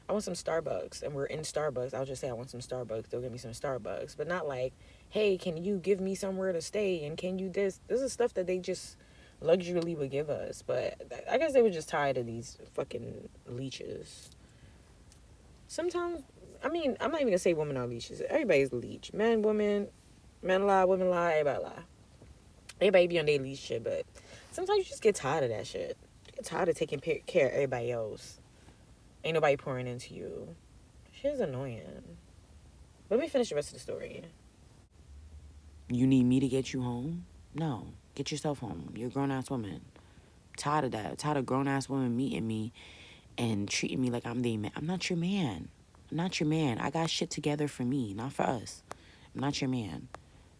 I want some Starbucks, and we're in Starbucks. I'll just say I want some Starbucks. They'll give me some Starbucks. But not like, hey, can you give me somewhere to stay? And can you this? This is stuff that they just luxuriously would give us. But I guess they were just tired of these fucking leeches. Sometimes, I mean, I'm not even gonna say women are leeches. Everybody's a leech. Men, women, men lie, women lie, everybody lie. Everybody be on their leech shit, but sometimes you just get tired of that shit. You get tired of taking care of everybody else. Ain't nobody pouring into you. Shit's annoying. But let me finish the rest of the story. You need me to get you home? No. Get yourself home. You're a grown-ass woman. Tired of that. Tired of grown-ass women meeting me and treating me like I'm their man. I'm not your man. I'm not your man. I got shit together for me, not for us. I'm not your man.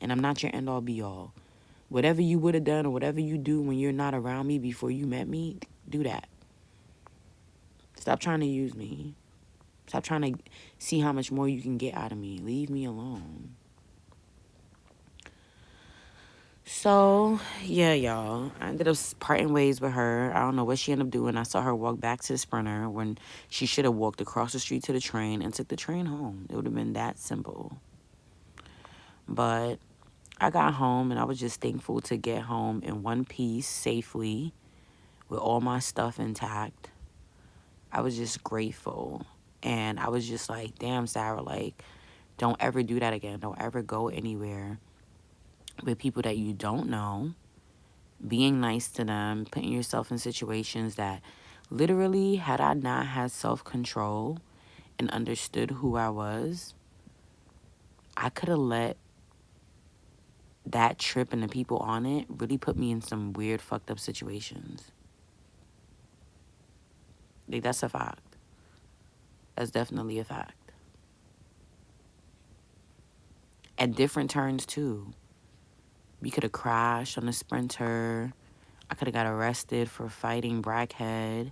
And I'm not your end-all be-all. Whatever you would have done or whatever you do when you're not around me before you met me, do that. Stop trying to use me. Stop trying to see how much more you can get out of me. Leave me alone. So, yeah, y'all. I ended up parting ways with her. I don't know what she ended up doing. I saw her walk back to the Sprinter when she should have walked across the street to the train and took the train home. It would have been that simple. But I got home, and I was just thankful to get home in one piece safely with all my stuff intact. I was just grateful. And I was just like, damn, Sarah, like, don't ever do that again. Don't ever go anywhere with people that you don't know. Being nice to them, putting yourself in situations that literally, had I not had self-control and understood who I was, I could have let that trip and the people on it really put me in some weird, fucked up situations. Like, that's a fact. That's definitely a fact. at different turns too. We could have crashed on a sprinter. I could have got arrested for fighting Brackhead.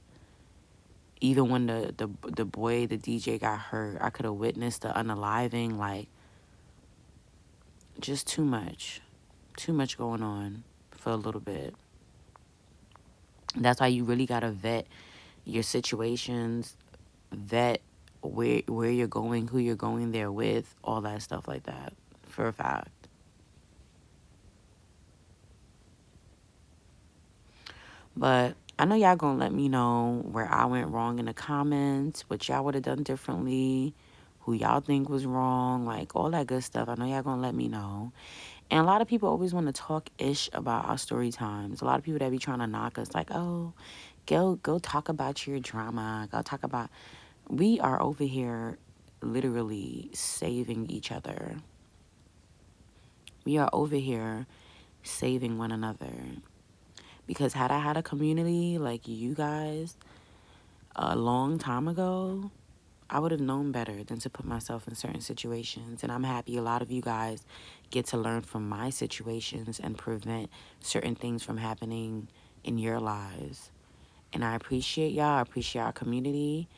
Even when the boy, the DJ, got hurt, I could have witnessed the unaliving. Like, just too much. Too much going on for a little bit. That's why you really got to vet your situations, vet where you're going, who you're going there with, all that stuff like that, for a fact. But I know y'all gonna let me know where I went wrong in the comments, what y'all would have done differently, who y'all think was wrong, like all that good stuff. I know y'all gonna let me know. And a lot of people always want to talk ish about our story times. A lot of people that be trying to knock us, like, oh, go talk about your drama. Go talk about. We are over here literally saving each other. We are over here saving one another. Because had I had a community like you guys a long time ago, I would have known better than to put myself in certain situations. And I'm happy a lot of you guys get to learn from my situations and prevent certain things from happening in your lives. And I appreciate y'all. I appreciate our community.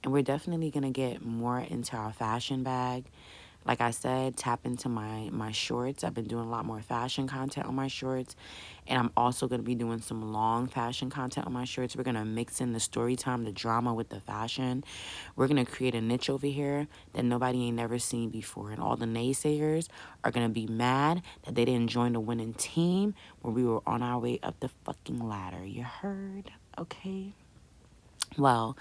And we're definitely going to get more into our fashion bag. Like I said, tap into my shorts. I've been doing a lot more fashion content on my shorts. And I'm also going to be doing some long fashion content on my shorts. We're going to mix in the story time, the drama with the fashion. We're going to create a niche over here that nobody ain't never seen before. And all the naysayers are going to be mad that they didn't join the winning team when we were on our way up the fucking ladder. You heard? Okay. Well,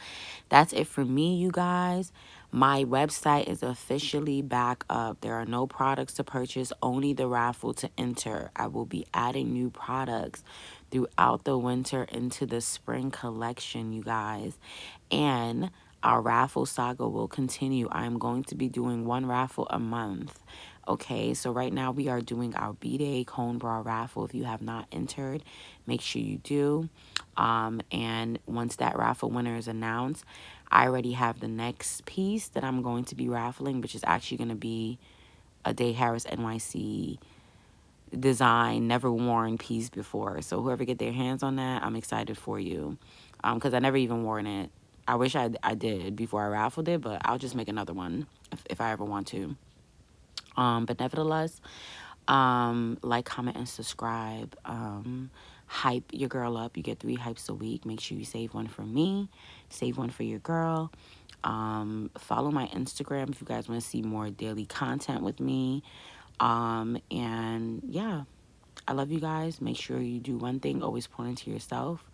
that's it for me, you guys. My website is officially back up. There are no products to purchase, only the raffle to enter. I will be adding new products throughout the winter into the spring collection, you guys. And our raffle saga will continue. I'm going to be doing one raffle a month. Okay, so right now we are doing our B-Day Cone Bra raffle. If you have not entered, make sure you do. And once that raffle winner is announced, I already have the next piece that I'm going to be raffling, which is actually going to be a Day Haras NYC design, never worn piece before. So whoever get their hands on that, I'm excited for you. Because I never even worn it. I wish I did before I raffled it, but I'll just make another one if I ever want to. But nevertheless, like, comment, and subscribe. Hype your girl up. You get 3 hypes a week. Make sure you save one for me. Save one for your girl. Follow my Instagram if you guys want to see more daily content with me. And yeah, I love you guys. Make sure you do one thing. Always pour into yourself.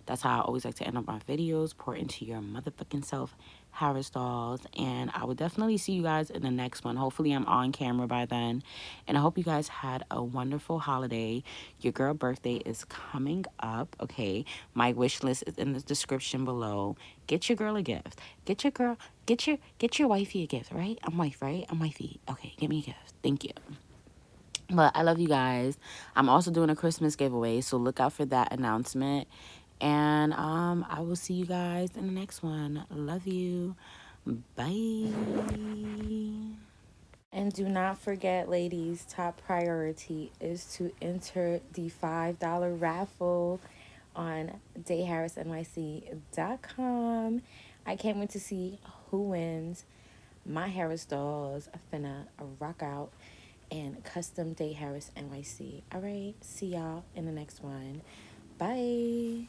That's how I always like to end up my videos. Pour into your motherfucking self, Haras Dolls. And I will definitely see you guys in the next one. Hopefully I'm on camera by then. And I hope you guys had a wonderful holiday. Your girl birthday is coming up, okay? My wish list is in the description below. Get your girl a gift. Get your wifey a gift, right? I'm wife, right? I'm wifey. Okay, get me a gift. Thank you. But I love you guys. I'm also doing a Christmas giveaway, so look out for that announcement. And I will see you guys in the next one. Love you. Bye. And do not forget, ladies, top priority is to enter the $5 raffle on dayharasnyc.com. I can't wait to see who wins. My Haras dolls finna rock out and custom Day Haras NYC. All right, see y'all in the next one. Bye.